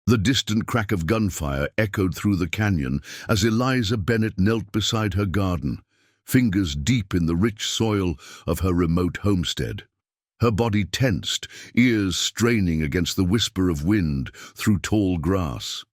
The distant crack of gunfire echoed through the canyon as Eliza Bennett knelt beside her garden, fingers deep in the rich soil of her remote homestead. Her body tensed, ears straining against the whisper of wind through tall grass.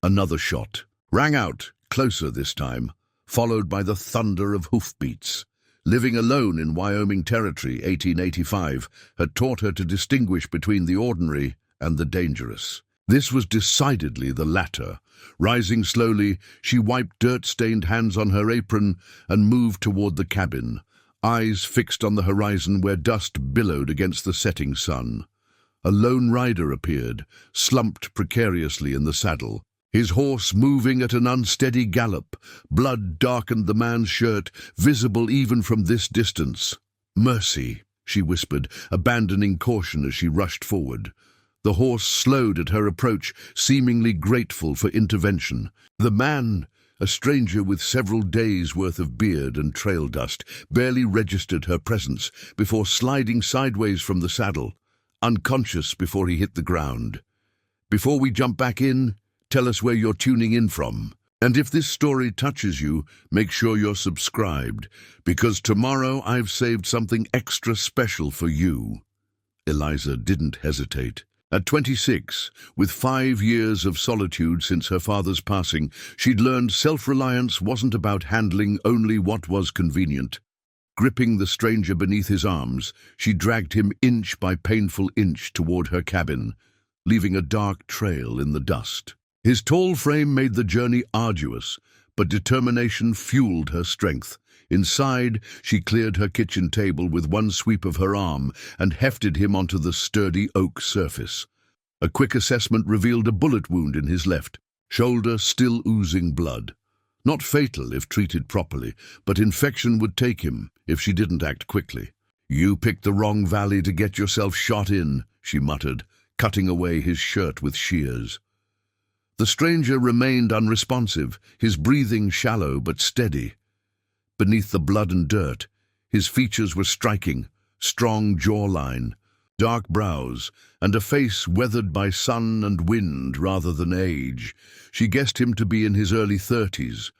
Another shot rang out, closer this time, followed by the thunder of hoofbeats. Living alone in Wyoming Territory, 1885, had taught her to distinguish between the ordinary and the dangerous. This was decidedly the latter. Rising slowly, she wiped dirt-stained hands on her apron and moved toward the cabin, eyes fixed on the horizon where dust billowed against the setting sun. A lone rider appeared, slumped precariously in the saddle. His horse moving at an unsteady gallop. Blood darkened the man's shirt, visible even from this distance. "Mercy," she whispered, abandoning caution as she rushed forward. The horse slowed at her approach, seemingly grateful for intervention. The man, a stranger with several days' worth of beard and trail dust, barely registered her presence before sliding sideways from the saddle, unconscious before he hit the ground. "Before we jump back in, tell us where you're tuning in from. And if this story touches you, make sure you're subscribed, because tomorrow I've saved something extra special for you." Eliza didn't hesitate. At 26, with 5 years of solitude since her father's passing, she'd learned self-reliance wasn't about handling only what was convenient. Gripping the stranger beneath his arms, she dragged him inch by painful inch toward her cabin, leaving a dark trail in the dust. His tall frame made the journey arduous, but determination fueled her strength. Inside, she cleared her kitchen table with one sweep of her arm and hefted him onto the sturdy oak surface. A quick assessment revealed a bullet wound in his left shoulder, still oozing blood. Not fatal if treated properly, but infection would take him if she didn't act quickly. "You picked the wrong valley to get yourself shot in," she muttered, cutting away his shirt with shears. The stranger remained unresponsive, his breathing shallow but steady. Beneath the blood and dirt, his features were striking, strong jawline, dark brows, and a face weathered by sun and wind rather than age. She guessed him to be in his early 30s.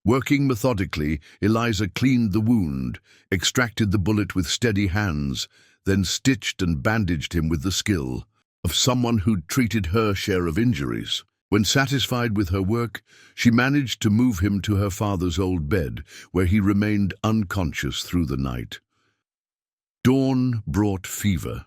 Working methodically, Eliza cleaned the wound, extracted the bullet with steady hands, then stitched and bandaged him with the skill of someone who'd treated her share of injuries. When satisfied with her work, she managed to move him to her father's old bed, where he remained unconscious through the night. Dawn brought fever.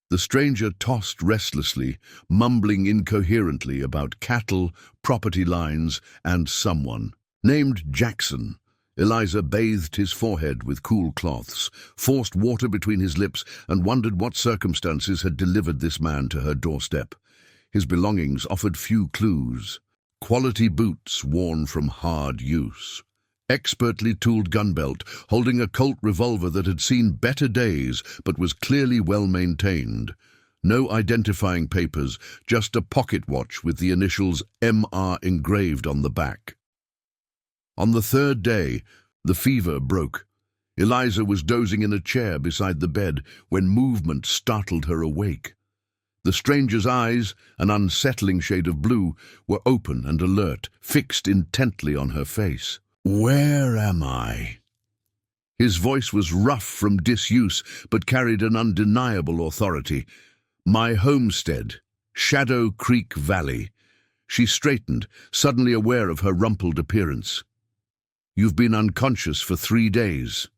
The stranger tossed restlessly, mumbling incoherently about cattle, property lines, and someone. Named Jackson, Eliza bathed his forehead with cool cloths, forced water between his lips, and wondered what circumstances had delivered this man to her doorstep. His belongings offered few clues. Quality boots worn from hard use. Expertly tooled gun belt, holding a Colt revolver that had seen better days but was clearly well maintained. No identifying papers, just a pocket watch with the initials MR engraved on the back. On the third day, the fever broke. Eliza was dozing in a chair beside the bed when movement startled her awake. The stranger's eyes, an unsettling shade of blue, were open and alert, fixed intently on her face. "Where am I?" His voice was rough from disuse, but carried an undeniable authority. "My homestead, Shadow Creek Valley." She straightened, suddenly aware of her rumpled appearance. "You've been unconscious for 3 days."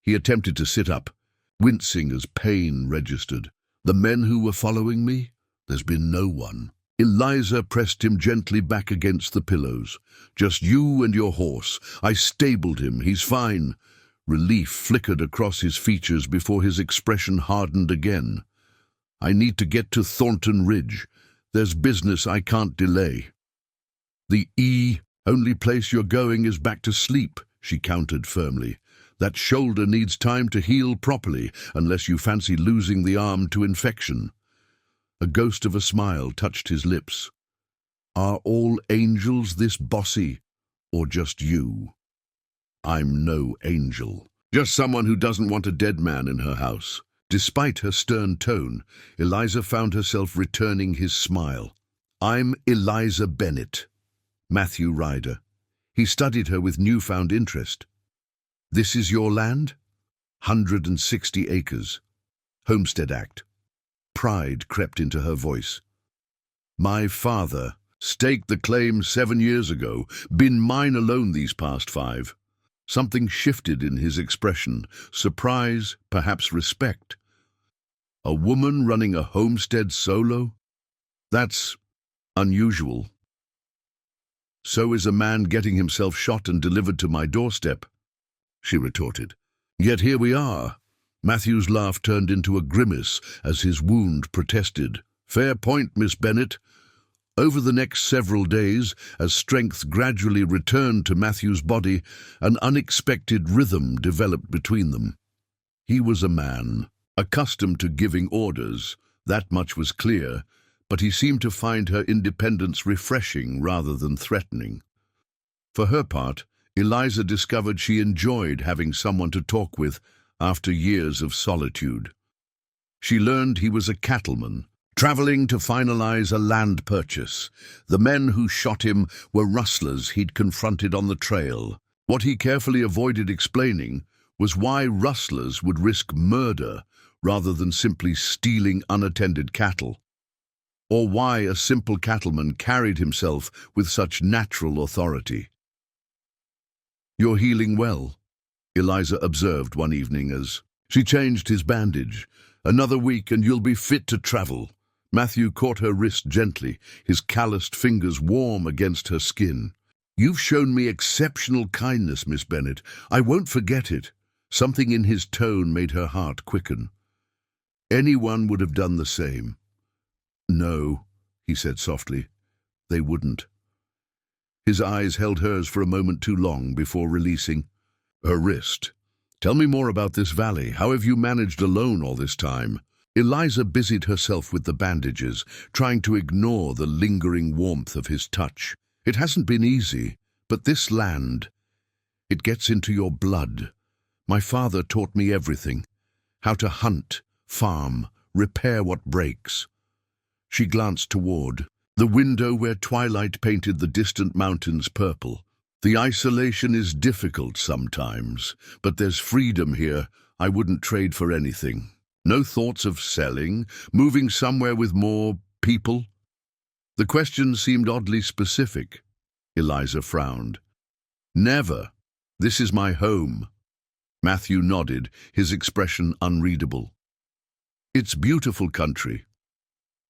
He attempted to sit up, wincing as pain registered. "The men who were following me? There's been no one." Eliza pressed him gently back against the pillows. "Just you and your horse. I stabled him. He's fine." Relief flickered across his features before his expression hardened again. "I need to get to Thornton Ridge. There's business I can't delay." "The only place you're going is back to sleep," she countered firmly. "That shoulder needs time to heal properly, unless you fancy losing the arm to infection." A ghost of a smile touched his lips. "Are all angels this bossy, or just you?" "I'm no angel. Just someone who doesn't want a dead man in her house." Despite her stern tone, Eliza found herself returning his smile. "I'm Eliza Bennett, Matthew Ryder." He studied her with newfound interest. "This is your land?" 160 acres. Homestead Act. Pride crept into her voice. "My father staked the claim 7 years ago, been mine alone these past 5. Something shifted in his expression, surprise, perhaps respect. "A woman running a homestead solo? That's unusual." "So is a man getting himself shot and delivered to my doorstep," she retorted. "Yet here we are." Matthew's laugh turned into a grimace as his wound protested. "Fair point, Miss Bennett." Over the next several days, as strength gradually returned to Matthew's body, an unexpected rhythm developed between them. He was a man, accustomed to giving orders, that much was clear, but he seemed to find her independence refreshing rather than threatening. For her part, Eliza discovered she enjoyed having someone to talk with after years of solitude. She learned he was a cattleman, traveling to finalize a land purchase. The men who shot him were rustlers he'd confronted on the trail. What he carefully avoided explaining was why rustlers would risk murder rather than simply stealing unattended cattle, or why a simple cattleman carried himself with such natural authority. "You're healing well," Eliza observed one evening as she changed his bandage. "Another week and you'll be fit to travel." Matthew caught her wrist gently, his calloused fingers warm against her skin. "You've shown me exceptional kindness, Miss Bennett. I won't forget it." Something in his tone made her heart quicken. Anyone would have done the same. "No," he said softly, "they wouldn't." His eyes held hers for a moment too long before releasing her wrist. "Tell me more about this valley. How have you managed alone all this time?" Eliza busied herself with the bandages, trying to ignore the lingering warmth of his touch. "It hasn't been easy, but this land, it gets into your blood. My father taught me everything. How to hunt, farm, repair what breaks." She glanced toward the window where twilight painted the distant mountains purple. "The isolation is difficult sometimes, but there's freedom here I wouldn't trade for anything. No thoughts of selling, moving somewhere with more people?" The question seemed oddly specific. Eliza frowned. "Never. This is my home." Matthew nodded, his expression unreadable. "It's beautiful country."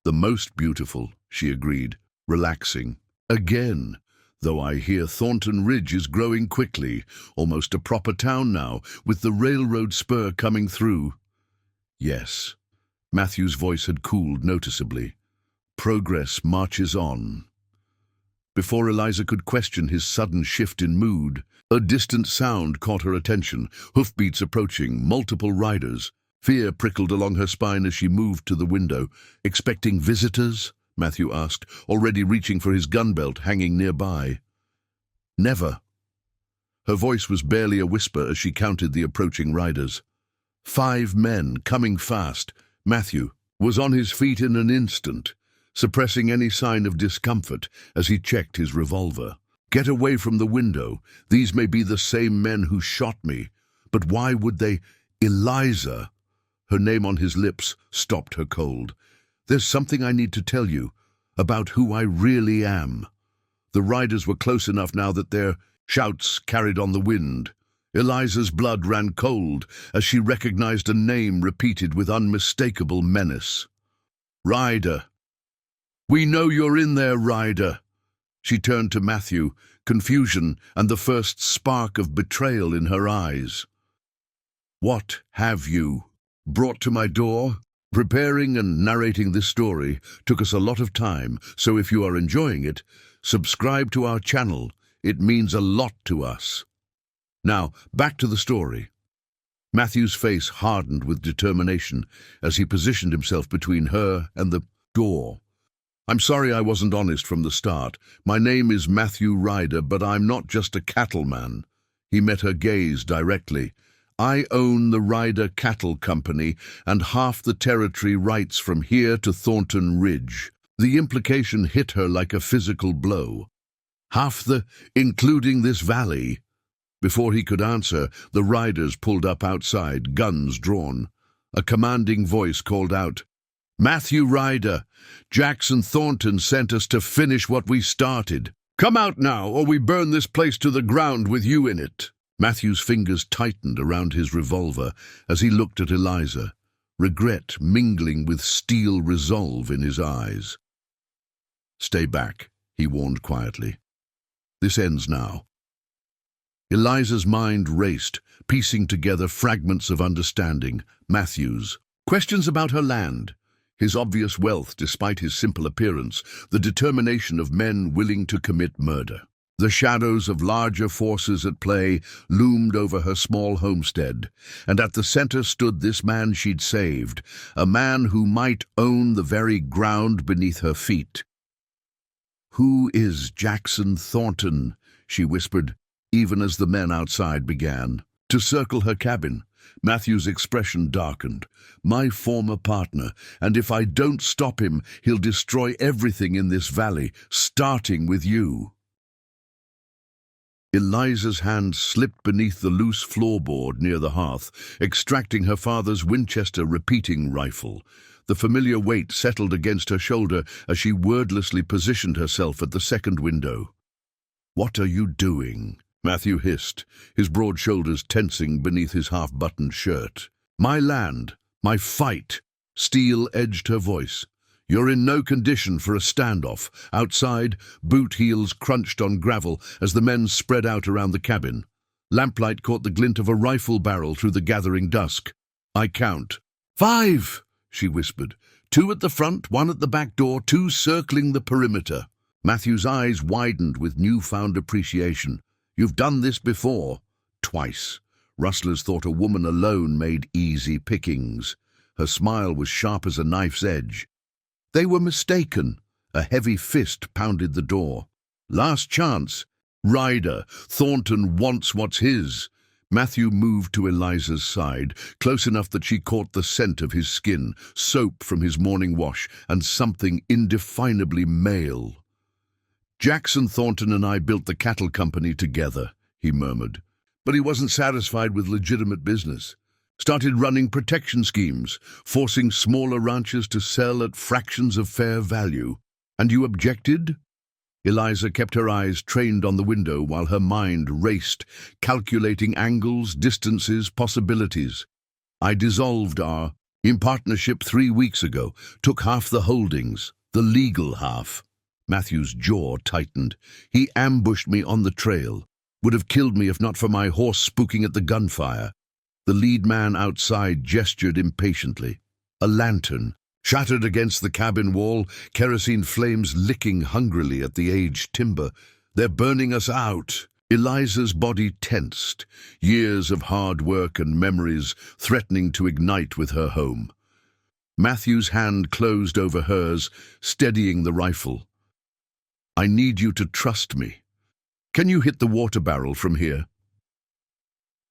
"The most beautiful," she agreed, relaxing. "Again, though I hear Thornton Ridge is growing quickly, almost a proper town now, with the railroad spur coming through." "Yes." Matthew's voice had cooled noticeably. "Progress marches on." Before Eliza could question his sudden shift in mood, a distant sound caught her attention, hoofbeats approaching, multiple riders. Fear prickled along her spine as she moved to the window. "Expecting visitors?" Matthew asked, already reaching for his gun belt hanging nearby. "Never." Her voice was barely a whisper as she counted the approaching riders. 5 men, coming fast. Matthew was on his feet in an instant, suppressing any sign of discomfort as he checked his revolver. "Get away from the window. These may be the same men who shot me. But why would they—" "Eliza!" Her name on his lips stopped her cold. "There's something I need to tell you about who I really am." The riders were close enough now that their shouts carried on the wind. Eliza's blood ran cold as she recognized a name repeated with unmistakable menace. "Ryder. We know you're in there, Ryder." She turned to Matthew, confusion and the first spark of betrayal in her eyes. "What have you brought to my door?" Preparing and narrating this story took us a lot of time, so if you are enjoying it, subscribe to our channel. It means a lot to us. Now, back to the story. Matthew's face hardened with determination as he positioned himself between her and the door. "I'm sorry I wasn't honest from the start. My name is Matthew Ryder, but I'm not just a cattleman." He met her gaze directly. I own the Ryder Cattle Company and half the territory rights from here to Thornton Ridge. The implication hit her like a physical blow. Half including this valley. Before he could answer, the riders pulled up outside, guns drawn. A commanding voice called out, "Matthew Ryder, Jackson Thornton sent us to finish what we started. Come out now, or we burn this place to the ground with you in it." Matthew's fingers tightened around his revolver as he looked at Eliza, regret mingling with steel resolve in his eyes. "Stay back," he warned quietly. "This ends now." Eliza's mind raced, piecing together fragments of understanding. Matthew's questions about her land, his obvious wealth despite his simple appearance, the determination of men willing to commit murder. The shadows of larger forces at play loomed over her small homestead, and at the center stood this man she'd saved, a man who might own the very ground beneath her feet. "Who is Jackson Thornton?" she whispered, even as the men outside began to circle her cabin. Matthew's expression darkened. "My former partner, and if I don't stop him, he'll destroy everything in this valley, starting with you." Eliza's hand slipped beneath the loose floorboard near the hearth, extracting her father's Winchester repeating rifle. The familiar weight settled against her shoulder as she wordlessly positioned herself at the second window. "What are you doing?" Matthew hissed, his broad shoulders tensing beneath his half-buttoned shirt. "My land, my fight," steel edged her voice. "You're in no condition for a standoff." Outside, boot heels crunched on gravel as the men spread out around the cabin. Lamplight caught the glint of a rifle barrel through the gathering dusk. "I count." "5," she whispered. "2 at the front, 1 at the back door, 2 circling the perimeter." Matthew's eyes widened with newfound appreciation. "You've done this before." "Twice." Rustlers thought a woman alone made easy pickings. Her smile was sharp as a knife's edge. They were mistaken. A heavy fist pounded the door. "Last chance. Ryder, Thornton wants what's his." Matthew moved to Eliza's side, close enough that she caught the scent of his skin, soap from his morning wash, and something indefinably male. "Jackson Thornton and I built the cattle company together," he murmured. "But he wasn't satisfied with legitimate business. Started running protection schemes, forcing smaller ranchers to sell at fractions of fair value. And you objected?" Eliza kept her eyes trained on the window while her mind raced, calculating angles, distances, possibilities. "I dissolved our in partnership 3 weeks ago, took half the holdings, the legal half." Matthew's jaw tightened. "He ambushed me on the trail. Would have killed me if not for my horse spooking at the gunfire." The lead man outside gestured impatiently. A lantern, shattered against the cabin wall, kerosene flames licking hungrily at the aged timber. "They're burning us out." Eliza's body tensed, years of hard work and memories threatening to ignite with her home. Matthew's hand closed over hers, steadying the rifle. "I need you to trust me. Can you hit the water barrel from here?"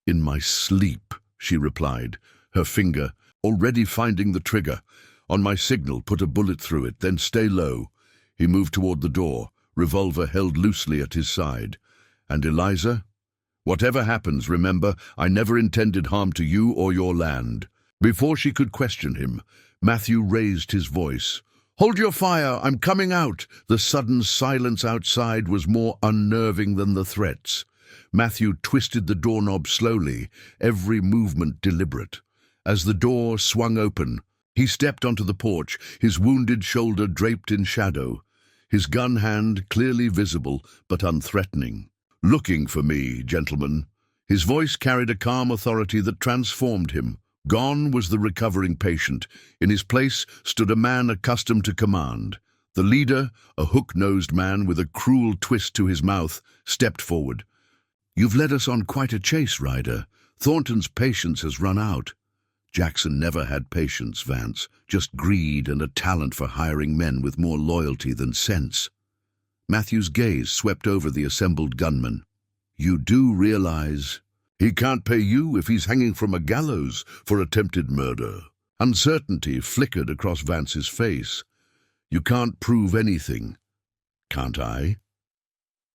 "In my sleep," she replied, her finger already finding the trigger. "On my signal, put a bullet through it, then stay low." He moved toward the door, revolver held loosely at his side. "And Eliza? Whatever happens, remember, I never intended harm to you or your land." Before she could question him, Matthew raised his voice. "Hold your fire, I'm coming out." The sudden silence outside was more unnerving than the threats. Matthew twisted the doorknob slowly, every movement deliberate. As the door swung open, he stepped onto the porch, his wounded shoulder draped in shadow, his gun hand clearly visible but unthreatening. "Looking for me, gentlemen." His voice carried a calm authority that transformed him. Gone was the recovering patient. In his place stood a man accustomed to command. The leader, a hook-nosed man with a cruel twist to his mouth, stepped forward. "You've led us on quite a chase, Ryder. Thornton's patience has run out." Jackson never had patience, Vance, just greed and a talent for hiring men with more loyalty than sense. Matthew's gaze swept over the assembled gunmen. "You do realize He can't pay you if he's hanging from a gallows for attempted murder. Uncertainty flickered across Vance's face. You can't prove anything, can't I?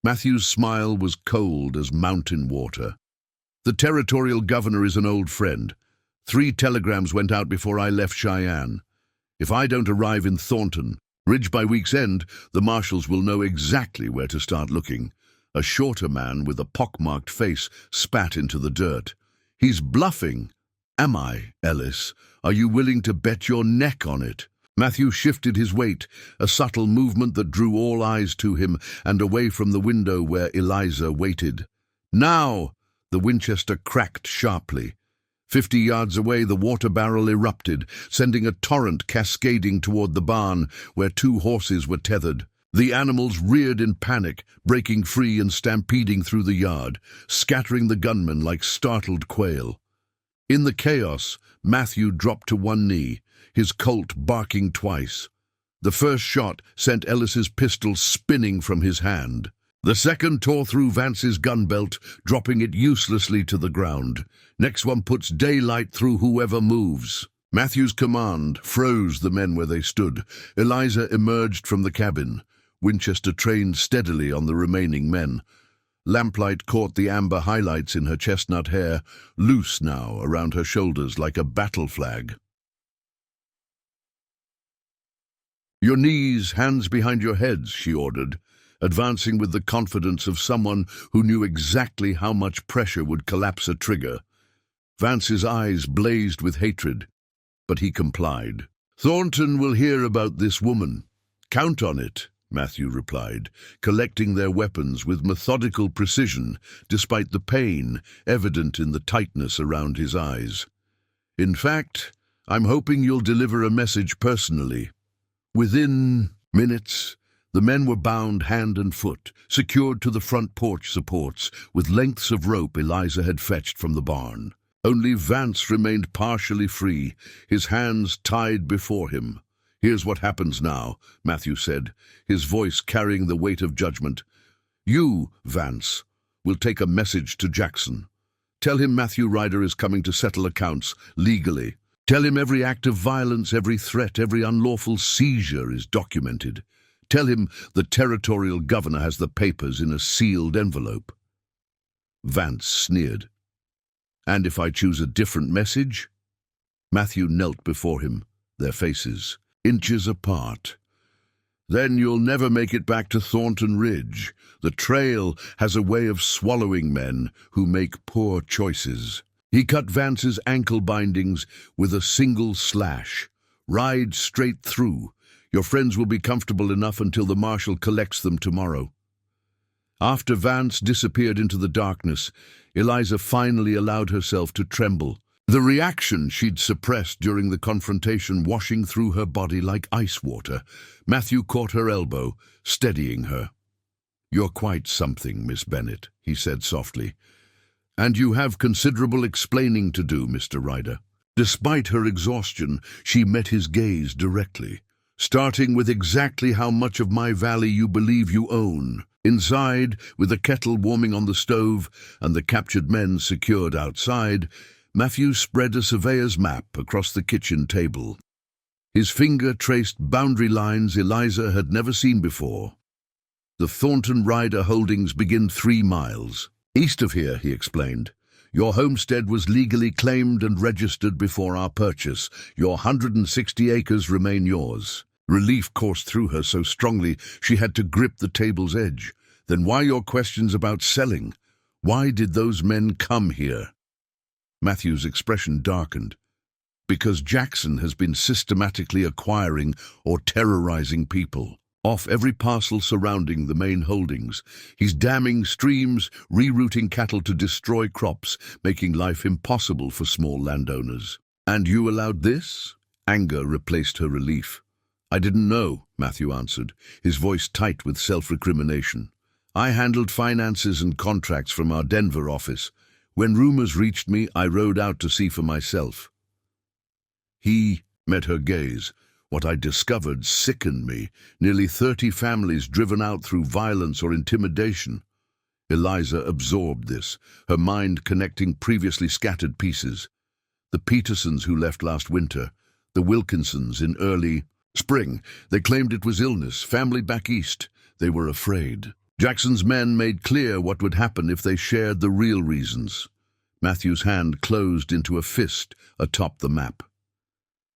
Matthew's smile was cold as mountain water. The territorial governor is an old friend. 3 telegrams went out before I left Cheyenne. If I don't arrive in Thornton Ridge by week's end, the marshals will know exactly where to start looking. A shorter man with a pockmarked face spat into the dirt. He's bluffing. Am I, Ellis? Are you willing to bet your neck on it? Matthew shifted his weight, a subtle movement that drew all eyes to him and away from the window where Eliza waited. Now! The Winchester cracked sharply. 50 yards away, the water barrel erupted, sending a torrent cascading toward the barn where 2 horses were tethered. The animals reared in panic, breaking free and stampeding through the yard, scattering the gunmen like startled quail. In the chaos, Matthew dropped to one knee, his Colt barking twice. The first shot sent Ellis's pistol spinning from his hand. The second tore through Vance's gun belt, dropping it uselessly to the ground. Next one puts daylight through whoever moves. Matthew's command froze the men where they stood. Eliza emerged from the cabin. Winchester trained steadily on the remaining men. Lamplight caught the amber highlights in her chestnut hair, loose now around her shoulders like a battle flag. "Your knees, hands behind your heads," she ordered, advancing with the confidence of someone who knew exactly how much pressure would collapse a trigger. Vance's eyes blazed with hatred, but he complied. "Thornton will hear about this woman. Count on it," Matthew replied, collecting their weapons with methodical precision, despite the pain evident in the tightness around his eyes. "In fact, I'm hoping you'll deliver a message personally." Within minutes, the men were bound hand and foot, secured to the front porch supports with lengths of rope Eliza had fetched from the barn. Only Vance remained partially free, his hands tied before him. "Here's what happens now," Matthew said, his voice carrying the weight of judgment. "You, Vance, will take a message to Jackson. Tell him Matthew Ryder is coming to settle accounts legally. Tell him every act of violence, every threat, every unlawful seizure is documented. Tell him the territorial governor has the papers in a sealed envelope." Vance sneered. "And if I choose a different message?" Matthew knelt before him, their faces inches apart. "Then you'll never make it back to Thornton Ridge. The trail has a way of swallowing men who make poor choices." He cut Vance's ankle bindings with a single slash. "Ride straight through. Your friends will be comfortable enough until the marshal collects them tomorrow." After Vance disappeared into the darkness, Eliza finally allowed herself to tremble, the reaction she'd suppressed during the confrontation washing through her body like ice water. Matthew caught her elbow, steadying her. "You're quite something, Miss Bennet," he said softly. "And you have considerable explaining to do, Mr. Ryder." Despite her exhaustion, she met his gaze directly. "Starting with exactly how much of my valley you believe you own." Inside, with the kettle warming on the stove and the captured men secured outside, Matthew spread a surveyor's map across the kitchen table. His finger traced boundary lines Eliza had never seen before. "The Thornton Ryder holdings begin 3 miles. East of here," he explained. "Your homestead was legally claimed and registered before our purchase. Your 160 acres remain yours." Relief coursed through her so strongly she had to grip the table's edge. "Then why your questions about selling? Why did those men come here?" Matthew's expression darkened. "Because Jackson has been systematically acquiring or terrorizing people. Off every parcel surrounding the main holdings. He's damming streams, rerouting cattle to destroy crops, making life impossible for small landowners." "And you allowed this?" Anger replaced her relief. "I didn't know," Matthew answered, his voice tight with self-recrimination. "I handled finances and contracts from our Denver office. When rumors reached me, I rode out to see for myself." He met her gaze. "What I discovered sickened me. Nearly 30 families driven out through violence or intimidation. Eliza absorbed this, her mind connecting previously scattered pieces. The Petersons who left last winter, the Wilkinsons in early spring. They claimed it was illness, family back east. They were afraid. Jackson's men made clear what would happen if they shared the real reasons. Matthew's hand closed into a fist atop the map.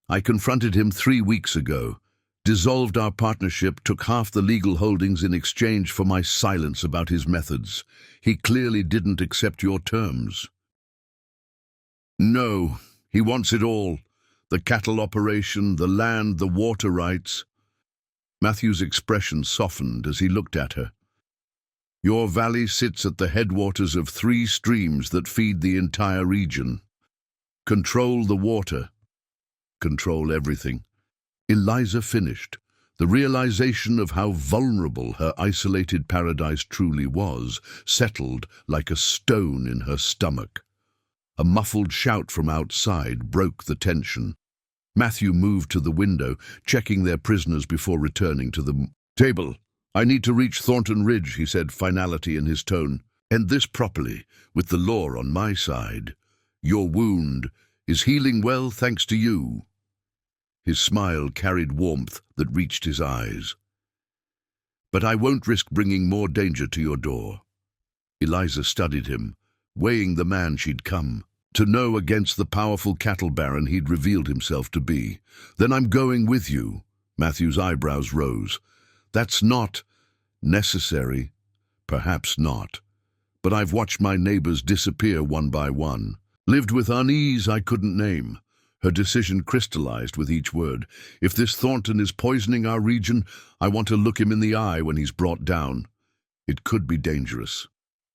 I confronted him 3 weeks ago, dissolved our partnership, took half the legal holdings in exchange for my silence about his methods. He clearly didn't accept your terms. No, he wants it all. The cattle operation, the land, the water rights. Matthew's expression softened as he looked at her. Your valley sits at the headwaters of 3 streams that feed the entire region. Control the water. Control everything. Eliza finished. The realization of how vulnerable her isolated paradise truly was settled like a stone in her stomach. A muffled shout from outside broke the tension. Matthew moved to the window, checking their prisoners before returning to the table. I need to reach Thornton Ridge, he said, finality in his tone. End this properly, with the law on my side. Your wound is healing well thanks to you. His smile carried warmth that reached his eyes. But I won't risk bringing more danger to your door. Eliza studied him, weighing the man she'd come to know against the powerful cattle baron he'd revealed himself to be. Then I'm going with you. Matthew's eyebrows rose. That's not necessary. Perhaps not. But I've watched my neighbors disappear one by one. Lived with unease I couldn't name. Her decision crystallized with each word. If this Thornton is poisoning our region, I want to look him in the eye when he's brought down. It could be dangerous.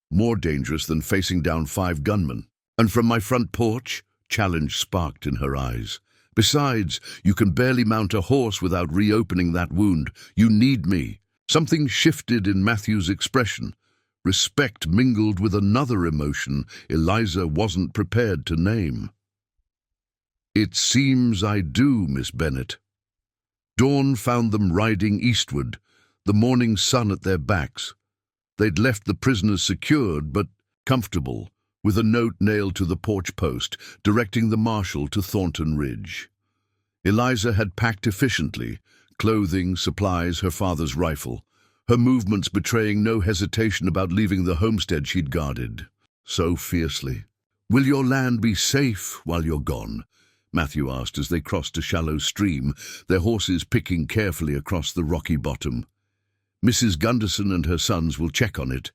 More dangerous than facing down 5 gunmen. And from my front porch, challenge sparked in her eyes. Besides, you can barely mount a horse without reopening that wound. You need me. Something shifted in Matthew's expression. Respect mingled with another emotion Eliza wasn't prepared to name. It seems I do, Miss Bennet. Dawn found them riding eastward, the morning sun at their backs. They'd left the prisoners secured but comfortable, with a note nailed to the porch post directing the marshal to Thornton Ridge. Eliza had packed efficiently, clothing, supplies, her father's rifle, her movements betraying no hesitation about leaving the homestead she'd guarded so fiercely. Will your land be safe while you're gone? Matthew asked as they crossed a shallow stream, their horses picking carefully across the rocky bottom. Mrs. Gunderson and her sons will check on it.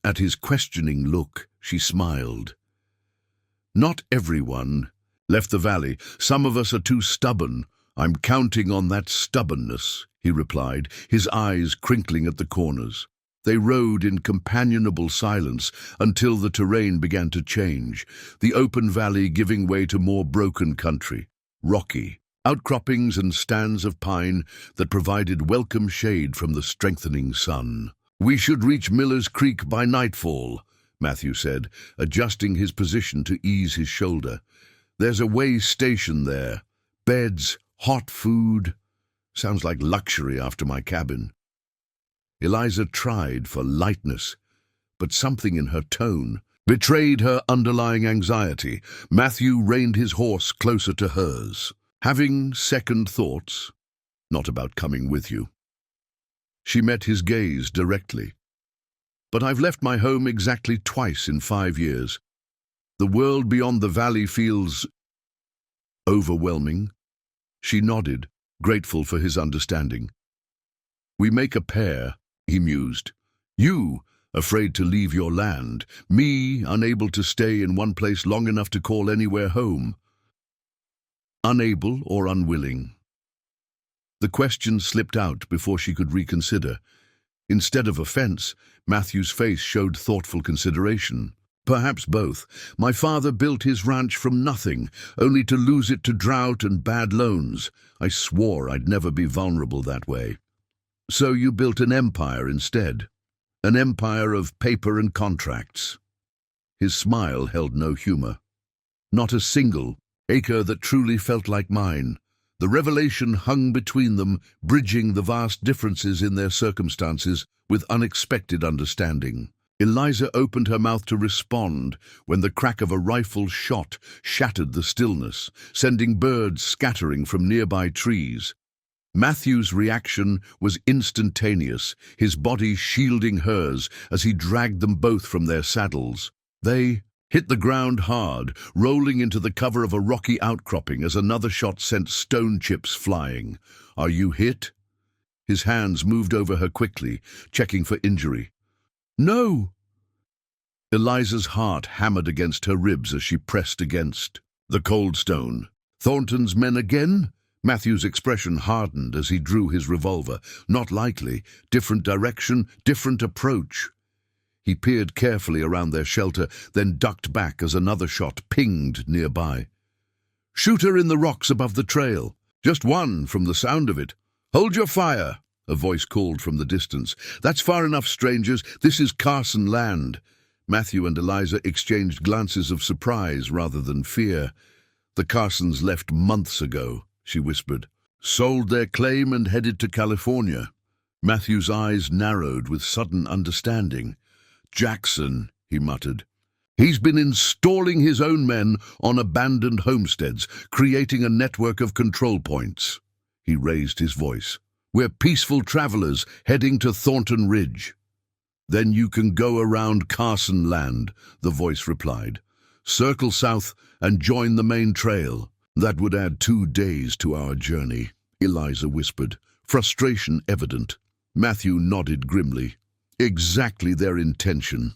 At his questioning look, she smiled. Not everyone left the valley. Some of us are too stubborn. I'm counting on that stubbornness, he replied, his eyes crinkling at the corners. They rode in companionable silence until the terrain began to change, the open valley giving way to more broken country, rocky, outcroppings and stands of pine that provided welcome shade from the strengthening sun. We should reach Miller's Creek by nightfall, Matthew said, adjusting his position to ease his shoulder. There's a way station there. Beds, hot food. Sounds like luxury after my cabin. Eliza tried for lightness, but something in her tone betrayed her underlying anxiety. Matthew reined his horse closer to hers. Having second thoughts? Not about coming with you. She met his gaze directly. But I've left my home exactly twice in 5 years. The world beyond the valley feels overwhelming. She nodded, grateful for his understanding. We make a pair, he mused. You, afraid to leave your land. Me, unable to stay in one place long enough to call anywhere home. Unable or unwilling? The question slipped out before she could reconsider. Instead of offense, Matthew's face showed thoughtful consideration. Perhaps both. My father built his ranch from nothing, only to lose it to drought and bad loans. I swore I'd never be vulnerable that way. So you built an empire instead. An empire of paper and contracts. His smile held no humor. Not a single acre that truly felt like mine. The revelation hung between them, bridging the vast differences in their circumstances with unexpected understanding. Eliza opened her mouth to respond when the crack of a rifle shot shattered the stillness, sending birds scattering from nearby trees. Matthew's reaction was instantaneous, his body shielding hers as he dragged them both from their saddles. They hit the ground hard, rolling into the cover of a rocky outcropping as another shot sent stone chips flying. "Are you hit?" His hands moved over her quickly, checking for injury. "No!" Eliza's heart hammered against her ribs as she pressed against the cold stone. "Thornton's men again?" Matthew's expression hardened as he drew his revolver. "Not likely. Different direction, different approach." He peered carefully around their shelter, then ducked back as another shot pinged nearby. "Shoot her in the rocks above the trail. Just one, from the sound of it." "Hold your fire," a voice called from the distance. "That's far enough, strangers. This is Carson land." Matthew and Eliza exchanged glances of surprise rather than fear. "The Carsons left months ago," she whispered. "Sold their claim and headed to California." Matthew's eyes narrowed with sudden understanding. "Jackson," he muttered. "He's been installing his own men on abandoned homesteads, creating a network of control points." He raised his voice. "We're peaceful travelers heading to Thornton Ridge." "Then you can go around Carson land," the voice replied. "Circle south and join the main trail." "That would add 2 days to our journey," Eliza whispered, frustration evident. Matthew nodded grimly. "Exactly their intention.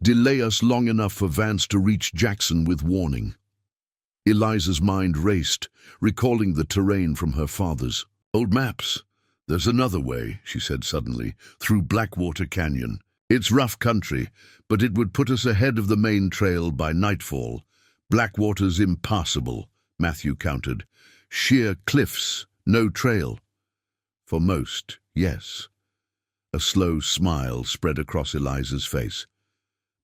Delay us long enough for Vance to reach Jackson with warning." Eliza's mind raced, recalling the terrain from her father's old maps. "There's another way," she said suddenly, "through Blackwater Canyon. It's rough country, but it would put us ahead of the main trail by nightfall." "Blackwater's impassable," Matthew countered. "Sheer cliffs, no trail." "For most, yes." A slow smile spread across Eliza's face.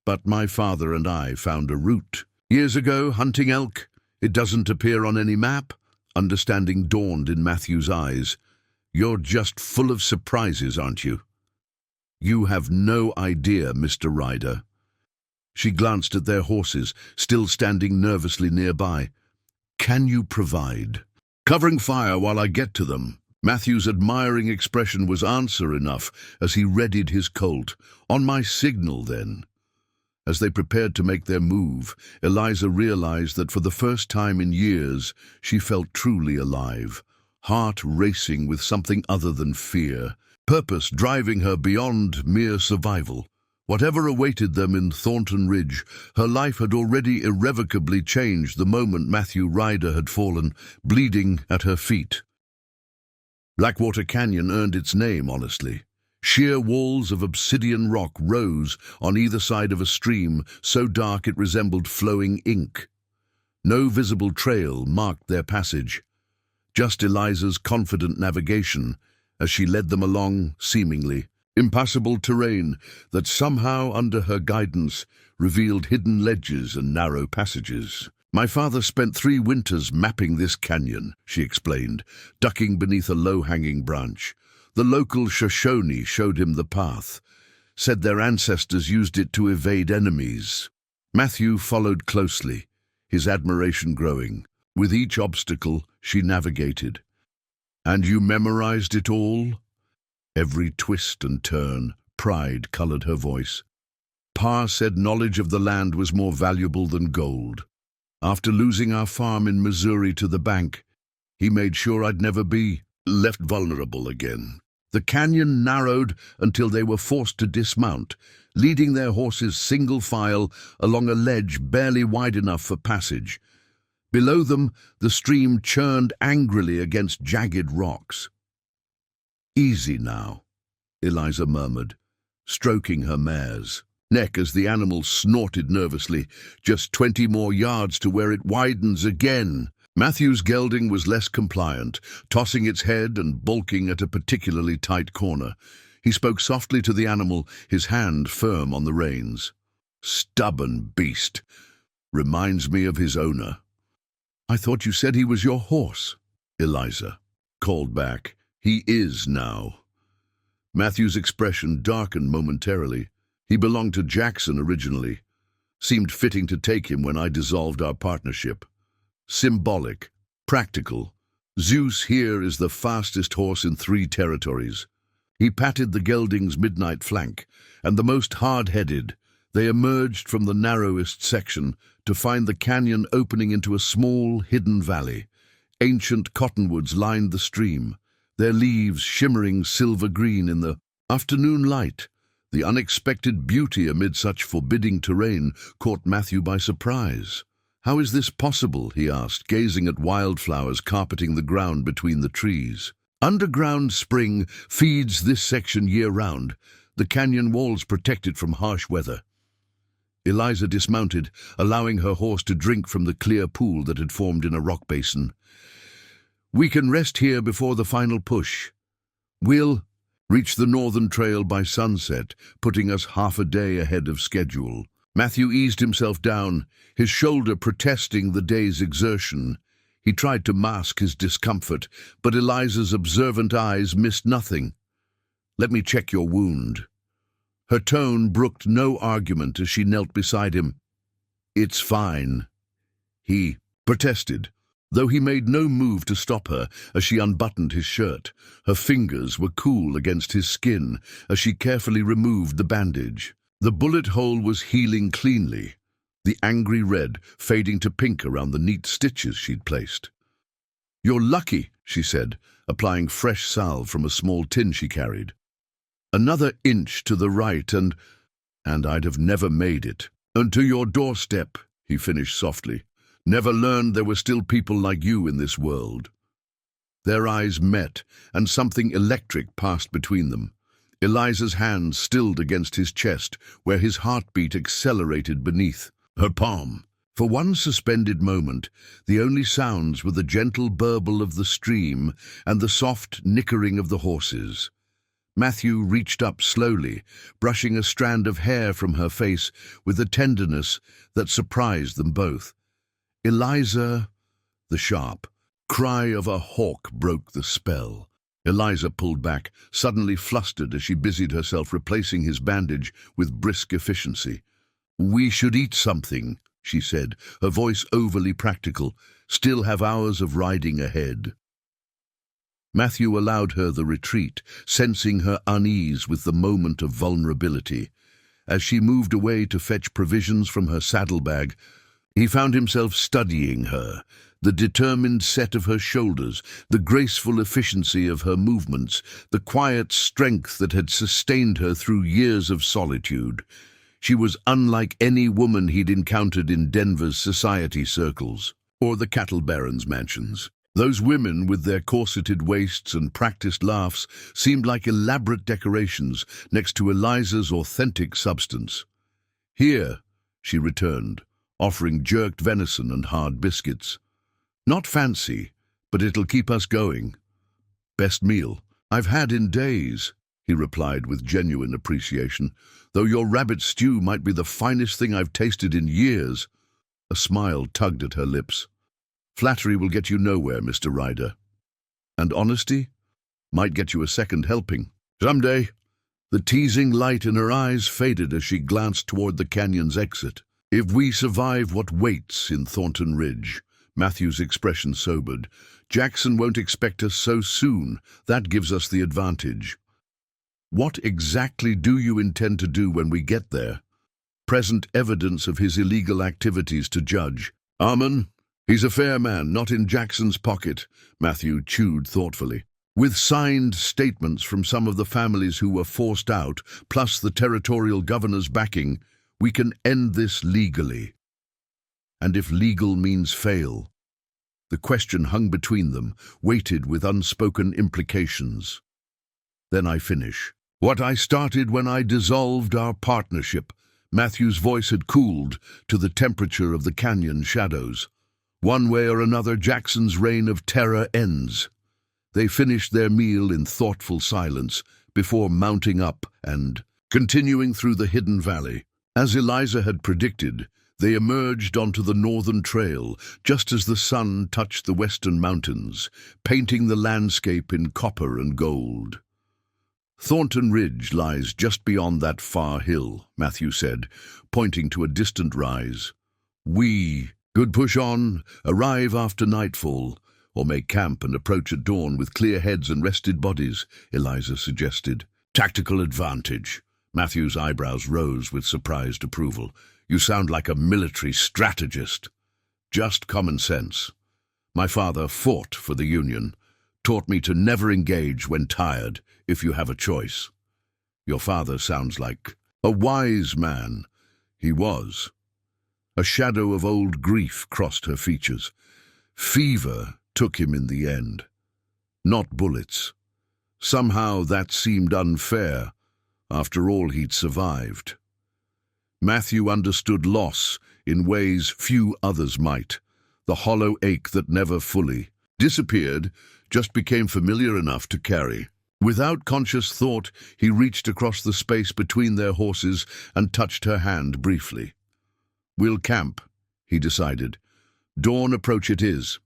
"But my father and I found a route. Years ago, hunting elk. It doesn't appear on any map." Understanding dawned in Matthew's eyes. "You're just full of surprises, aren't you?" "You have no idea, Mr. Ryder." She glanced at their horses, still standing nervously nearby. "Can you provide?" "Covering fire while I get to them." Matthew's admiring expression was answer enough as he readied his Colt. "On my signal, then." As they prepared to make their move, Eliza realized that for the first time in years she felt truly alive, heart racing with something other than fear, purpose driving her beyond mere survival. Whatever awaited them in Thornton Ridge, her life had already irrevocably changed the moment Matthew Ryder had fallen, bleeding at her feet. Blackwater Canyon earned its name, honestly. Sheer walls of obsidian rock rose on either side of a stream so dark it resembled flowing ink. No visible trail marked their passage, just Eliza's confident navigation as she led them along, seemingly impassable terrain that somehow, under her guidance, revealed hidden ledges and narrow passages. "My father spent 3 winters mapping this canyon," she explained, ducking beneath a low-hanging branch. "The local Shoshone showed him the path, said their ancestors used it to evade enemies." Matthew followed closely, his admiration growing. With each obstacle she navigated. "And you memorized it all?" Every twist and turn, pride colored her voice. "Pa said knowledge of the land was more valuable than gold. After losing our farm in Missouri to the bank, he made sure I'd never be left vulnerable again." The canyon narrowed until they were forced to dismount, leading their horses single file along a ledge barely wide enough for passage. Below them, the stream churned angrily against jagged rocks. "Easy now," Eliza murmured, stroking her mare's neck as the animal snorted nervously. "Just 20 more yards to where it widens again." Matthew's gelding was less compliant, tossing its head and balking at a particularly tight corner. He spoke softly to the animal, his hand firm on the reins. "Stubborn beast. Reminds me of his owner." "I thought you said he was your horse," Eliza called back. "He is now." Matthew's expression darkened momentarily. He belonged to Jackson originally. Seemed fitting to take him when I dissolved our partnership. Symbolic, practical. Zeus here is the fastest horse in 3 territories. He patted the gelding's midnight flank, and the most hard-headed, they emerged from the narrowest section to find the canyon opening into a small, hidden valley. Ancient cottonwoods lined the stream, their leaves shimmering silver-green in the afternoon light. The unexpected beauty amid such forbidding terrain caught Matthew by surprise. "How is this possible?" he asked, gazing at wildflowers carpeting the ground between the trees. "Underground spring feeds this section year-round. The canyon walls protect it from harsh weather." Eliza dismounted, allowing her horse to drink from the clear pool that had formed in a rock basin. "We can rest here before the final push. We'll reach the northern trail by sunset, putting us half a day ahead of schedule." Matthew eased himself down, his shoulder protesting the day's exertion. He tried to mask his discomfort, but Eliza's observant eyes missed nothing. "Let me check your wound." Her tone brooked no argument as she knelt beside him. "It's fine," he protested, though he made no move to stop her as she unbuttoned his shirt. Her fingers were cool against his skin as she carefully removed the bandage. The bullet hole was healing cleanly, the angry red fading to pink around the neat stitches she'd placed. "You're lucky," she said, applying fresh salve from a small tin she carried. "Another inch to the right and I'd have never made it." "And to your doorstep," he finished softly. "Never learned there were still people like you in this world." Their eyes met, and something electric passed between them. Eliza's hand stilled against his chest, where his heartbeat accelerated beneath her palm. For one suspended moment, the only sounds were the gentle burble of the stream and the soft nickering of the horses. Matthew reached up slowly, brushing a strand of hair from her face with a tenderness that surprised them both. "Eliza," the sharp cry of a hawk broke the spell. Eliza pulled back, suddenly flustered as she busied herself replacing his bandage with brisk efficiency. "We should eat something," she said, her voice overly practical. "Still have hours of riding ahead." Matthew allowed her the retreat, sensing her unease with the moment of vulnerability. As she moved away to fetch provisions from her saddlebag, he found himself studying her, the determined set of her shoulders, the graceful efficiency of her movements, the quiet strength that had sustained her through years of solitude. She was unlike any woman he'd encountered in Denver's society circles, or the cattle barons' mansions. Those women, with their corseted waists and practiced laughs, seemed like elaborate decorations next to Eliza's authentic substance. "Here," she returned, offering jerked venison and hard biscuits. "Not fancy, but it'll keep us going." "Best meal I've had in days," he replied with genuine appreciation, "though your rabbit stew might be the finest thing I've tasted in years." A smile tugged at her lips. "Flattery will get you nowhere, Mr. Ryder. And honesty might get you a second helping. Someday." The teasing light in her eyes faded as she glanced toward the canyon's exit. "If we survive what waits in Thornton Ridge," Matthew's expression sobered, "Jackson won't expect us so soon. That gives us the advantage." "What exactly do you intend to do when we get there?" "Present evidence of his illegal activities to Judge Arman. He's a fair man, not in Jackson's pocket," Matthew chewed thoughtfully. "With signed statements from some of the families who were forced out, plus the territorial governor's backing, we can end this legally." And if legal means fail? The question hung between them, weighted with unspoken implications. "Then I finish what I started when I dissolved our partnership." Matthew's voice had cooled to the temperature of the canyon shadows. "One way or another, Jackson's reign of terror ends." They finished their meal in thoughtful silence before mounting up and continuing through the hidden valley. As Eliza had predicted, they emerged onto the northern trail just as the sun touched the western mountains, painting the landscape in copper and gold. Thornton Ridge lies just beyond that far hill, Matthew said, pointing to a distant rise. We could push on, arrive after nightfall, or make camp and approach at dawn with clear heads and rested bodies, Eliza suggested. Tactical advantage. Matthew's eyebrows rose with surprised approval. You sound like a military strategist. Just common sense. My father fought for the Union, taught me to never engage when tired, if you have a choice. Your father sounds like a wise man. He was. A shadow of old grief crossed her features. Fever took him in the end. Not bullets. Somehow that seemed unfair, after all he'd survived. Matthew understood loss in ways few others might. The hollow ache that never fully disappeared, just became familiar enough to carry. Without conscious thought, he reached across the space between their horses and touched her hand briefly. We'll camp, he decided. Dawn approach it is.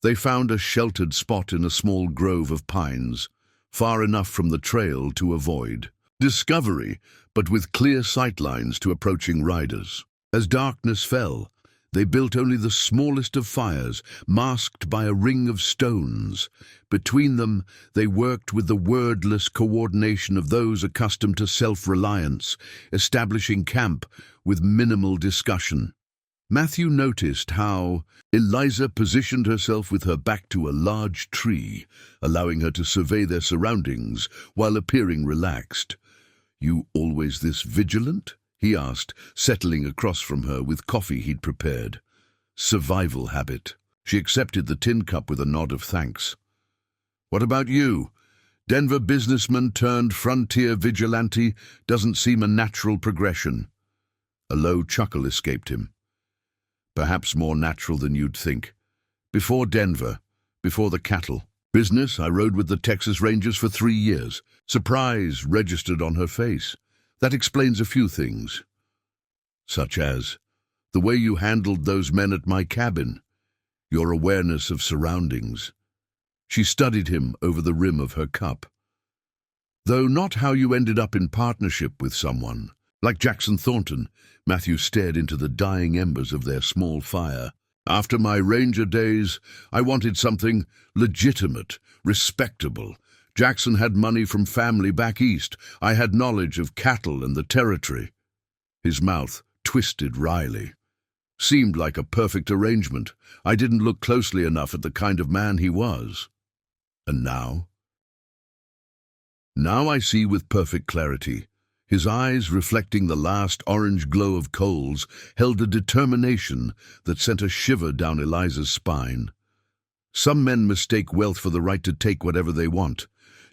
They found a sheltered spot in a small grove of pines, far enough from the trail to avoid discovery, but with clear sightlines to approaching riders. As darkness fell, they built only the smallest of fires, masked by a ring of stones. Between them, they worked with the wordless coordination of those accustomed to self-reliance, establishing camp with minimal discussion. Matthew noticed how Eliza positioned herself with her back to a large tree, allowing her to survey their surroundings while appearing relaxed. You always this vigilant? He asked, settling across from her with coffee he'd prepared. Survival habit. She accepted the tin cup with a nod of thanks. What about you? Denver businessman turned frontier vigilante doesn't seem a natural progression. A low chuckle escaped him. Perhaps more natural than you'd think. Before Denver, before the cattle. Business, I rode with the Texas Rangers for 3 years. Surprise registered on her face. That explains a few things. Such as the way you handled those men at my cabin, your awareness of surroundings. She studied him over the rim of her cup. Though not how you ended up in partnership with someone. Like Jackson Thornton, Matthew stared into the dying embers of their small fire. After my ranger days, I wanted something legitimate, respectable. Jackson had money from family back east. I had knowledge of cattle and the territory. His mouth twisted wryly. Seemed like a perfect arrangement. I didn't look closely enough at the kind of man he was. And now? Now I see with perfect clarity. His eyes, reflecting the last orange glow of coals, held a determination that sent a shiver down Eliza's spine. Some men mistake wealth for the right to take whatever they want.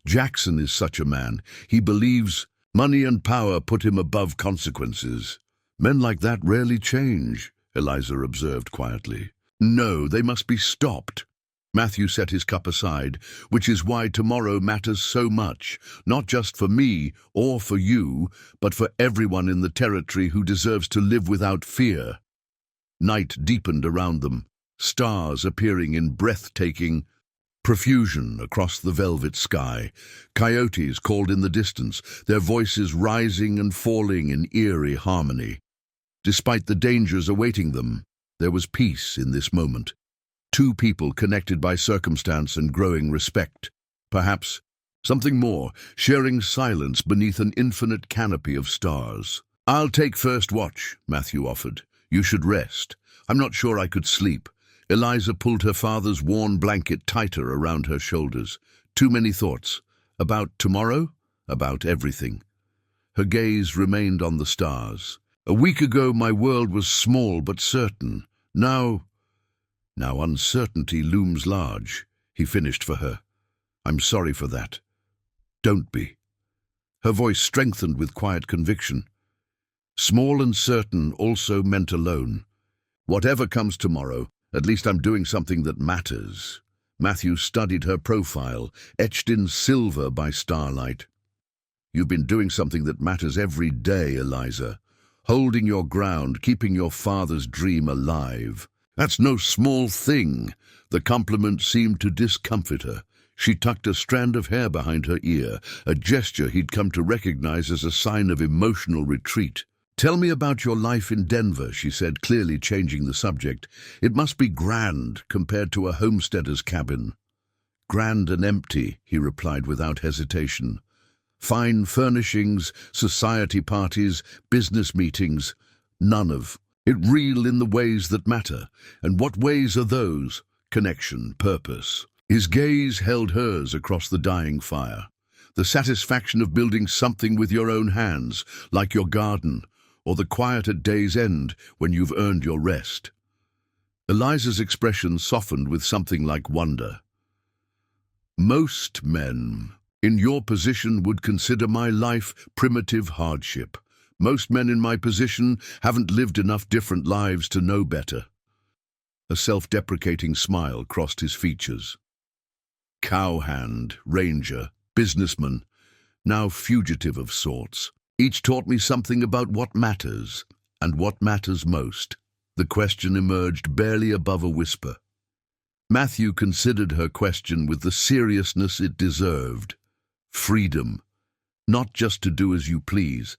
Jackson is such a man. He believes money and power put him above consequences. Men like that rarely change, Eliza observed quietly. No, they must be stopped. Matthew set his cup aside, which is why tomorrow matters so much, not just for me or for you, but for everyone in the territory who deserves to live without fear. Night deepened around them, stars appearing in breathtaking profusion across the velvet sky. Coyotes called in the distance, their voices rising and falling in eerie harmony. Despite the dangers awaiting them, there was peace in this moment. Two people connected by circumstance and growing respect. Perhaps something more, sharing silence beneath an infinite canopy of stars. I'll take first watch, Matthew offered. You should rest. I'm not sure I could sleep. Eliza pulled her father's worn blanket tighter around her shoulders. Too many thoughts. About tomorrow? About everything. Her gaze remained on the stars. A week ago my world was small but certain. Now uncertainty looms large, he finished for her. I'm sorry for that. Don't be. Her voice strengthened with quiet conviction. Small and certain also meant alone. Whatever comes tomorrow, at least I'm doing something that matters. Matthew studied her profile, etched in silver by starlight. You've been doing something that matters every day, Eliza. Holding your ground, keeping your father's dream alive. That's no small thing. The compliment seemed to discomfort her. She tucked a strand of hair behind her ear, a gesture he'd come to recognize as a sign of emotional retreat. "Tell me about your life in Denver," she said, clearly changing the subject. "It must be grand compared to a homesteader's cabin." "Grand and empty," he replied without hesitation. "Fine furnishings, society parties, business meetings, none of it real in the ways that matter. And what ways are those? Connection, purpose." His gaze held hers across the dying fire. "The satisfaction of building something with your own hands, like your garden, or the quiet at day's end when you've earned your rest." Eliza's expression softened with something like wonder. "Most men in your position would consider my life primitive hardship. Most men in my position haven't lived enough different lives to know better." A self-deprecating smile crossed his features. "Cowhand, ranger, businessman, now fugitive of sorts. Each taught me something about what matters, and what matters most." The question emerged barely above a whisper. Matthew considered her question with the seriousness it deserved. Freedom, not just to do as you please,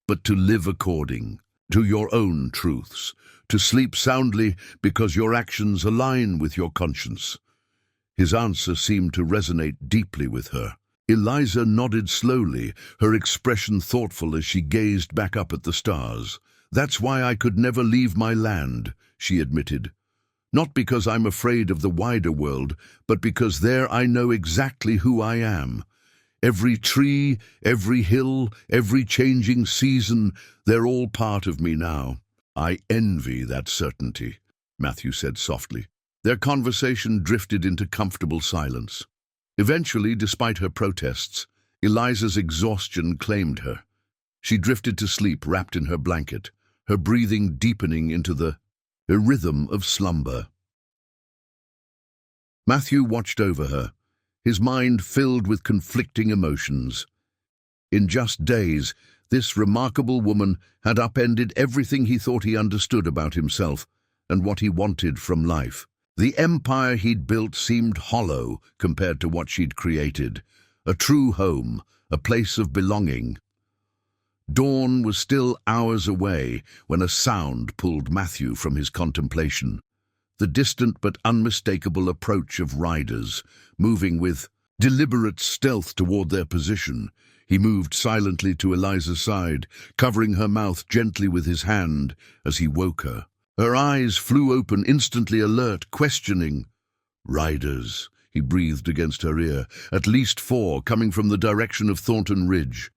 but to live according to your own truths, to sleep soundly because your actions align with your conscience. His answer seemed to resonate deeply with her. Eliza nodded slowly, her expression thoughtful as she gazed back up at the stars. "That's why I could never leave my land," she admitted. "Not because I'm afraid of the wider world, but because there I know exactly who I am. Every tree, every hill, every changing season, they're all part of me now." "I envy that certainty," Matthew said softly. Their conversation drifted into comfortable silence. Eventually, despite her protests, Eliza's exhaustion claimed her. She drifted to sleep wrapped in her blanket, her breathing deepening into the rhythm of slumber. Matthew watched over her, his mind filled with conflicting emotions. In just days, this remarkable woman had upended everything he thought he understood about himself and what he wanted from life. The empire he'd built seemed hollow compared to what she'd created, a true home, a place of belonging. Dawn was still hours away when a sound pulled Matthew from his contemplation. The distant but unmistakable approach of riders, moving with deliberate stealth toward their position. He moved silently to Eliza's side, covering her mouth gently with his hand as he woke her. Her eyes flew open, instantly alert, questioning. "Riders," he breathed against her ear. "At least 4, coming from the direction of Thornton Ridge."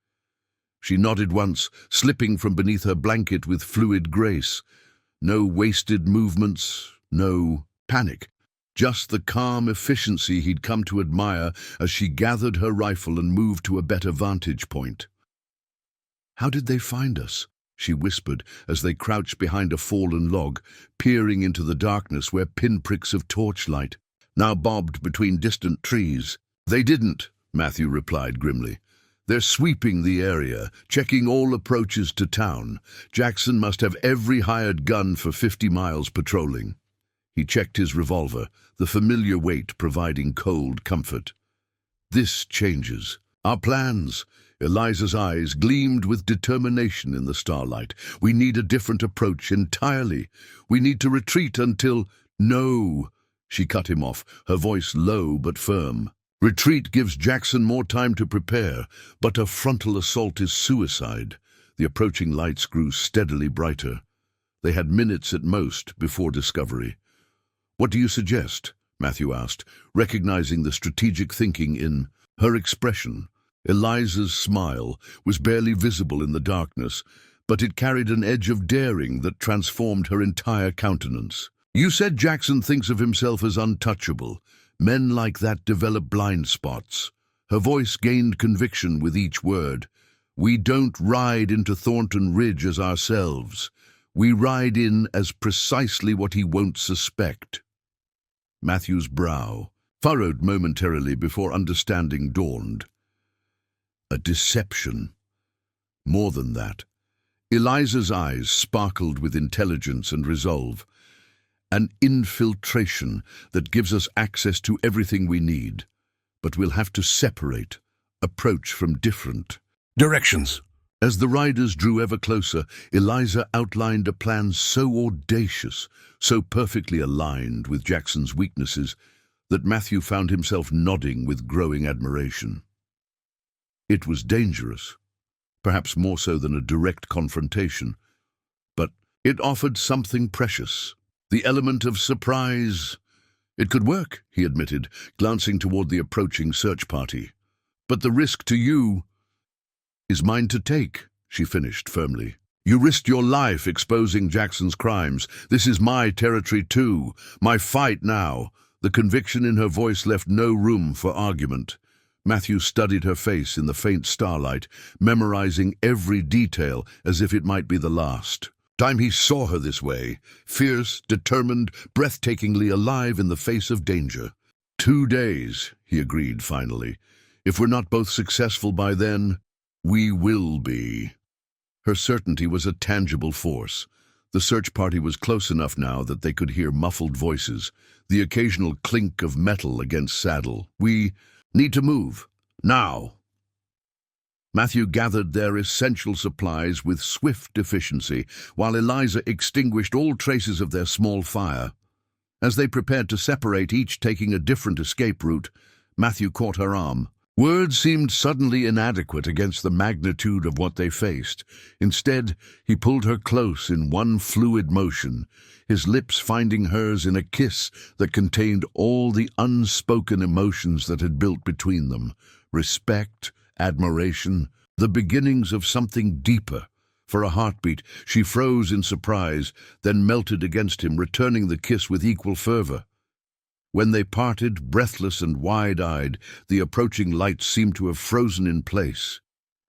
She nodded once, slipping from beneath her blanket with fluid grace. No wasted movements, no panic. Just the calm efficiency he'd come to admire as she gathered her rifle and moved to a better vantage point. "How did they find us?" she whispered as they crouched behind a fallen log, peering into the darkness where pinpricks of torchlight now bobbed between distant trees. "They didn't," Matthew replied grimly. "They're sweeping the area, checking all approaches to town. Jackson must have every hired gun for 50 miles patrolling." He checked his revolver, the familiar weight providing cold comfort. "This changes our plans." Eliza's eyes gleamed with determination in the starlight. "We need a different approach entirely. We need to retreat until—" "No," she cut him off, her voice low but firm. "Retreat gives Jackson more time to prepare, but a frontal assault is suicide." The approaching lights grew steadily brighter. They had minutes at most before discovery. "What do you suggest?" Matthew asked, recognizing the strategic thinking in her expression. Eliza's smile was barely visible in the darkness, but it carried an edge of daring that transformed her entire countenance. "You said Jackson thinks of himself as untouchable. Men like that develop blind spots." Her voice gained conviction with each word. "We don't ride into Thornton Ridge as ourselves. We ride in as precisely what he won't suspect." Matthew's brow furrowed momentarily before understanding dawned. A deception. More than that. Eliza's eyes sparkled with intelligence and resolve. An infiltration that gives us access to everything we need. but we'll have to separate, approach from different directions. As the riders drew ever closer, Eliza outlined a plan so audacious, so perfectly aligned with Jackson's weaknesses, that Matthew found himself nodding with growing admiration. It was dangerous, perhaps more so than a direct confrontation, but it offered something precious, the element of surprise. It could work, he admitted, glancing toward the approaching search party. But the risk to you is mine to take, she finished firmly. You risked your life exposing Jackson's crimes. This is my territory too, my fight now. The conviction in her voice left no room for argument. Matthew studied her face in the faint starlight, memorizing every detail as if it might be the last. Time he saw her this way, fierce, determined, breathtakingly alive in the face of danger. 2 days, he agreed finally. If we're not both successful by then, we will be. Her certainty was a tangible force. The search party was close enough now that they could hear muffled voices, the occasional clink of metal against saddle. We need to move. Now. Matthew gathered their essential supplies with swift efficiency, while Eliza extinguished all traces of their small fire. As they prepared to separate, each taking a different escape route, Matthew caught her arm. Words seemed suddenly inadequate against the magnitude of what they faced. Instead, he pulled her close in one fluid motion, his lips finding hers in a kiss that contained all the unspoken emotions that had built between them. Respect, admiration, the beginnings of something deeper. For a heartbeat, she froze in surprise, then melted against him, returning the kiss with equal fervor. When they parted, breathless and wide-eyed, the approaching lights seemed to have frozen in place,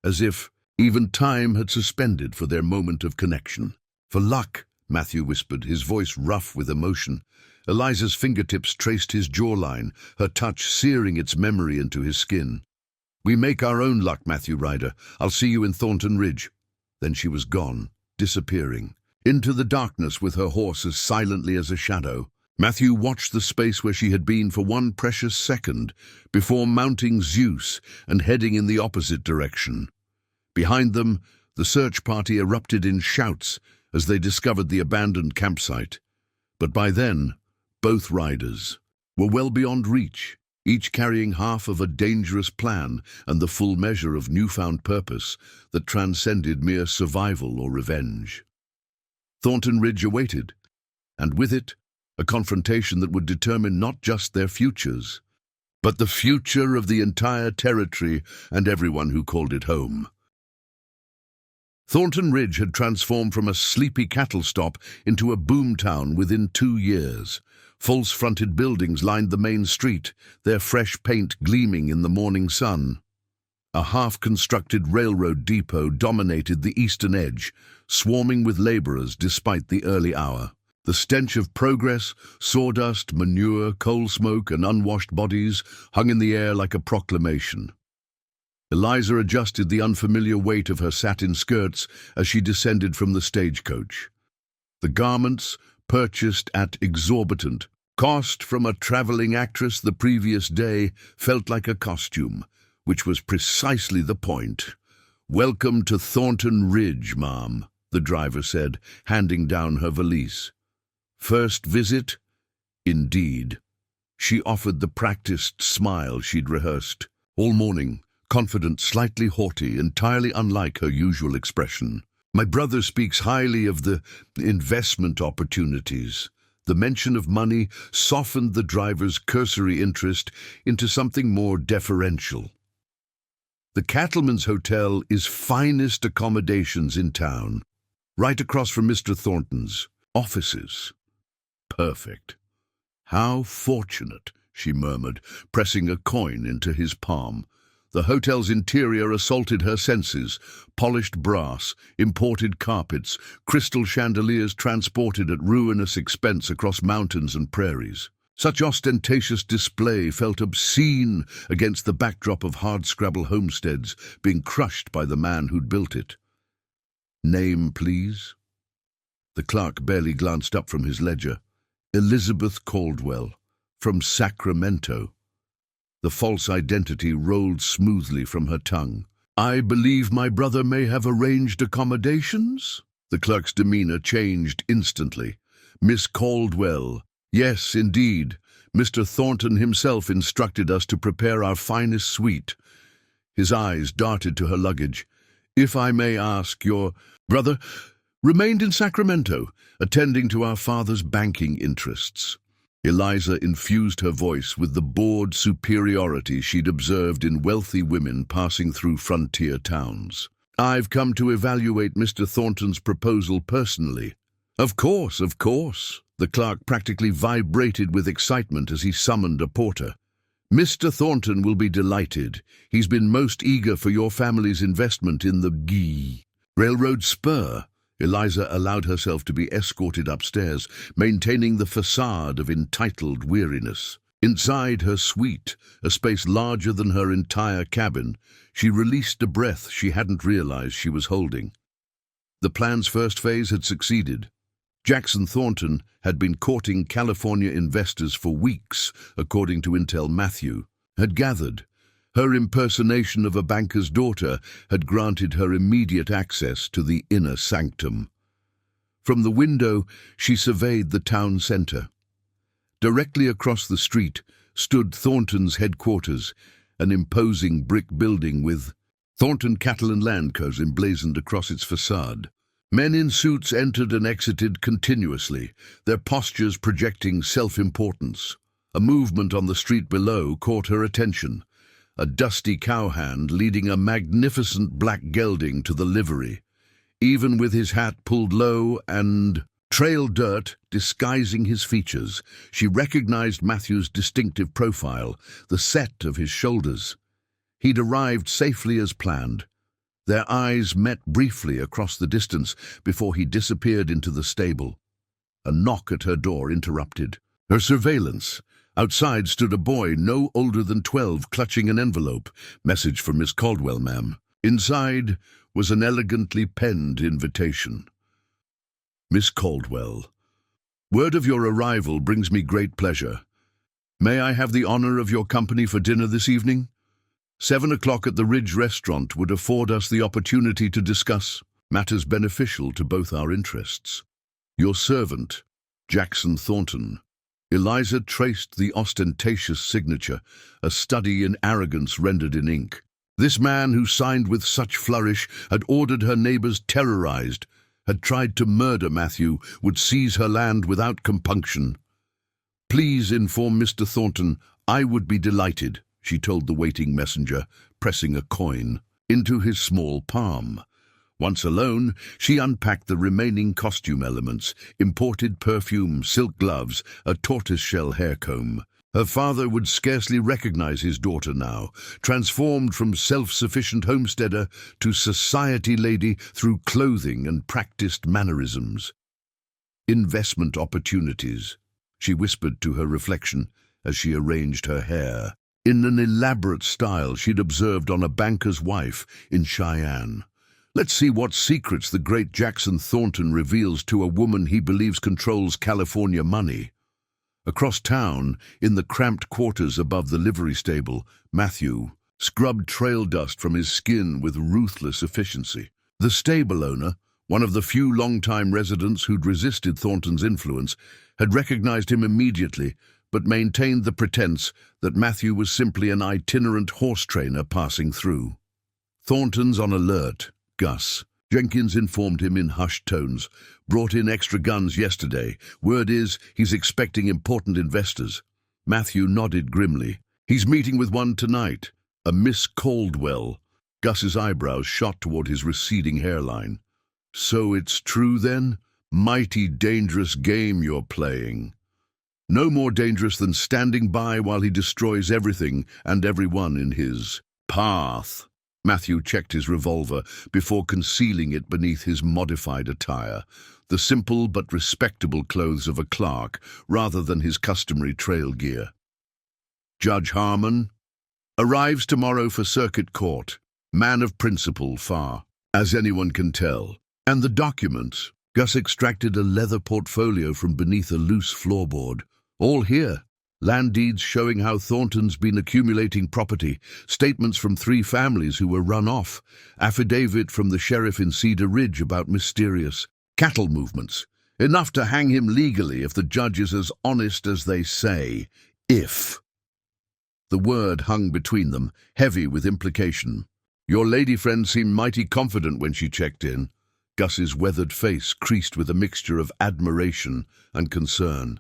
as if even time had suspended for their moment of connection. For luck, Matthew whispered, his voice rough with emotion. Eliza's fingertips traced his jawline, her touch searing its memory into his skin. We make our own luck, Matthew Ryder. I'll see you in Thornton Ridge. Then she was gone, disappearing, into the darkness with her horse as silently as a shadow. Matthew watched the space where she had been for one precious second before mounting Zeus and heading in the opposite direction. Behind them, the search party erupted in shouts as they discovered the abandoned campsite. But by then, both riders were well beyond reach, each carrying half of a dangerous plan and the full measure of newfound purpose that transcended mere survival or revenge. Thornton Ridge awaited, and with it, a confrontation that would determine not just their futures, but the future of the entire territory and everyone who called it home. Thornton Ridge had transformed from a sleepy cattle stop into a boomtown within 2 years. False-fronted buildings lined the main street, their fresh paint gleaming in the morning sun. A half-constructed railroad depot dominated the eastern edge, swarming with laborers despite the early hour. The stench of progress, sawdust, manure, coal smoke, and unwashed bodies hung in the air like a proclamation. Eliza adjusted the unfamiliar weight of her satin skirts as she descended from the stagecoach. The garments, purchased at exorbitant cost from a traveling actress the previous day, felt like a costume, which was precisely the point. "Welcome to Thornton Ridge, Ma'am," the driver said, handing down her valise. First visit? Indeed. She offered the practiced smile she'd rehearsed. All morning, confident, slightly haughty, entirely unlike her usual expression. My brother speaks highly of the investment opportunities. The mention of money softened the driver's cursory interest into something more deferential. The Cattleman's Hotel is finest accommodations in town, right across from Mr. Thornton's offices. Perfect. How fortunate, she murmured, pressing a coin into his palm. The hotel's interior assaulted her senses. Polished brass, imported carpets, crystal chandeliers transported at ruinous expense across mountains and prairies. Such ostentatious display felt obscene against the backdrop of hardscrabble homesteads being crushed by the man who'd built it. Name, please? The clerk barely glanced up from his ledger. Elizabeth Caldwell, from Sacramento. The false identity rolled smoothly from her tongue. "I believe my brother may have arranged accommodations?" The clerk's demeanor changed instantly. "Miss Caldwell. Yes, indeed. Mr. Thornton himself instructed us to prepare our finest suite." His eyes darted to her luggage. "If I may ask, your brother remained in Sacramento, attending to our father's banking interests." Eliza infused her voice with the bored superiority she'd observed in wealthy women passing through frontier towns. "I've come to evaluate Mr. Thornton's proposal personally." Of course, of course." The clerk practically vibrated with excitement as he summoned a porter. "Mr. Thornton will be delighted. He's been most eager for your family's investment in the railroad spur." Eliza allowed herself to be escorted upstairs, maintaining the facade of entitled weariness. Inside her suite, a space larger than her entire cabin, she released a breath she hadn't realized she was holding. The plan's first phase had succeeded. Jackson Thornton had been courting California investors for weeks, according to intel Matthew had gathered. Her impersonation of a banker's daughter had granted her immediate access to the inner sanctum. From the window, she surveyed the town center. Directly across the street stood Thornton's headquarters, an imposing brick building with Thornton Cattle and Land Co. emblazoned across its facade. Men in suits entered and exited continuously, their postures projecting self-importance. A movement on the street below caught her attention. A dusty cowhand leading a magnificent black gelding to the livery. Even with his hat pulled low and trail dirt disguising his features, she recognized Matthew's distinctive profile, the set of his shoulders. He'd arrived safely as planned. Their eyes met briefly across the distance before he disappeared into the stable. A knock at her door interrupted her surveillance. Outside stood a boy no older than 12, clutching an envelope. "Message for Miss Caldwell, ma'am." Inside was an elegantly penned invitation. "Miss Caldwell, word of your arrival brings me great pleasure. May I have the honor of your company for dinner this evening? 7 o'clock at the Ridge Restaurant would afford us the opportunity to discuss matters beneficial to both our interests. Your servant, Jackson Thornton." Eliza traced the ostentatious signature, a study in arrogance rendered in ink. This man who signed with such flourish had ordered her neighbors terrorized, had tried to murder Matthew, would seize her land without compunction. "Please inform Mr. Thornton I would be delighted," she told the waiting messenger, pressing a coin into his small palm. Once alone, she unpacked the remaining costume elements, imported perfume, silk gloves, a tortoiseshell hair comb. Her father would scarcely recognize his daughter now, transformed from self-sufficient homesteader to society lady through clothing and practiced mannerisms. "Investment opportunities," she whispered to her reflection as she arranged her hair, in an elaborate style she'd observed on a banker's wife in Cheyenne. Let's see what secrets the great Jackson Thornton reveals to a woman he believes controls California money. Across town, in the cramped quarters above the livery stable, Matthew scrubbed trail dust from his skin with ruthless efficiency. The stable owner, one of the few long-time residents who'd resisted Thornton's influence, had recognized him immediately, but maintained the pretense that Matthew was simply an itinerant horse trainer passing through. "Thornton's on alert, Gus," Jenkins informed him in hushed tones. "Brought in extra guns yesterday. Word is he's expecting important investors." Matthew nodded grimly. "He's meeting with one tonight, a Miss Caldwell." Gus's eyebrows shot toward his receding hairline. "So it's true then? Mighty dangerous game you're playing." "No more dangerous than standing by while he destroys everything and everyone in his path." Matthew checked his revolver before concealing it beneath his modified attire, the simple but respectable clothes of a clerk rather than his customary trail gear. "Judge Harmon arrives tomorrow for circuit court. Man of principle far, as anyone can tell. And the documents." Gus extracted a leather portfolio from beneath a loose floorboard. "All here. Land deeds showing how Thornton's been accumulating property, statements from 3 families who were run off, affidavit from the sheriff in Cedar Ridge about mysterious cattle movements. Enough to hang him legally if the judge is as honest as they say. If. The word hung between them, heavy with implication. Your lady friend seemed mighty confident when she checked in. Gus's weathered face creased with a mixture of admiration and concern.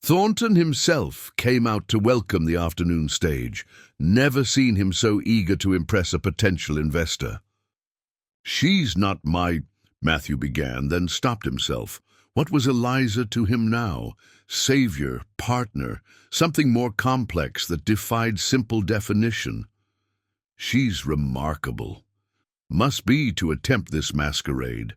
Thornton himself came out to welcome the afternoon stage. Never seen him so eager to impress a potential investor. She's not my... Matthew began, then stopped himself. What was Eliza to him now? Savior, partner, something more complex that defied simple definition. She's remarkable. Must be to attempt this masquerade.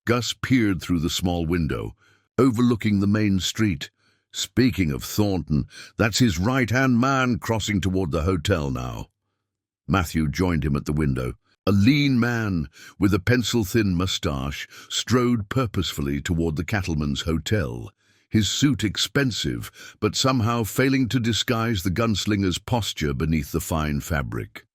Gus peered through the small window, overlooking the main street. Speaking of Thornton, that's his right-hand man crossing toward the hotel now. Matthew joined him at the window. A lean man with a pencil-thin mustache strode purposefully toward the cattleman's hotel, his suit expensive, but somehow failing to disguise the gunslinger's posture beneath the fine fabric.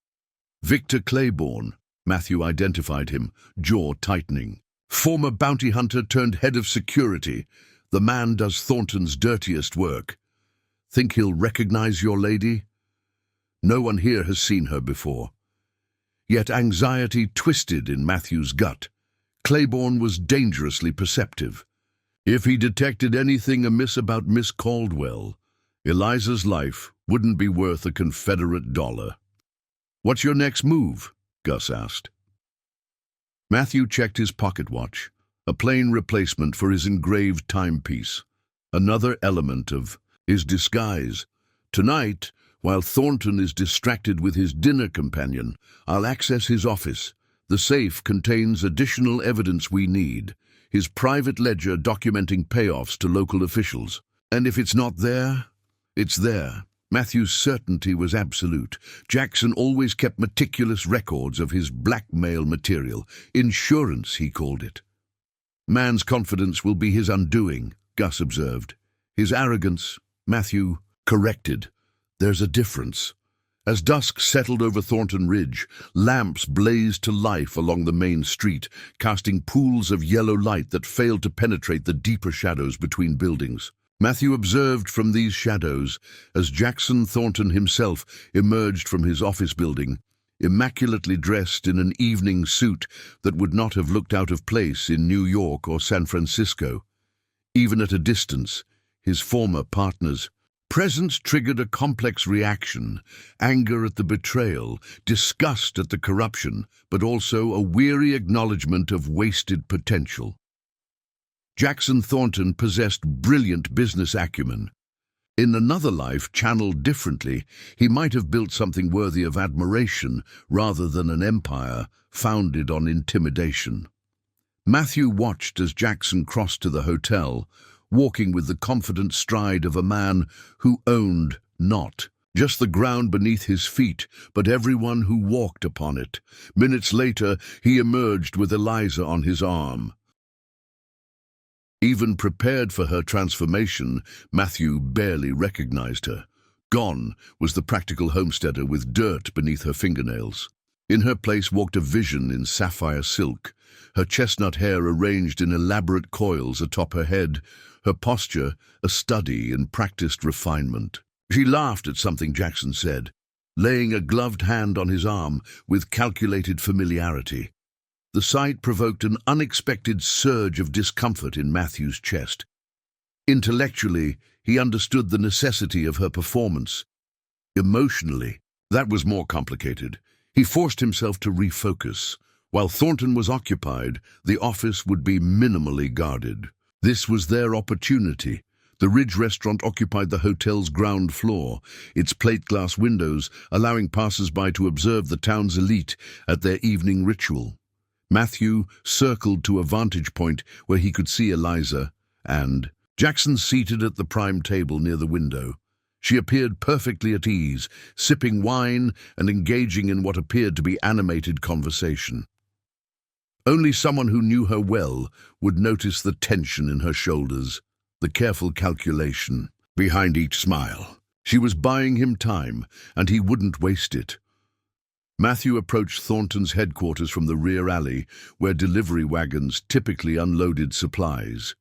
Victor Claiborne, Matthew identified him, jaw tightening. Former bounty hunter turned head of security. The man does Thornton's dirtiest work. Think he'll recognize your lady? No one here has seen her before. Yet anxiety twisted in Matthew's gut. Claiborne was dangerously perceptive. If he detected anything amiss about Miss Caldwell, Eliza's life wouldn't be worth a Confederate dollar. What's your next move? Gus asked. Matthew checked his pocket watch, a plain replacement for his engraved timepiece. Another element of his disguise. Tonight, while Thornton is distracted with his dinner companion, I'll access his office. The safe contains additional evidence we need. His private ledger documenting payoffs to local officials. And if it's not there, it's there. Matthew's certainty was absolute. Jackson always kept meticulous records of his blackmail material. Insurance, he called it. Man's confidence will be his undoing, Gus observed. His arrogance, Matthew corrected. There's a difference. As dusk settled over Thornton Ridge, lamps blazed to life along the main street, casting pools of yellow light that failed to penetrate the deeper shadows between buildings. Matthew observed from these shadows as Jackson Thornton himself emerged from his office building, immaculately dressed in an evening suit that would not have looked out of place in New York or San Francisco. Even at a distance, his former partner's presence triggered a complex reaction, anger at the betrayal, disgust at the corruption, but also a weary acknowledgement of wasted potential. Jackson Thornton possessed brilliant business acumen. In another life, channeled differently, he might have built something worthy of admiration rather than an empire founded on intimidation. Matthew watched as Jackson crossed to the hotel, walking with the confident stride of a man who owned not just the ground beneath his feet, but everyone who walked upon it. Minutes later, he emerged with Eliza on his arm. Even prepared for her transformation, Matthew barely recognized her. Gone was the practical homesteader with dirt beneath her fingernails. In her place walked a vision in sapphire silk, her chestnut hair arranged in elaborate coils atop her head, her posture a study in practiced refinement. She laughed at something Jackson said, laying a gloved hand on his arm with calculated familiarity. The sight provoked an unexpected surge of discomfort in Matthew's chest. Intellectually, he understood the necessity of her performance. Emotionally, that was more complicated. He forced himself to refocus. While Thornton was occupied, the office would be minimally guarded. This was their opportunity. The Ridge restaurant occupied the hotel's ground floor, its plate-glass windows allowing passers-by to observe the town's elite at their evening ritual. Matthew circled to a vantage point where he could see Eliza, and Jackson seated at the prime table near the window. She appeared perfectly at ease, sipping wine and engaging in what appeared to be animated conversation. Only someone who knew her well would notice the tension in her shoulders, the careful calculation. behind each smile. She was buying him time, and he wouldn't waste it. Matthew approached Thornton's headquarters from the rear alley, where delivery wagons typically unloaded supplies.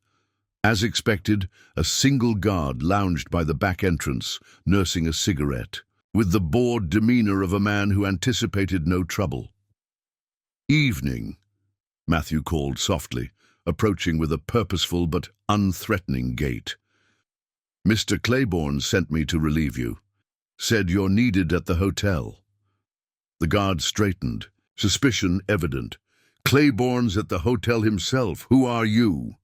As expected, a single guard lounged by the back entrance, nursing a cigarette, with the bored demeanor of a man who anticipated no trouble. "Evening," Matthew called softly, approaching with a purposeful but unthreatening gait. "Mr. Claiborne sent me to relieve you. Said you're needed at the hotel." The guard straightened, suspicion evident. "Claiborne's at the hotel himself. Who are you?"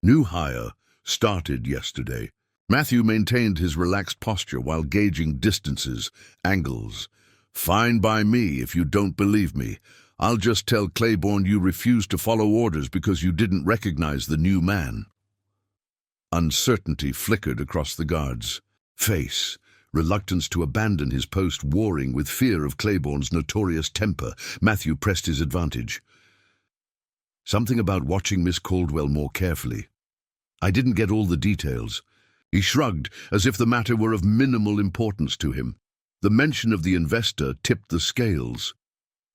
"New hire. Started yesterday." Matthew maintained his relaxed posture while gauging distances, angles. "Fine by me if you don't believe me. I'll just tell Claiborne you refused to follow orders because you didn't recognize the new man." Uncertainty flickered across the guard's face, reluctance to abandon his post warring with fear of Claiborne's notorious temper. Matthew pressed his advantage. "Something about watching Miss Caldwell more carefully. I didn't get all the details." He shrugged, as if the matter were of minimal importance to him. The mention of the investor tipped the scales.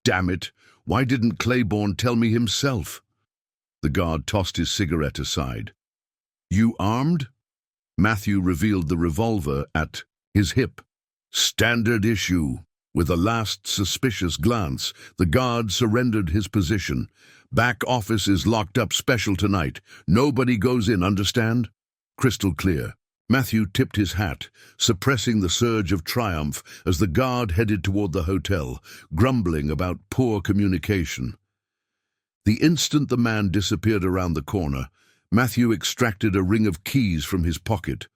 "Damn it, why didn't Claiborne tell me himself?" The guard tossed his cigarette aside. "You armed?" Matthew revealed the revolver at his hip. "Standard issue." With a last suspicious glance, the guard surrendered his position. "Back office is locked up special tonight. Nobody goes in, understand?" Crystal clear. Matthew tipped his hat, suppressing the surge of triumph as the guard headed toward the hotel, grumbling about poor communication. The instant the man disappeared around the corner, Matthew extracted a ring of keys from his pocket,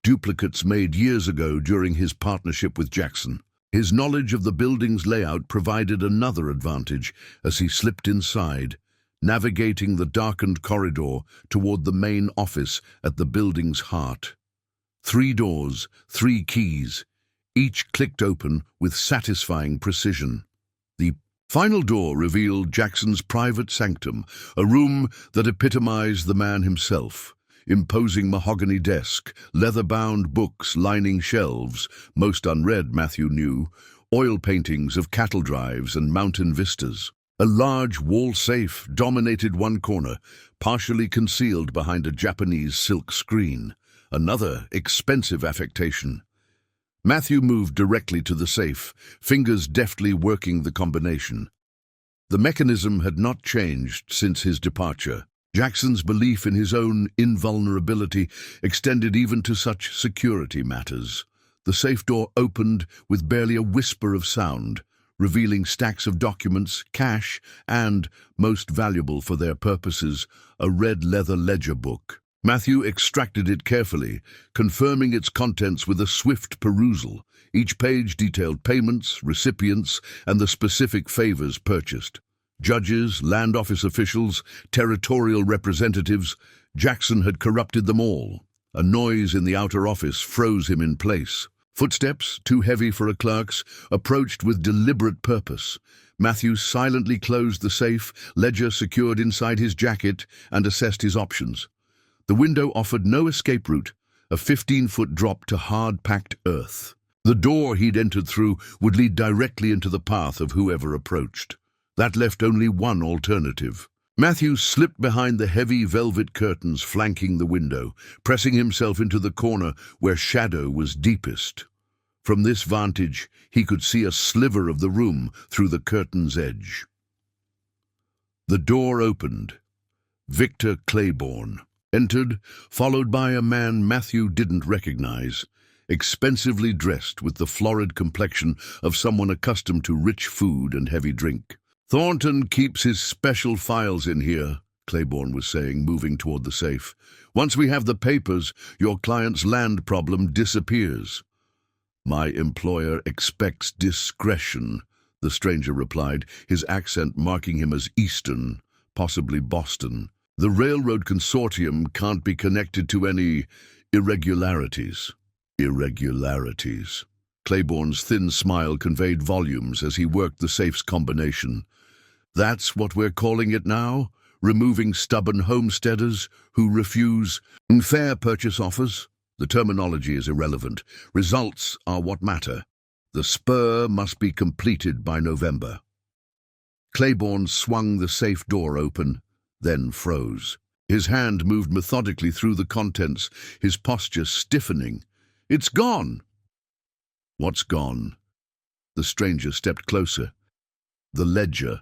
duplicates made years ago during his partnership with Jackson. His knowledge of the building's layout provided another advantage as he slipped inside, navigating the darkened corridor toward the main office at the building's heart. 3 doors, 3 keys, each clicked open with satisfying precision. The final door revealed Jackson's private sanctum, a room that epitomized the man himself. Imposing mahogany desk, leather-bound books lining shelves, most unread, Matthew knew, oil paintings of cattle drives and mountain vistas. A large wall safe dominated one corner, partially concealed behind a Japanese silk screen. Another expensive affectation. Matthew moved directly to the safe, fingers deftly working the combination. The mechanism had not changed since his departure. Jackson's belief in his own invulnerability extended even to such security matters. The safe door opened with barely a whisper of sound, revealing stacks of documents, cash, and, most valuable for their purposes, a red leather ledger book. Matthew extracted it carefully, confirming its contents with a swift perusal. Each page detailed payments, recipients, and the specific favors purchased. Judges, land office officials, territorial representatives, Jackson had corrupted them all. A noise in the outer office froze him in place. Footsteps, too heavy for a clerk's, approached with deliberate purpose. Matthew silently closed the safe, ledger secured inside his jacket, and assessed his options. The window offered no escape route, a 15-foot drop to hard-packed earth. The door he'd entered through would lead directly into the path of whoever approached. That left only one alternative. Matthew slipped behind the heavy velvet curtains flanking the window, pressing himself into the corner where shadow was deepest. From this vantage, he could see a sliver of the room through the curtain's edge. The door opened. Victor Claiborne entered, followed by a man Matthew didn't recognize, expensively dressed with the florid complexion of someone accustomed to rich food and heavy drink. "Thornton keeps his special files in here," Claiborne was saying, moving toward the safe. "Once we have the papers, your client's land problem disappears." "My employer expects discretion," the stranger replied, his accent marking him as Eastern, possibly Boston. "The railroad consortium can't be connected to any irregularities." Irregularities. Claiborne's thin smile conveyed volumes as he worked the safe's combination. "That's what we're calling it now? Removing stubborn homesteaders who refuse fair purchase offers?" The terminology is irrelevant. Results are what matter. The spur must be completed by November. Claiborne swung the safe door open, then froze. His hand moved methodically through the contents, his posture stiffening. "It's gone!" "What's gone?" The stranger stepped closer. "The ledger.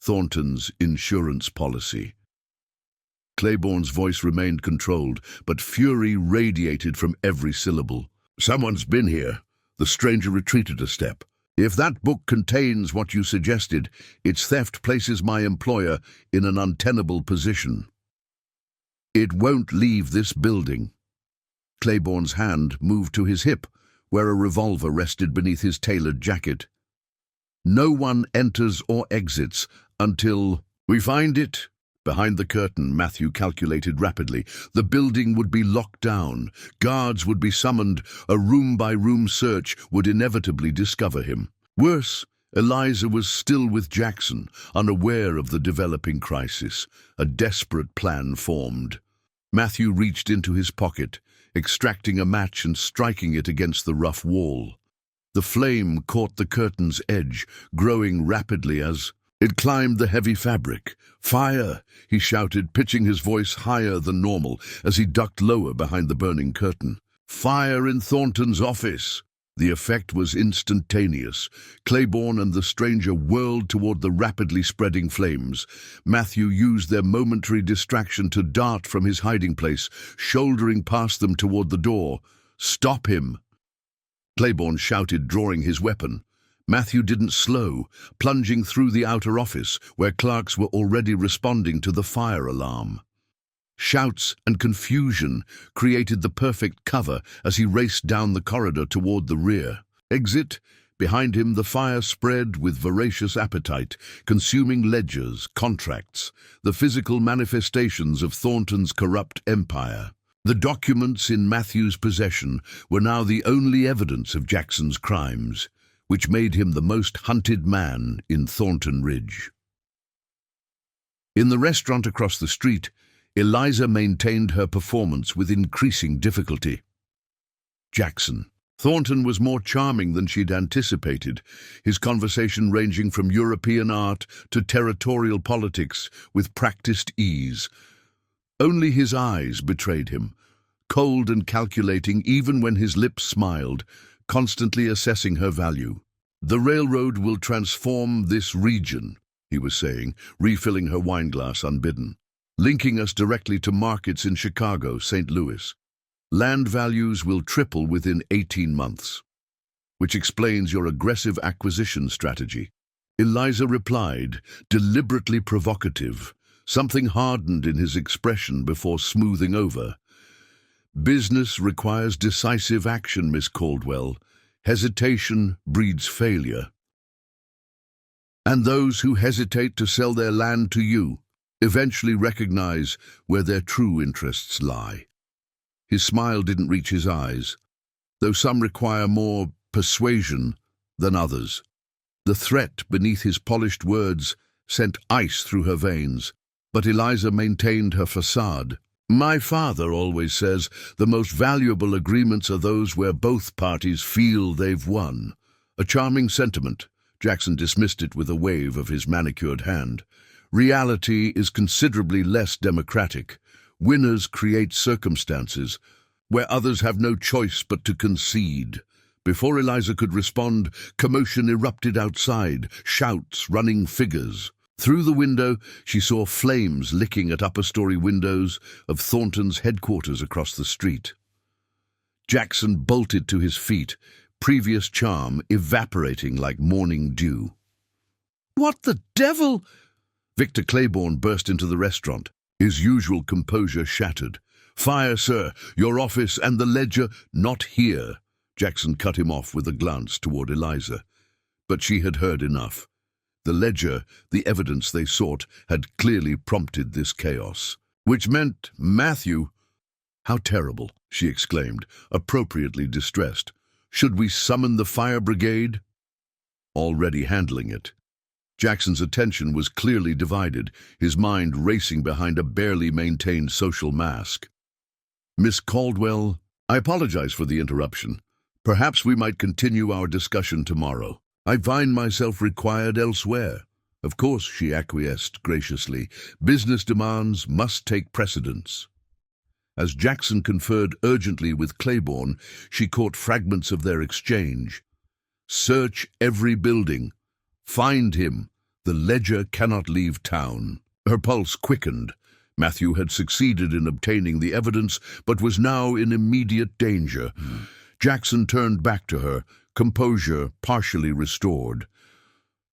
Thornton's insurance policy." Claiborne's voice remained controlled, but fury radiated from every syllable. "Someone's been here." The stranger retreated a step. "If that book contains what you suggested, its theft places my employer in an untenable position. It won't leave this building." Claiborne's hand moved to his hip, where a revolver rested beneath his tailored jacket. "No one enters or exits until we find it." Behind the curtain, Matthew calculated rapidly. The building would be locked down. Guards would be summoned. A room-by-room search would inevitably discover him. Worse, Eliza was still with Jackson, unaware of the developing crisis. A desperate plan formed. Matthew reached into his pocket, extracting a match and striking it against the rough wall. The flame caught the curtain's edge, growing rapidly as it climbed the heavy fabric. "Fire!" he shouted, pitching his voice higher than normal as he ducked lower behind the burning curtain. "Fire in Thornton's office!" The effect was instantaneous. Claiborne and the stranger whirled toward the rapidly spreading flames. Matthew used their momentary distraction to dart from his hiding place, shouldering past them toward the door. "Stop him!" Claiborne shouted, drawing his weapon. Matthew didn't slow, plunging through the outer office, where clerks were already responding to the fire alarm. Shouts and confusion created the perfect cover as he raced down the corridor toward the rear. Exit. Behind him, the fire spread with voracious appetite, consuming ledgers, contracts, the physical manifestations of Thornton's corrupt empire. The documents in Matthew's possession were now the only evidence of Jackson's crimes, which made him the most hunted man in Thornton Ridge. In the restaurant across the street, Eliza maintained her performance with increasing difficulty. Jackson. Thornton was more charming than she'd anticipated, his conversation ranging from European art to territorial politics with practiced ease. Only his eyes betrayed him, cold and calculating even when his lips smiled, constantly assessing her value. "The railroad will transform this region," he was saying, refilling her wineglass unbidden, "linking us directly to markets in Chicago, St. Louis. Land values will triple within 18 months, which explains your aggressive acquisition strategy." Eliza replied, deliberately provocative. Something hardened in his expression before smoothing over. "Business requires decisive action, Miss Caldwell. Hesitation breeds failure. And those who hesitate to sell their land to you eventually recognize where their true interests lie." His smile didn't reach his eyes, though some require more persuasion than others. The threat beneath his polished words sent ice through her veins, but Eliza maintained her facade. "My father always says the most valuable agreements are those where both parties feel they've won." A charming sentiment. Jackson dismissed it with a wave of his manicured hand. Reality is considerably less democratic. Winners create circumstances where others have no choice but to concede. Before Eliza could respond, commotion erupted outside, shouts, running figures. Through the window, she saw flames licking at upper-story windows of Thornton's headquarters across the street. Jackson bolted to his feet, previous charm evaporating like morning dew. "What the devil?" Victor Claiborne burst into the restaurant, his usual composure shattered. "Fire, sir! Your office and the ledger not here!" Jackson cut him off with a glance toward Eliza. But she had heard enough. The ledger, the evidence they sought, had clearly prompted this chaos. Which meant Matthew. "How terrible," she exclaimed, appropriately distressed. "Should we summon the fire brigade?" Already handling it. Jackson's attention was clearly divided, his mind racing behind a barely maintained social mask. "Miss Caldwell, I apologize for the interruption. Perhaps we might continue our discussion tomorrow. I find myself required elsewhere. Of course, she acquiesced graciously. Business demands must take precedence. As Jackson conferred urgently with Claiborne, she caught fragments of their exchange. Search every building. Find him. The ledger cannot leave town. Her pulse quickened. Matthew had succeeded in obtaining the evidence, but was now in immediate danger. Jackson turned back to her, composure partially restored.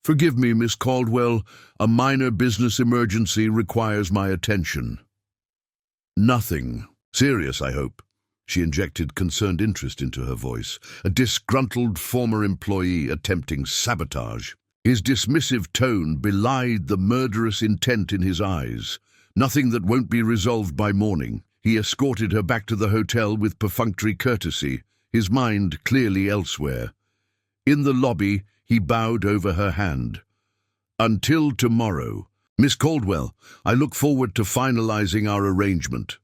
Forgive me, Miss Caldwell. A minor business emergency requires my attention. Nothing. Serious, I hope. She injected concerned interest into her voice, a disgruntled former employee attempting sabotage. His dismissive tone belied the murderous intent in his eyes. Nothing that won't be resolved by morning. He escorted her back to the hotel with perfunctory courtesy, his mind clearly elsewhere. In the lobby, he bowed over her hand. Until tomorrow. Miss Caldwell, I look forward to finalizing our arrangement.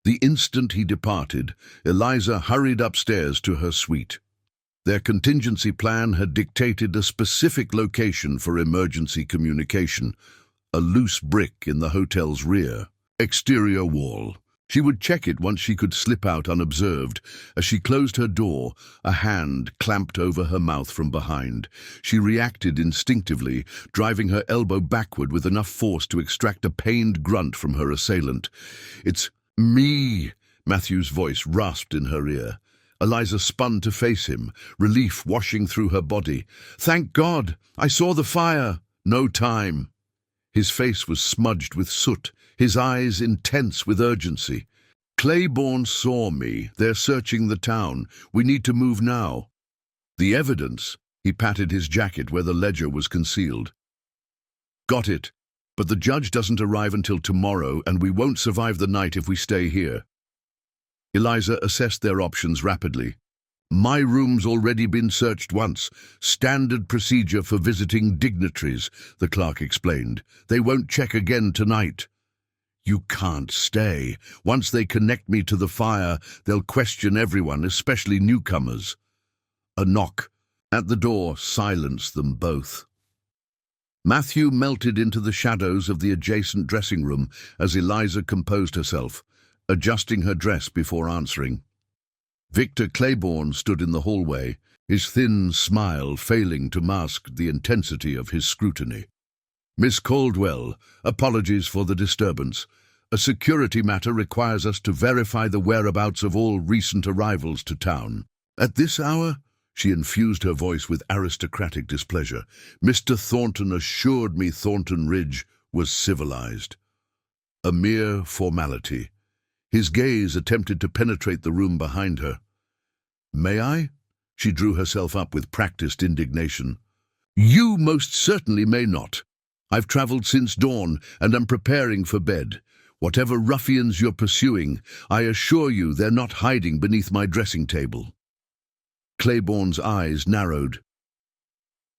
The instant he departed, Eliza hurried upstairs to her suite. Their contingency plan had dictated a specific location for emergency communication, a loose brick in the hotel's rear. Exterior wall. She would check it once she could slip out unobserved. As she closed her door, a hand clamped over her mouth from behind. She reacted instinctively, driving her elbow backward with enough force to extract a pained grunt from her assailant. "It's me," Matthew's voice rasped in her ear. Eliza spun to face him, relief washing through her body. "Thank God! I saw the fire!" "No time." His face was smudged with soot, his eyes intense with urgency. "Claiborne saw me. They're searching the town. We need to move now." "The evidence?" He patted his jacket where the ledger was concealed. "Got it. But the judge doesn't arrive until tomorrow, and we won't survive the night if we stay here." Eliza assessed their options rapidly. "My room's already been searched once. Standard procedure for visiting dignitaries," the clerk explained. "They won't check again tonight." "You can't stay. Once they connect me to the fire, they'll question everyone, especially newcomers." A knock at the door silenced them both. Matthew melted into the shadows of the adjacent dressing room as Eliza composed herself, adjusting her dress before answering. Victor Claiborne stood in the hallway, his thin smile failing to mask the intensity of his scrutiny. "Miss Caldwell, apologies for the disturbance. A security matter requires us to verify the whereabouts of all recent arrivals to town." "At this hour?" She infused her voice with aristocratic displeasure. "Mr. Thornton assured me Thornton Ridge was civilized." A mere formality. His gaze attempted to penetrate the room behind her. "May I?" She drew herself up with practiced indignation. "You most certainly may not. I've traveled since dawn and am preparing for bed. Whatever ruffians you're pursuing, I assure you they're not hiding beneath my dressing table." Claiborne's eyes narrowed.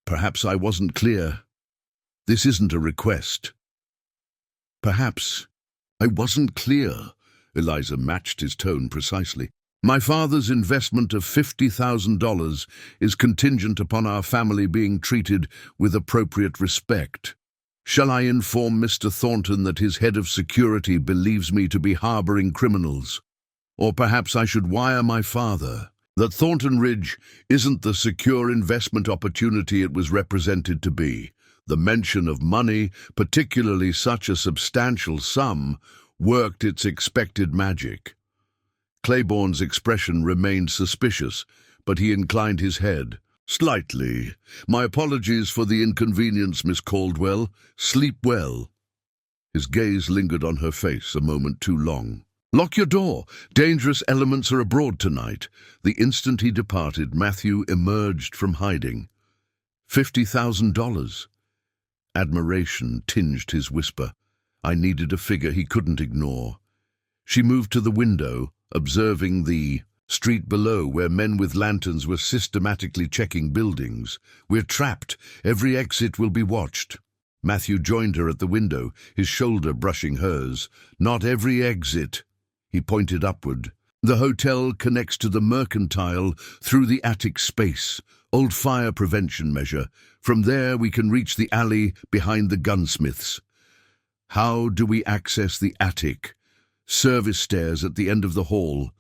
"Perhaps I wasn't clear. This isn't a request." "Perhaps I wasn't clear." Eliza matched his tone precisely. "My father's investment of $50,000 is contingent upon our family being treated with appropriate respect. Shall I inform Mr. Thornton that his head of security believes me to be harboring criminals? Or perhaps I should wire my father that Thornton Ridge isn't the secure investment opportunity it was represented to be. The mention of money, particularly such a substantial sum, worked its expected magic." Claiborne's expression remained suspicious, but he inclined his head. "Slightly. My apologies for the inconvenience, Miss Caldwell. Sleep well." His gaze lingered on her face a moment too long. "Lock your door. Dangerous elements are abroad tonight." The instant he departed, Matthew emerged from hiding. $50,000. Admiration tinged his whisper. I needed a figure he couldn't ignore. She moved to the window, observing the street below where men with lanterns were systematically checking buildings. "We're trapped. Every exit will be watched." Matthew joined her at the window, his shoulder brushing hers. "Not every exit." He pointed upward. The hotel connects to the Mercantile through the attic space, old fire prevention measure. From there we can reach the alley behind the gunsmiths. How do we access the attic? Service stairs at the end of the hall.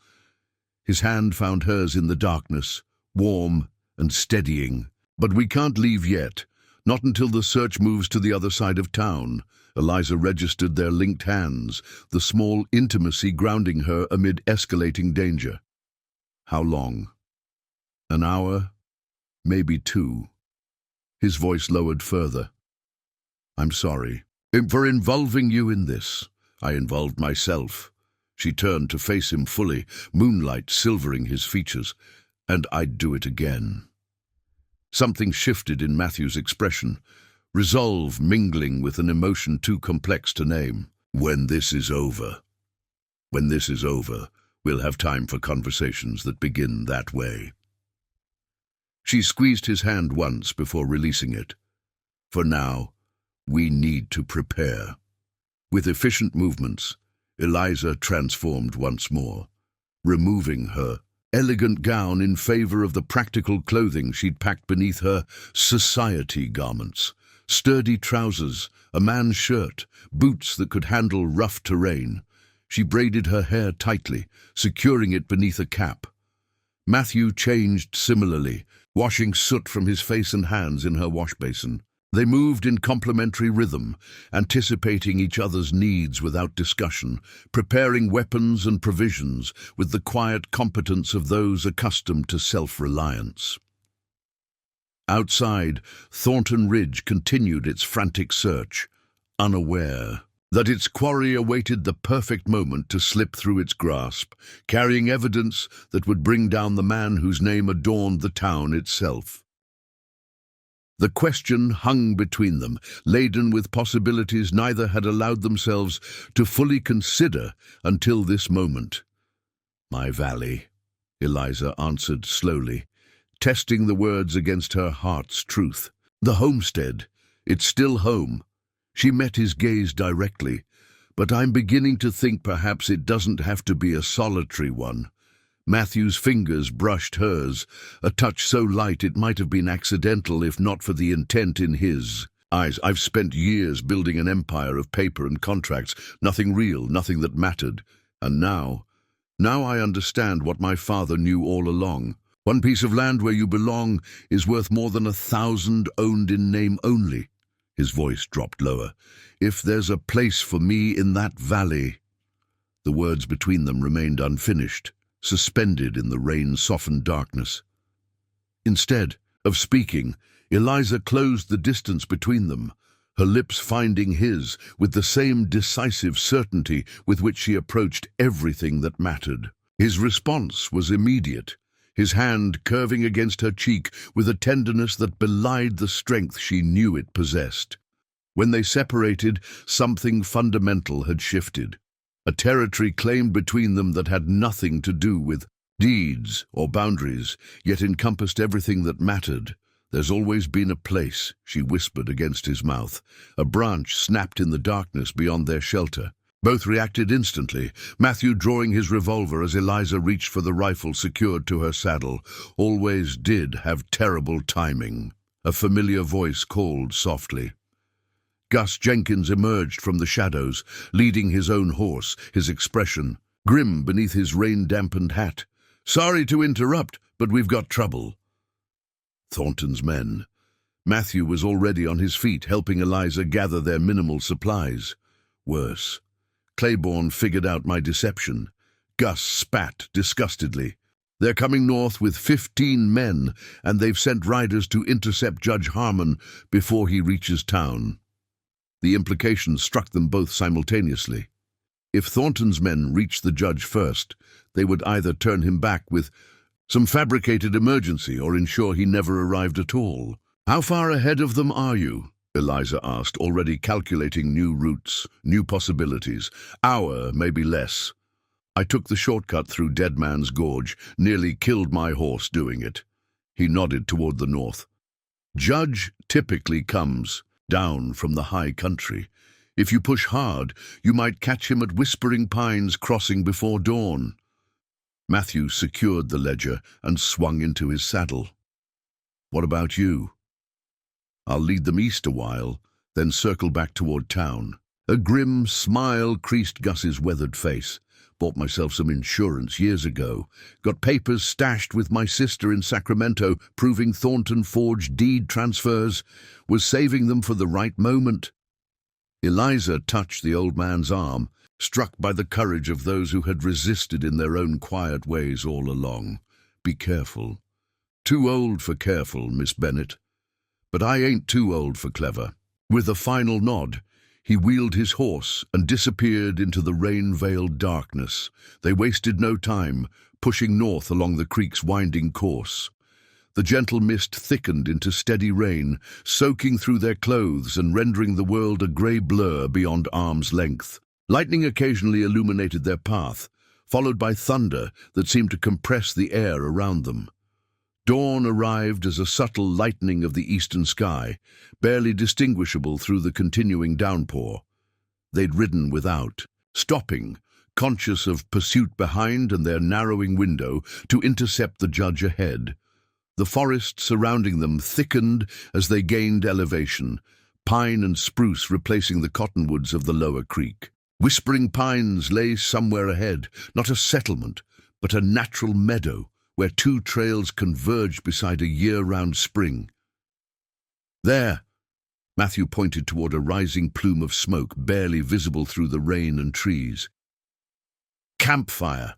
His hand found hers in the darkness, warm and steadying. But we can't leave yet, not until the search moves to the other side of town. Eliza registered their linked hands, the small intimacy grounding her amid escalating danger. How long? An hour? Maybe 2. His voice lowered further. I'm sorry for involving you in this. I involved myself. She turned to face him fully, moonlight silvering his features. And I'd do it again. Something shifted in Matthew's expression, resolve mingling with an emotion too complex to name. When this is over, we'll have time for conversations that begin that way. She squeezed his hand once before releasing it. For now, we need to prepare. With efficient movements, Eliza transformed once more, removing her elegant gown in favor of the practical clothing she'd packed beneath her society garments. Sturdy trousers, a man's shirt, boots that could handle rough terrain. She braided her hair tightly, securing it beneath a cap. Matthew changed similarly, washing soot from his face and hands in her wash basin. They moved in complementary rhythm, anticipating each other's needs without discussion, preparing weapons and provisions with the quiet competence of those accustomed to self-reliance. Outside, Thornton Ridge continued its frantic search, unaware that its quarry awaited the perfect moment to slip through its grasp, carrying evidence that would bring down the man whose name adorned the town itself. The question hung between them, laden with possibilities neither had allowed themselves to fully consider until this moment. My valley, Eliza answered slowly, testing the words against her heart's truth. The homestead, it's still home. She met his gaze directly, but I'm beginning to think perhaps it doesn't have to be a solitary one. Matthew's fingers brushed hers, a touch so light it might have been accidental if not for the intent in his eyes. I've spent years building an empire of paper and contracts, nothing real, nothing that mattered. And now I understand what my father knew all along. One piece of land where you belong is worth more than 1,000 owned in name only. His voice dropped lower. If there's a place for me in that valley. The words between them remained unfinished, suspended in the rain-softened darkness. Instead of speaking, Eliza closed the distance between them, her lips finding his with the same decisive certainty with which she approached everything that mattered. His response was immediate, his hand curving against her cheek with a tenderness that belied the strength she knew it possessed. When they separated, something fundamental had shifted. A territory claimed between them that had nothing to do with deeds or boundaries, yet encompassed everything that mattered. There's always been a place, she whispered against his mouth. A branch snapped in the darkness beyond their shelter. Both reacted instantly, Matthew drawing his revolver as Eliza reached for the rifle secured to her saddle. Always did have terrible timing. A familiar voice called softly. Gus Jenkins emerged from the shadows, leading his own horse, his expression grim beneath his rain-dampened hat. Sorry to interrupt, but we've got trouble. Thornton's men. Matthew was already on his feet, helping Eliza gather their minimal supplies. Worse. Claiborne figured out my deception. Gus spat disgustedly. They're coming north with 15 men, and they've sent riders to intercept Judge Harmon before he reaches town. The implication struck them both simultaneously. If Thornton's men reached the judge first, they would either turn him back with some fabricated emergency or ensure he never arrived at all. How far ahead of them are you? Eliza asked, already calculating new routes, new possibilities. Hour, maybe less. I took the shortcut through Dead Man's Gorge, nearly killed my horse doing it. He nodded toward the north. Judge typically comes down from the high country. If you push hard, you might catch him at Whispering Pines crossing before dawn. Matthew secured the ledger and swung into his saddle. "What about you?" "I'll lead them east a while, then circle back toward town." A grim smile creased Gus's weathered face. "Bought myself some insurance years ago. Got papers stashed with my sister in Sacramento proving Thornton forged deed transfers. Was saving them for the right moment." Eliza touched the old man's arm, struck by the courage of those who had resisted in their own quiet ways all along. "Be careful." "Too old for careful, Miss Bennet. But I ain't too old for clever." With a final nod, he wheeled his horse and disappeared into the rain-veiled darkness. They wasted no time, pushing north along the creek's winding course. The gentle mist thickened into steady rain, soaking through their clothes and rendering the world a grey blur beyond arm's length. Lightning occasionally illuminated their path, followed by thunder that seemed to compress the air around them. Dawn arrived as a subtle lightening of the eastern sky, barely distinguishable through the continuing downpour. They'd ridden without, stopping, conscious of pursuit behind and their narrowing window, to intercept the judge ahead. The forest surrounding them thickened as they gained elevation, pine and spruce replacing the cottonwoods of the lower creek. Whispering Pines lay somewhere ahead, not a settlement, but a natural meadow, where two trails converged beside a year-round spring. "There!" Matthew pointed toward a rising plume of smoke barely visible through the rain and trees. "Campfire!"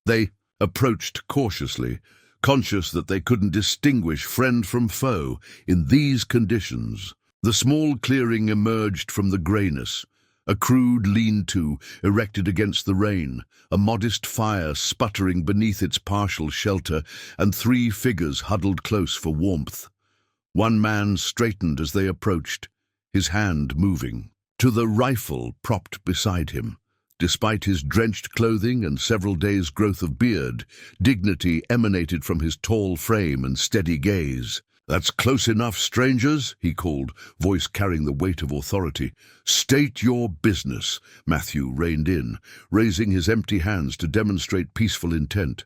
They approached cautiously, conscious that they couldn't distinguish friend from foe in these conditions. The small clearing emerged from the greyness, a crude lean-to erected against the rain, a modest fire sputtering beneath its partial shelter, and three figures huddled close for warmth. One man straightened as they approached, his hand moving, to the rifle propped beside him. Despite his drenched clothing and several days' growth of beard, dignity emanated from his tall frame and steady gaze. "That's close enough, strangers," he called, voice carrying the weight of authority. "State your business." Matthew reined in, raising his empty hands to demonstrate peaceful intent.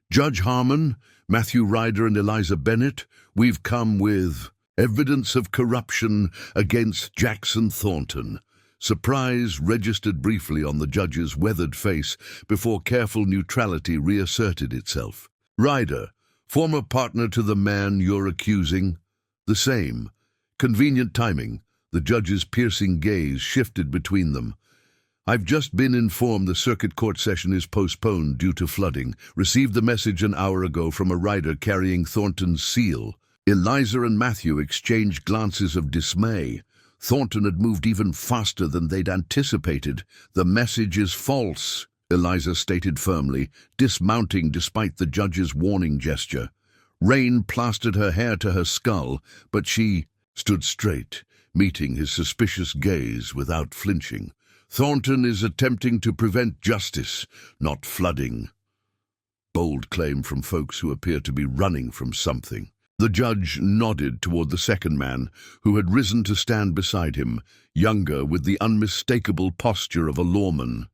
"Judge Harmon, Matthew Ryder and Eliza Bennet, we've come with evidence of corruption against Jackson Thornton." Surprise registered briefly on the judge's weathered face before careful neutrality reasserted itself. "Ryder, former partner to the man you're accusing?" "The same." Convenient timing. The judge's piercing gaze shifted between them. "I've just been informed the circuit court session is postponed due to flooding. Received the message an hour ago from a rider carrying Thornton's seal." Eliza and Matthew exchanged glances of dismay. Thornton had moved even faster than they'd anticipated. "The message is false," Eliza stated firmly, dismounting despite the judge's warning gesture. Rain plastered her hair to her skull, but she stood straight, meeting his suspicious gaze without flinching. "Thornton is attempting to prevent justice, not flooding." Bold claim from folks who appear to be running from something. The judge nodded toward the second man, who had risen to stand beside him, younger with the unmistakable posture of a lawman.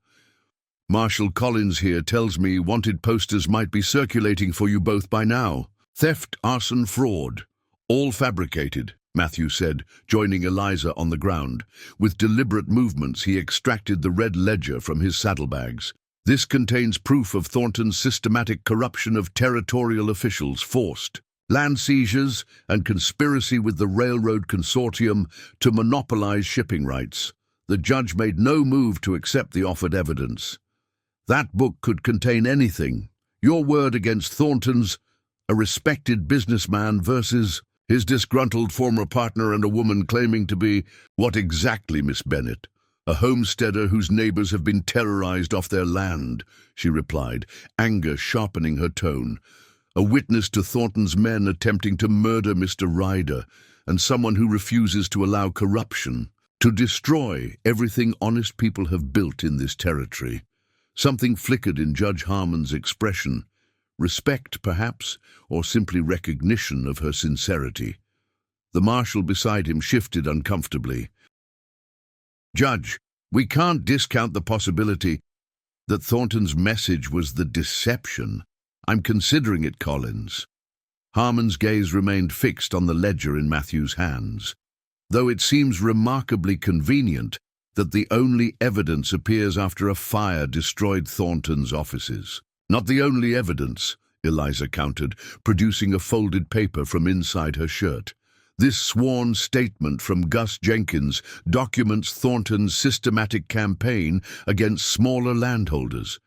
"Marshal Collins here tells me wanted posters might be circulating for you both by now. Theft, arson, fraud. All fabricated," Matthew said, joining Eliza on the ground. With deliberate movements, he extracted the red ledger from his saddlebags. "This contains proof of Thornton's systematic corruption of territorial officials, forced land seizures, and conspiracy with the railroad consortium to monopolize shipping rights." The judge made no move to accept the offered evidence. "That book could contain anything. Your word against Thornton's, a respected businessman versus his disgruntled former partner and a woman claiming to be—" "What exactly, Miss Bennet?" "A homesteader whose neighbors have been terrorized off their land," she replied, anger sharpening her tone. "A witness to Thornton's men attempting to murder Mr. Ryder, and someone who refuses to allow corruption to destroy everything honest people have built in this territory." Something flickered in Judge Harmon's expression. Respect, perhaps, or simply recognition of her sincerity. The marshal beside him shifted uncomfortably. "Judge, we can't discount the possibility." That Thornton's message was the deception. I'm considering it, Collins. Harmon's gaze remained fixed on the ledger in Matthew's hands. Though it seems remarkably convenient that the only evidence appears after a fire destroyed Thornton's offices. Not the only evidence, Eliza countered, producing a folded paper from inside her shirt. This sworn statement from Gus Jenkins documents Thornton's systematic campaign against smaller landholders.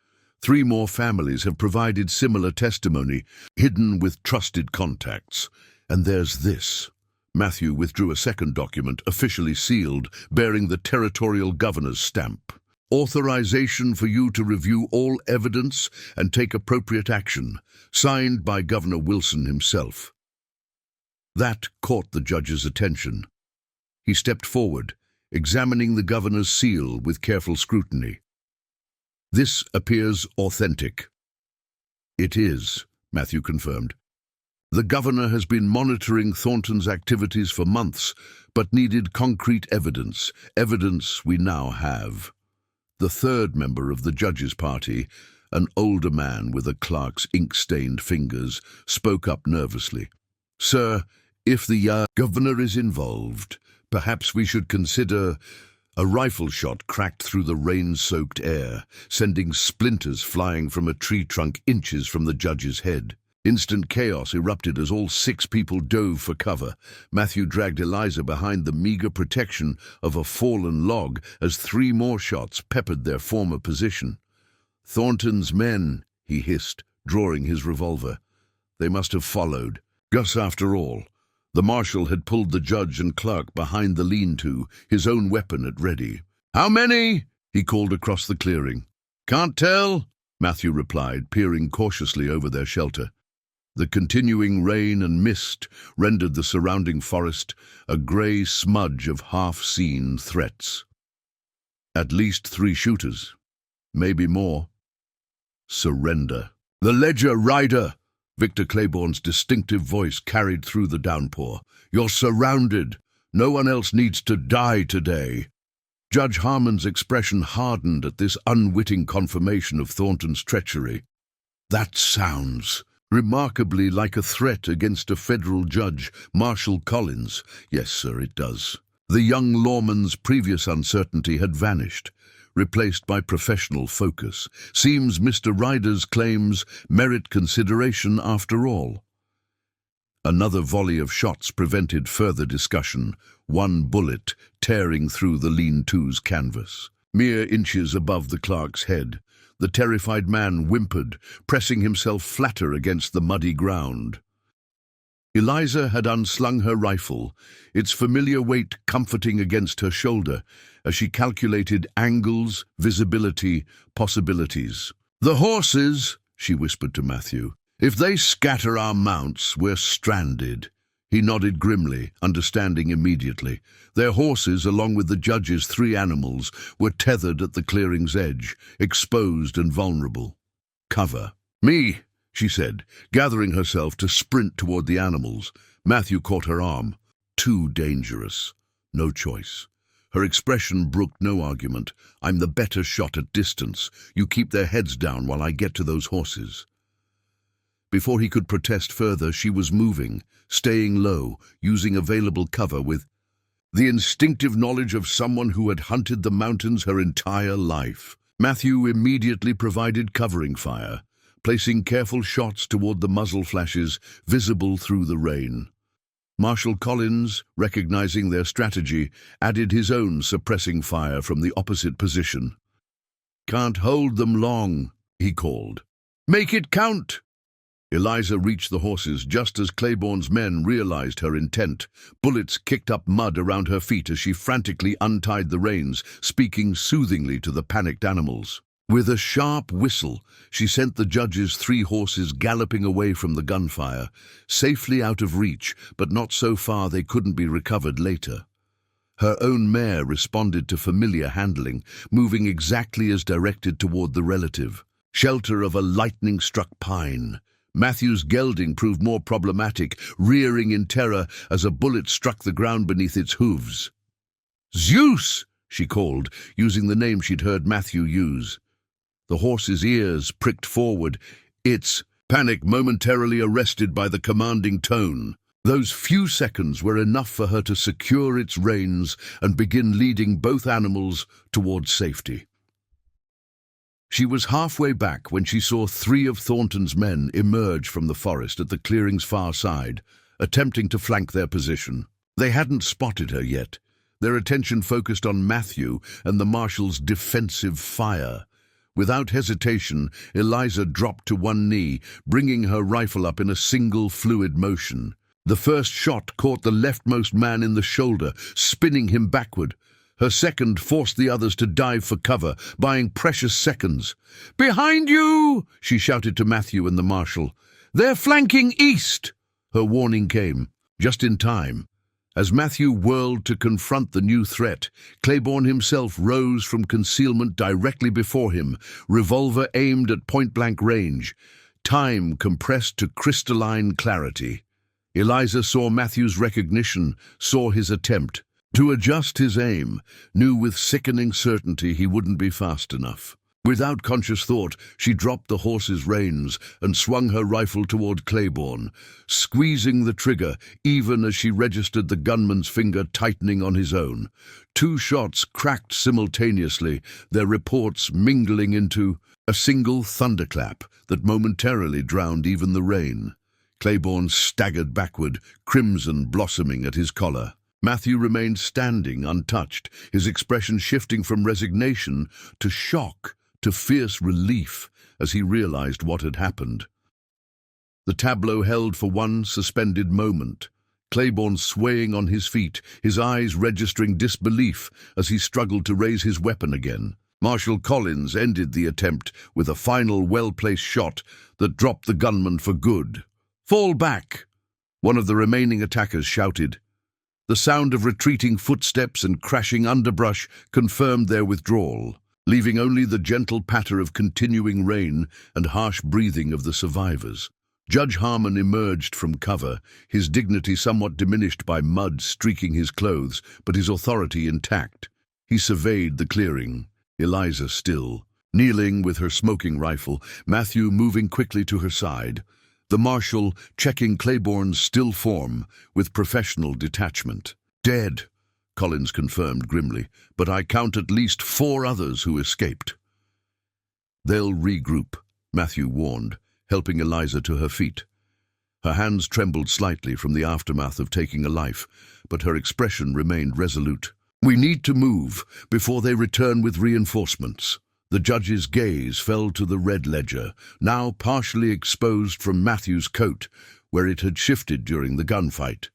3 more families have provided similar testimony, hidden with trusted contacts. And there's this. Matthew withdrew a second document, officially sealed, bearing the territorial governor's stamp. Authorization for you to review all evidence and take appropriate action, signed by Governor Wilson himself. That caught the judge's attention. He stepped forward, examining the governor's seal with careful scrutiny. This appears authentic. It is, Matthew confirmed. The governor has been monitoring Thornton's activities for months, but needed concrete evidence we now have. The third member of the judge's party, an older man with a clerk's ink-stained fingers, spoke up nervously. Sir, if the governor is involved, perhaps we should consider... A rifle shot cracked through the rain-soaked air, sending splinters flying from a tree trunk inches from the judge's head. Instant chaos erupted as all 6 people dove for cover. Matthew dragged Eliza behind the meager protection of a fallen log as 3 more shots peppered their former position. Thornton's men, he hissed, drawing his revolver. They must have followed. Gus, after all. The marshal had pulled the judge and clerk behind the lean-to, his own weapon at ready. "How many?" he called across the clearing. "Can't tell," Matthew replied, peering cautiously over their shelter. The continuing rain and mist rendered the surrounding forest a grey smudge of half-seen threats. At least 3 shooters. Maybe more. Surrender. "The Ledger Rider!" Victor Claiborne's distinctive voice carried through the downpour. "You're surrounded. No one else needs to die today." Judge Harmon's expression hardened at this unwitting confirmation of Thornton's treachery. "That sounds remarkably like a threat against a federal judge, Marshal Collins." "Yes, sir, it does." The young lawman's previous uncertainty had vanished, replaced by professional focus. Seems Mr. Ryder's claims merit consideration after all. Another volley of shots prevented further discussion, 1 bullet tearing through the lean-to's canvas. Mere inches above the clerk's head, the terrified man whimpered, pressing himself flatter against the muddy ground. Eliza had unslung her rifle, its familiar weight comforting against her shoulder, as she calculated angles, visibility, possibilities. "The horses," she whispered to Matthew. "If they scatter our mounts, we're stranded." He nodded grimly, understanding immediately. Their horses, along with the judge's 3 animals, were tethered at the clearing's edge, exposed and vulnerable. "Cover." "Me," she said, gathering herself to sprint toward the animals. Matthew caught her arm. Too dangerous. No choice. Her expression brooked no argument. "I'm the better shot at distance. You keep their heads down while I get to those horses." Before he could protest further, she was moving, staying low, using available cover with the instinctive knowledge of someone who had hunted the mountains her entire life. Matthew immediately provided covering fire, placing careful shots toward the muzzle flashes visible through the rain. Marshal Collins, recognizing their strategy, added his own suppressing fire from the opposite position. "Can't hold them long," he called. "Make it count!" Eliza reached the horses just as Claiborne's men realized her intent. Bullets kicked up mud around her feet as she frantically untied the reins, speaking soothingly to the panicked animals. With a sharp whistle, she sent the judge's 3 horses galloping away from the gunfire, safely out of reach, but not so far they couldn't be recovered later. Her own mare responded to familiar handling, moving exactly as directed toward the relative. Shelter of a lightning-struck pine. Matthew's gelding proved more problematic, rearing in terror as a bullet struck the ground beneath its hooves. "Zeus!" she called, using the name she'd heard Matthew use. The horse's ears pricked forward, its panic momentarily arrested by the commanding tone. Those few seconds were enough for her to secure its reins and begin leading both animals towards safety. She was halfway back when she saw 3 of Thornton's men emerge from the forest at the clearing's far side, attempting to flank their position. They hadn't spotted her yet, their attention focused on Matthew and the marshal's defensive fire. Without hesitation, Eliza dropped to one knee, bringing her rifle up in a single fluid motion. The first shot caught the leftmost man in the shoulder, spinning him backward. Her second forced the others to dive for cover, buying precious seconds. "Behind you!" she shouted to Matthew and the marshal. "They're flanking east!" Her warning came, just in time. As Matthew whirled to confront the new threat, Claiborne himself rose from concealment directly before him, revolver aimed at point-blank range. Time compressed to crystalline clarity. Eliza saw Matthew's recognition, saw his attempt to adjust his aim, knew with sickening certainty he wouldn't be fast enough. Without conscious thought, she dropped the horse's reins and swung her rifle toward Claiborne, squeezing the trigger even as she registered the gunman's finger tightening on his own. 2 shots cracked simultaneously, their reports mingling into a single thunderclap that momentarily drowned even the rain. Claiborne staggered backward, crimson blossoming at his collar. Matthew remained standing, untouched, his expression shifting from resignation to shock, to fierce relief as he realized what had happened. The tableau held for one suspended moment, Claiborne swaying on his feet, his eyes registering disbelief as he struggled to raise his weapon again. Marshal Collins ended the attempt with a final well-placed shot that dropped the gunman for good. "Fall back!" one of the remaining attackers shouted. The sound of retreating footsteps and crashing underbrush confirmed their withdrawal, leaving only the gentle patter of continuing rain and harsh breathing of the survivors. Judge Harmon emerged from cover, his dignity somewhat diminished by mud streaking his clothes, but his authority intact. He surveyed the clearing, Eliza still, kneeling with her smoking rifle, Matthew moving quickly to her side, the marshal checking Claiborne's still form with professional detachment. "Dead," Collins confirmed grimly, "but I count at least 4 others who escaped." "They'll regroup," Matthew warned, helping Eliza to her feet. Her hands trembled slightly from the aftermath of taking a life, but her expression remained resolute. "We need to move before they return with reinforcements." The judge's gaze fell to the red ledger, now partially exposed from Matthew's coat, where it had shifted during the gunfight.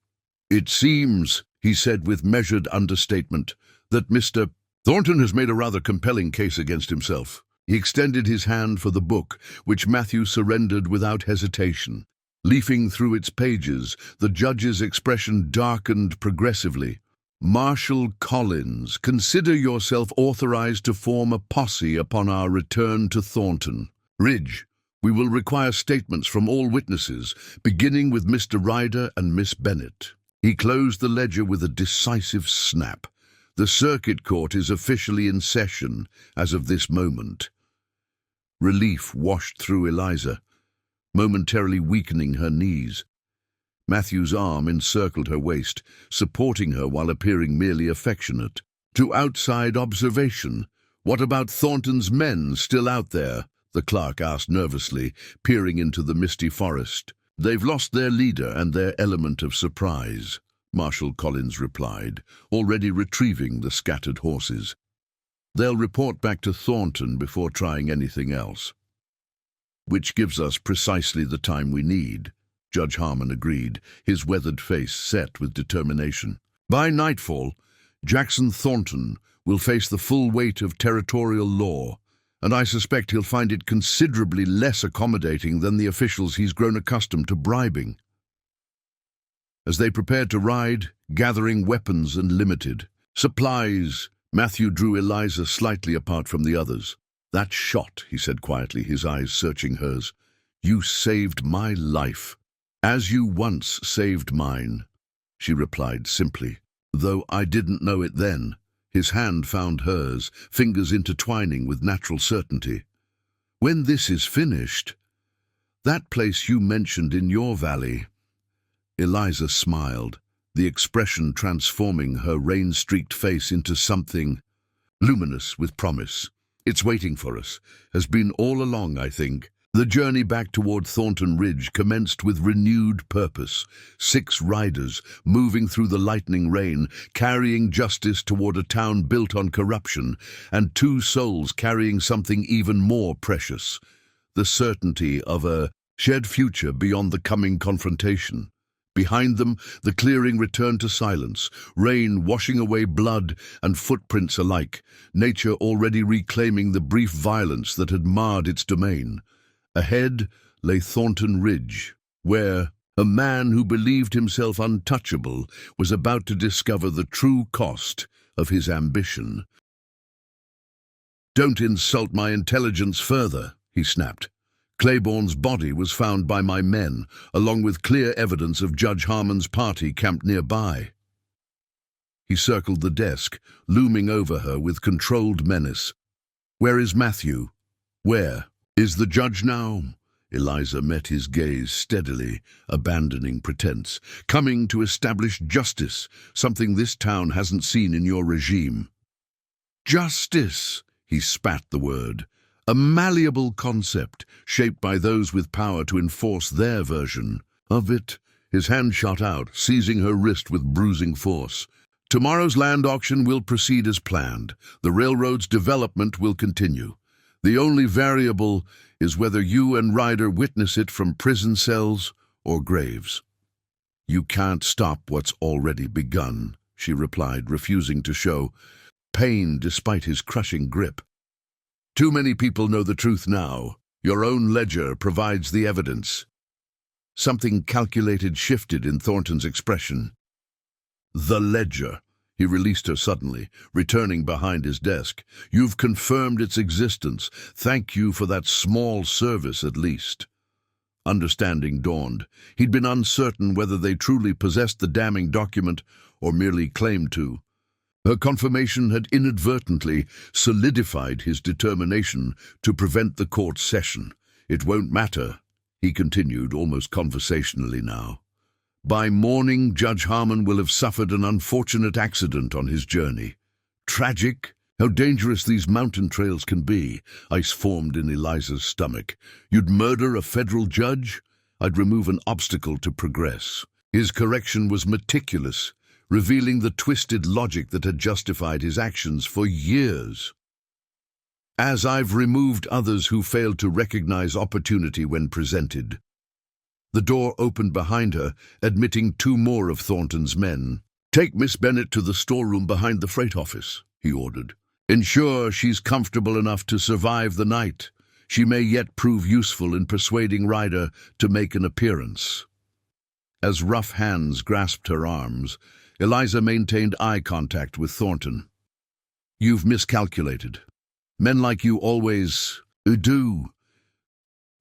"It seems," he said with measured understatement, "that Mr. Thornton has made a rather compelling case against himself." He extended his hand for the book, which Matthew surrendered without hesitation. Leafing through its pages, the judge's expression darkened progressively. "Marshal Collins, consider yourself authorized to form a posse upon our return to Thornton. Ridge, we will require statements from all witnesses, beginning with Mr. Ryder and Miss Bennett." He closed the ledger with a decisive snap. "The circuit court is officially in session as of this moment." Relief washed through Eliza, momentarily weakening her knees. Matthew's arm encircled her waist, supporting her while appearing merely affectionate. "To outside observation, what about Thornton's men still out there?" the clerk asked nervously, peering into the misty forest. "They've lost their leader and their element of surprise," Marshal Collins replied, already retrieving the scattered horses. "They'll report back to Thornton before trying anything else." "Which gives us precisely the time we need," Judge Harmon agreed, his weathered face set with determination. "By nightfall, Jackson Thornton will face the full weight of territorial law, and I suspect he'll find it considerably less accommodating than the officials he's grown accustomed to bribing." As they prepared to ride, gathering weapons and limited supplies, Matthew drew Eliza slightly apart from the others. "That shot," he said quietly, his eyes searching hers. "You saved my life." "As you once saved mine," she replied simply, "though I didn't know it then." His hand found hers, fingers intertwining with natural certainty. When this is finished, that place you mentioned in your valley. Eliza smiled, the expression transforming her rain-streaked face into something luminous with promise. It's waiting for us. Has been all along, I think. The journey back toward Thornton Ridge commenced with renewed purpose. 6 riders, moving through the lightning rain, carrying justice toward a town built on corruption, and 2 souls carrying something even more precious, the certainty of a shared future beyond the coming confrontation. Behind them, the clearing returned to silence, rain washing away blood and footprints alike, nature already reclaiming the brief violence that had marred its domain. Ahead lay Thornton Ridge, where a man who believed himself untouchable was about to discover the true cost of his ambition. "Don't insult my intelligence further," he snapped. "Claiborne's body was found by my men, along with clear evidence of Judge Harmon's party camped nearby." He circled the desk, looming over her with controlled menace. "Where is Matthew? Where is the judge now?" Eliza met his gaze steadily, abandoning pretense. "Coming to establish justice, something this town hasn't seen in your regime." "Justice," he spat the word. "A malleable concept, shaped by those with power to enforce their version of it." His hand shot out, seizing her wrist with bruising force. "Tomorrow's land auction will proceed as planned. The railroad's development will continue. The only variable is whether you and Ryder witness it from prison cells or graves." "You can't stop what's already begun," she replied, refusing to show pain despite his crushing grip. "Too many people know the truth now. Your own ledger provides the evidence." Something calculated shifted in Thornton's expression. "The ledger." He released her suddenly, returning behind his desk. "You've confirmed its existence. Thank you for that small service at least." Understanding dawned. He'd been uncertain whether they truly possessed the damning document or merely claimed to. Her confirmation had inadvertently solidified his determination to prevent the court session. "It won't matter," he continued, almost conversationally now. "By morning, Judge Harmon will have suffered an unfortunate accident on his journey. Tragic? How dangerous these mountain trails can be." Ice formed in Eliza's stomach. "You'd murder a federal judge?" "I'd remove an obstacle to progress." His correction was meticulous, revealing the twisted logic that had justified his actions for years. "As I've removed others who failed to recognize opportunity when presented." The door opened behind her, admitting 2 more of Thornton's men. "Take Miss Bennett to the storeroom behind the freight office," he ordered. "Ensure she's comfortable enough to survive the night. She may yet prove useful in persuading Ryder to make an appearance." As rough hands grasped her arms, Eliza maintained eye contact with Thornton. "You've miscalculated. Men like you always do.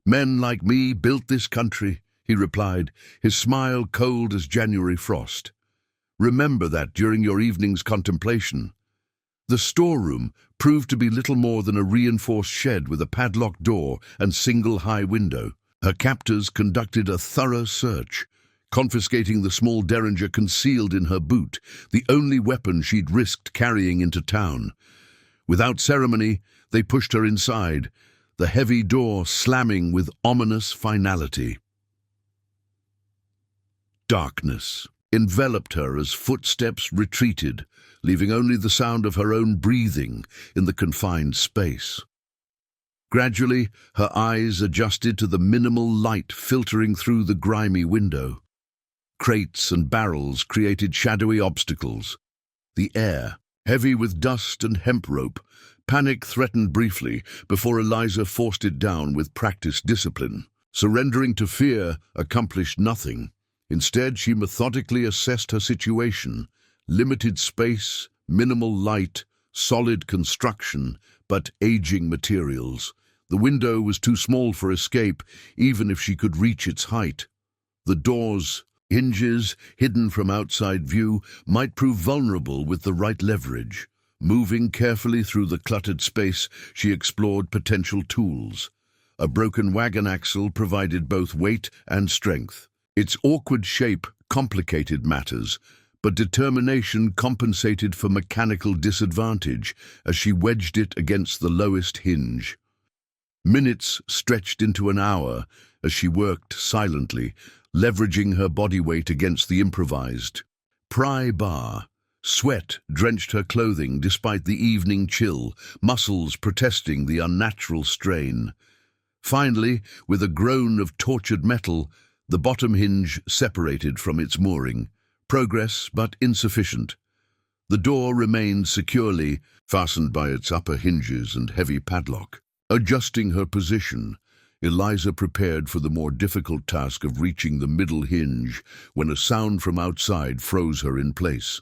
Men like me built this country," he replied, his smile cold as January frost. "Remember that during your evening's contemplation." The storeroom proved to be little more than a reinforced shed with a padlocked door and single high window. Her captors conducted a thorough search, confiscating the small derringer concealed in her boot, the only weapon she'd risked carrying into town. Without ceremony, they pushed her inside, the heavy door slamming with ominous finality. Darkness enveloped her as footsteps retreated, leaving only the sound of her own breathing in the confined space. Gradually, her eyes adjusted to the minimal light filtering through the grimy window. Crates and barrels created shadowy obstacles. The air, heavy with dust and hemp rope, panic threatened briefly before Eliza forced it down with practiced discipline. Surrendering to fear accomplished nothing. Instead, she methodically assessed her situation. Limited space, minimal light, solid construction, but aging materials. The window was too small for escape, even if she could reach its height. The door's hinges, hidden from outside view, might prove vulnerable with the right leverage. Moving carefully through the cluttered space, she explored potential tools. A broken wagon axle provided both weight and strength. Its awkward shape complicated matters, but determination compensated for mechanical disadvantage as she wedged it against the lowest hinge. Minutes stretched into an hour as she worked silently, leveraging her body weight against the improvised pry bar. Sweat drenched her clothing despite the evening chill, muscles protesting the unnatural strain. Finally, with a groan of tortured metal, the bottom hinge separated from its mooring. Progress, but insufficient. The door remained securely fastened by its upper hinges and heavy padlock. Adjusting her position, Eliza prepared for the more difficult task of reaching the middle hinge when a sound from outside froze her in place.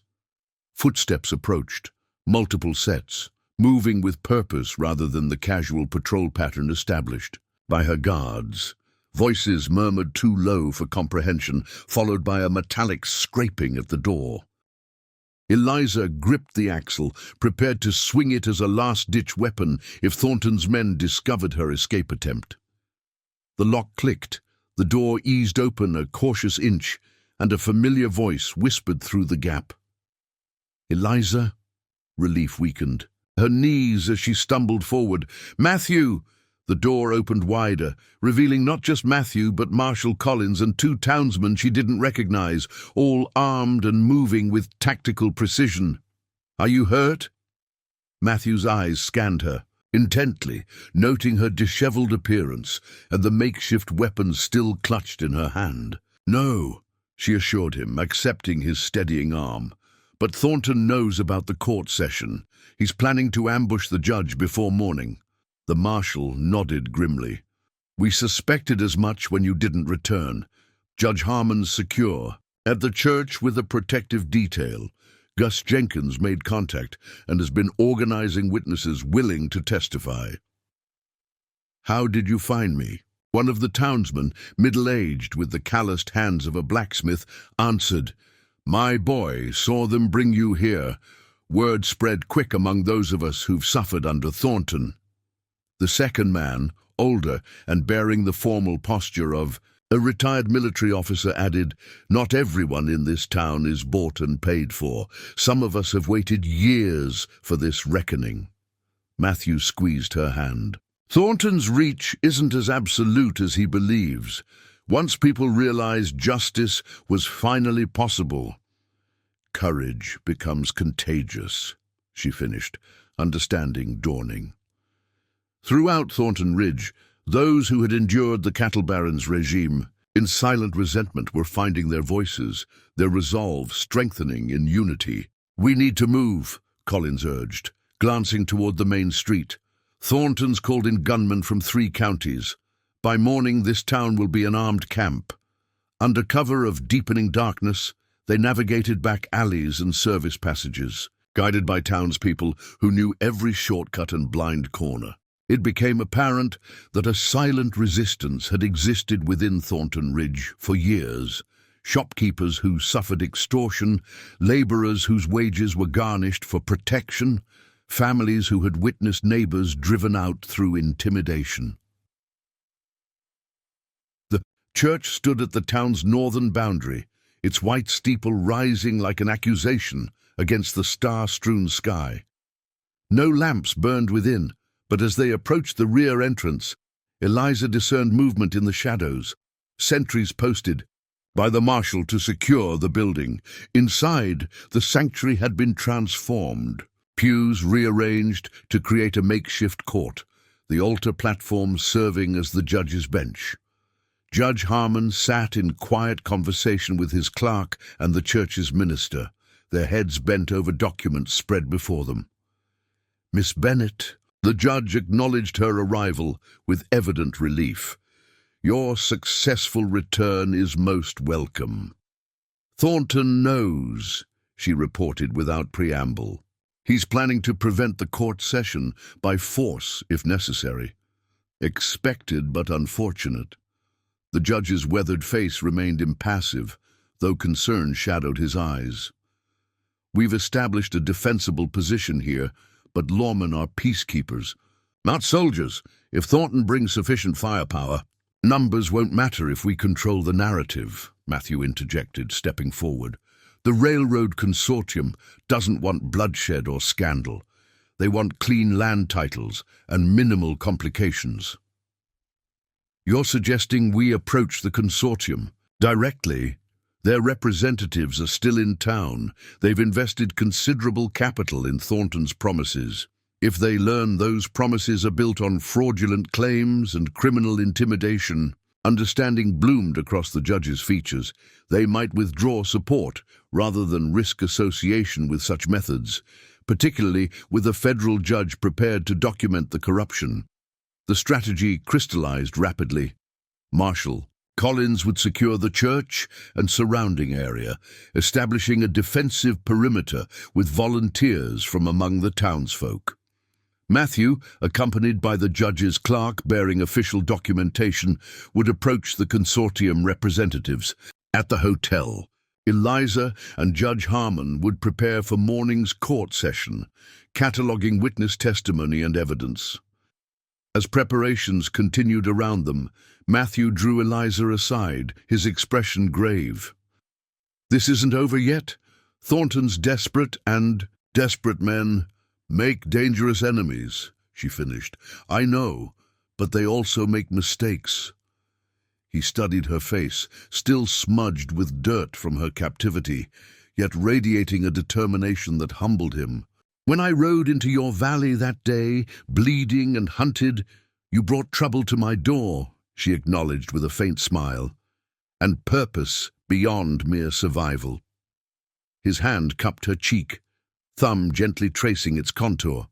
Footsteps approached, multiple sets, moving with purpose rather than the casual patrol pattern established by her guards. Voices murmured too low for comprehension, followed by a metallic scraping at the door. Eliza gripped the axle, prepared to swing it as a last-ditch weapon if Thornton's men discovered her escape attempt. The lock clicked, the door eased open a cautious inch, and a familiar voice whispered through the gap. "Eliza?" Relief weakened her knees as she stumbled forward. "Matthew!" The door opened wider, revealing not just Matthew but Marshal Collins and two townsmen she didn't recognize, all armed and moving with tactical precision. "Are you hurt?" Matthew's eyes scanned her intently, noting her disheveled appearance and the makeshift weapon still clutched in her hand. "No," she assured him, accepting his steadying arm. "But Thornton knows about the court session. He's planning to ambush the judge before morning." The marshal nodded grimly. "We suspected as much when you didn't return. Judge Harmon's secure. At the church with a protective detail. Gus Jenkins made contact and has been organizing witnesses willing to testify." "How did you find me?" One of the townsmen, middle-aged with the calloused hands of a blacksmith, answered, "My boy saw them bring you here. Word spread quick among those of us who've suffered under Thornton." The second man, older and bearing the formal posture of a retired military officer, added, "Not everyone in this town is bought and paid for. Some of us have waited years for this reckoning." Matthew squeezed her hand. "Thornton's reach isn't as absolute as he believes. Once people realized justice was finally possible, courage becomes contagious," she finished, understanding dawning. Throughout Thornton Ridge, those who had endured the cattle baron's regime in silent resentment were finding their voices, their resolve strengthening in unity. "We need to move," Collins urged, glancing toward the main street. "Thornton's called in gunmen from 3 counties. By morning, this town will be an armed camp." Under cover of deepening darkness, they navigated back alleys and service passages, guided by townspeople who knew every shortcut and blind corner. It became apparent that a silent resistance had existed within Thornton Ridge for years. Shopkeepers who suffered extortion, laborers whose wages were garnished for protection, families who had witnessed neighbors driven out through intimidation. The church stood at the town's northern boundary, its white steeple rising like an accusation against the star-strewn sky. No lamps burned within, but as they approached the rear entrance, Eliza discerned movement in the shadows, sentries posted by the marshal to secure the building. Inside, the sanctuary had been transformed, pews rearranged to create a makeshift court, the altar platform serving as the judge's bench. Judge Harmon sat in quiet conversation with his clerk and the church's minister, their heads bent over documents spread before them. "Miss Bennet," the judge acknowledged her arrival with evident relief. "Your successful return is most welcome." "Thornton knows," she reported without preamble. "He's planning to prevent the court session by force if necessary." Expected but unfortunate. The judge's weathered face remained impassive, though concern shadowed his eyes. "We've established a defensible position here, but lawmen are peacekeepers. Not soldiers. If Thornton brings sufficient firepower, numbers won't matter if we control the narrative, Matthew interjected, stepping forward. The railroad consortium doesn't want bloodshed or scandal. They want clean land titles and minimal complications. You're suggesting we approach the consortium directly? Their representatives are still in town. They've invested considerable capital in Thornton's promises. If they learn those promises are built on fraudulent claims and criminal intimidation, understanding bloomed across the judge's features, they might withdraw support rather than risk association with such methods, particularly with a federal judge prepared to document the corruption. The strategy crystallized rapidly. Marshal Collins would secure the church and surrounding area, establishing a defensive perimeter with volunteers from among the townsfolk. Matthew, accompanied by the judge's clerk bearing official documentation, would approach the consortium representatives. At the hotel, Eliza and Judge Harmon would prepare for morning's court session, cataloging witness testimony and evidence. As preparations continued around them, Matthew drew Eliza aside, his expression grave. "This isn't over yet. Thornton's desperate men make dangerous enemies," she finished. "I know, but they also make mistakes." He studied her face, still smudged with dirt from her captivity, yet radiating a determination that humbled him. "When I rode into your valley that day, bleeding and hunted, you brought trouble to my door," she acknowledged with a faint smile, "and purpose beyond mere survival." His hand cupped her cheek, thumb gently tracing its contour.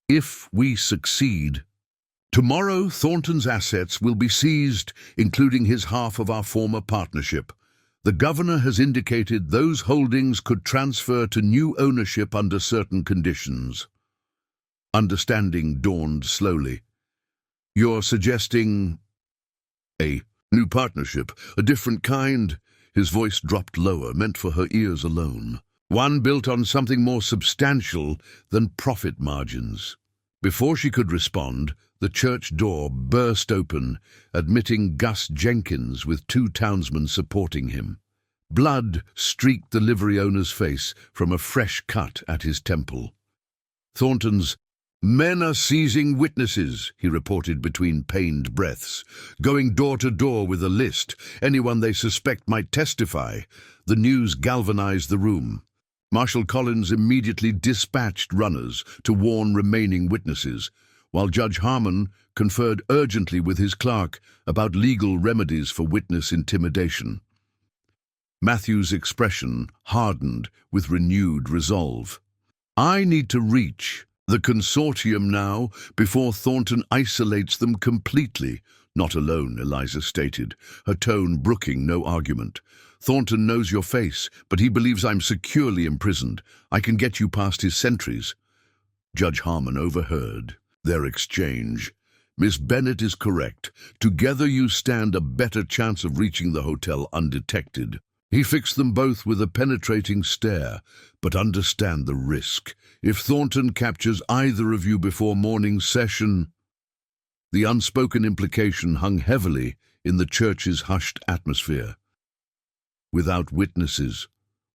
"If we succeed, tomorrow Thornton's assets will be seized, including his half of our former partnership. The governor has indicated those holdings could transfer to new ownership under certain conditions." Understanding dawned slowly. "You're suggesting a new partnership, a different kind?" His voice dropped lower, meant for her ears alone. "One built on something more substantial than profit margins." Before she could respond, the church door burst open, admitting Gus Jenkins with 2 townsmen supporting him. Blood streaked the livery owner's face from a fresh cut at his temple. Thornton's "Men are seizing witnesses," he reported between pained breaths, "going door to door with a list. Anyone they suspect might testify." The news galvanized the room. Marshal Collins immediately dispatched runners to warn remaining witnesses, while Judge Harmon conferred urgently with his clerk about legal remedies for witness intimidation. Matthew's expression hardened with renewed resolve. "I need to reach the consortium now before Thornton isolates them completely." "Not alone," Eliza stated, her tone brooking no argument. "Thornton knows your face, but he believes I'm securely imprisoned. I can get you past his sentries." Judge Harmon overheard their exchange. "Miss Bennett is correct. Together you stand a better chance of reaching the hotel undetected." He fixed them both with a penetrating stare. "But understand the risk. If Thornton captures either of you before morning's session..." The unspoken implication hung heavily in the church's hushed atmosphere. Without witnesses,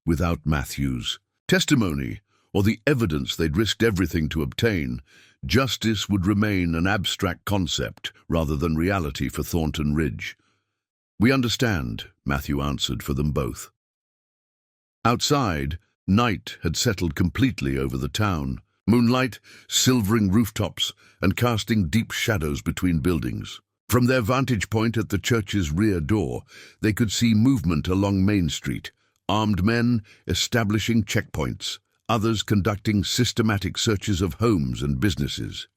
without Matthew's testimony, or the evidence they'd risked everything to obtain, justice would remain an abstract concept rather than reality for Thornton Ridge. "We understand," Matthew answered for them both. Outside, night had settled completely over the town, moonlight silvering rooftops and casting deep shadows between buildings. From their vantage point at the church's rear door, they could see movement along Main Street, armed men establishing checkpoints, others conducting systematic searches of homes and businesses.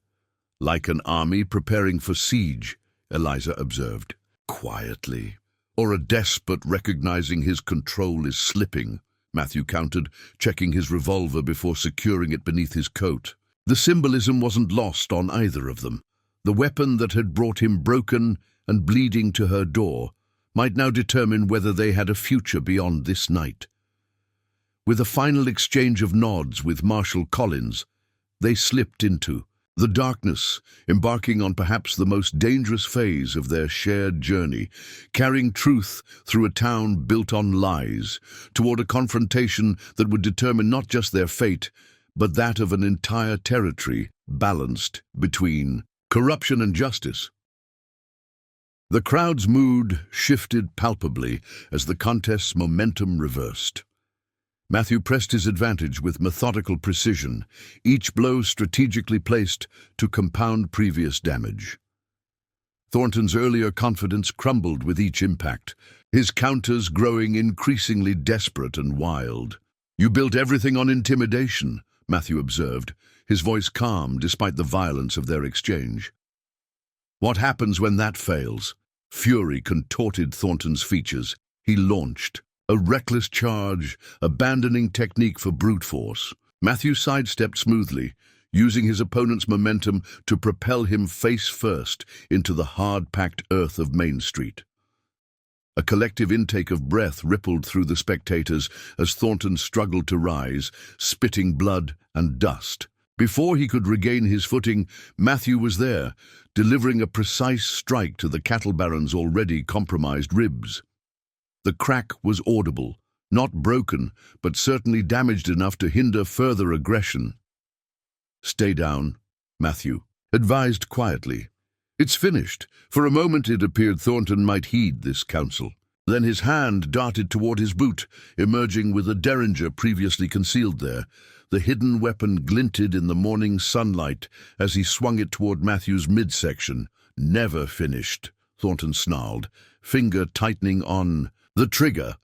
"Like an army preparing for siege," Eliza observed. "Quietly. Or a despot recognizing his control is slipping," Matthew countered, checking his revolver before securing it beneath his coat. The symbolism wasn't lost on either of them. The weapon that had brought him broken and bleeding to her door might now determine whether they had a future beyond this night. With a final exchange of nods with Marshal Collins, they slipped into The darkness, embarking on perhaps the most dangerous phase of their shared journey, carrying truth through a town built on lies, toward a confrontation that would determine not just their fate, but that of an entire territory balanced between corruption and justice. The crowd's mood shifted palpably as the contest's momentum reversed. Matthew pressed his advantage with methodical precision, each blow strategically placed to compound previous damage. Thornton's earlier confidence crumbled with each impact, his counters growing increasingly desperate and wild. "You built everything on intimidation," Matthew observed, his voice calm despite the violence of their exchange. "What happens when that fails?" Fury contorted Thornton's features. He launched a reckless charge, abandoning technique for brute force. Matthew sidestepped smoothly, using his opponent's momentum to propel him face first into the hard-packed earth of Main Street. A collective intake of breath rippled through the spectators as Thornton struggled to rise, spitting blood and dust. Before he could regain his footing, Matthew was there, delivering a precise strike to the cattle baron's already compromised ribs. The crack was audible, not broken, but certainly damaged enough to hinder further aggression. "Stay down," Matthew advised quietly. "It's finished." For a moment it appeared Thornton might heed this counsel. Then his hand darted toward his boot, emerging with a derringer previously concealed there. The hidden weapon glinted in the morning sunlight as he swung it toward Matthew's midsection. "Never finished," Thornton snarled, finger tightening on the trigger.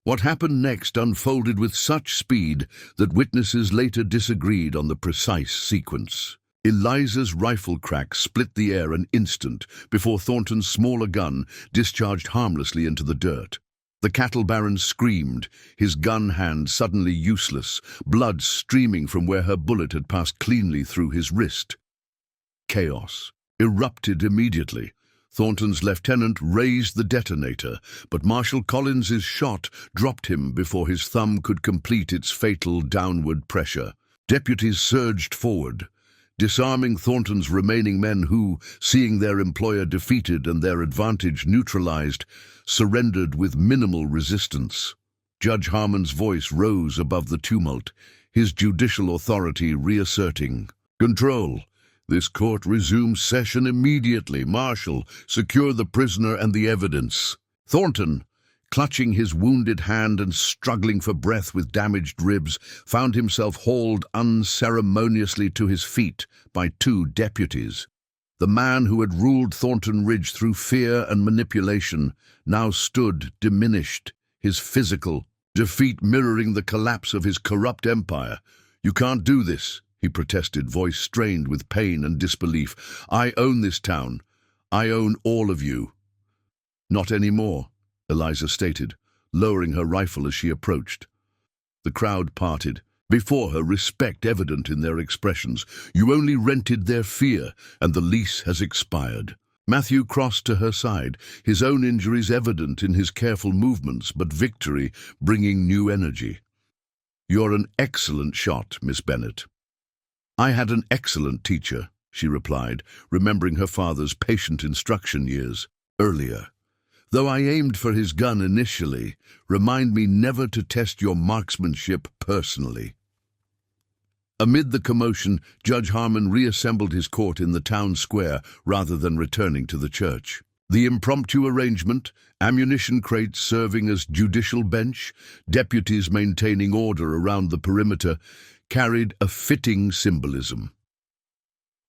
What happened next unfolded with such speed that witnesses later disagreed on the precise sequence. Eliza's rifle crack split the air an instant before Thornton's smaller gun discharged harmlessly into the dirt. The cattle baron screamed, his gun hand suddenly useless, blood streaming from where her bullet had passed cleanly through his wrist. Chaos erupted immediately. Thornton's lieutenant raised the detonator, but Marshal Collins's shot dropped him before his thumb could complete its fatal downward pressure. Deputies surged forward, disarming Thornton's remaining men who, seeing their employer defeated and their advantage neutralized, surrendered with minimal resistance. Judge Harmon's voice rose above the tumult, his judicial authority reasserting control. "This court resumes session immediately. Marshal, secure the prisoner and the evidence." Thornton, clutching his wounded hand and struggling for breath with damaged ribs, found himself hauled unceremoniously to his feet by two deputies. The man who had ruled Thornton Ridge through fear and manipulation now stood diminished, his physical defeat mirroring the collapse of his corrupt empire. "You can't do this," he protested, voice strained with pain and disbelief. "I own this town. I own all of you." "Not anymore," Eliza stated, lowering her rifle as she approached. The crowd parted, before her respect evident in their expressions. "You only rented their fear, and the lease has expired." Matthew crossed to her side, his own injuries evident in his careful movements, but victory bringing new energy. "You're an excellent shot, Miss Bennett." "I had an excellent teacher," she replied, remembering her father's patient instruction years earlier. "Though I aimed for his gun initially, remind me never to test your marksmanship personally." Amid the commotion, Judge Harmon reassembled his court in the town square rather than returning to the church. The impromptu arrangement, ammunition crates serving as judicial bench, deputies maintaining order around the perimeter, carried a fitting symbolism.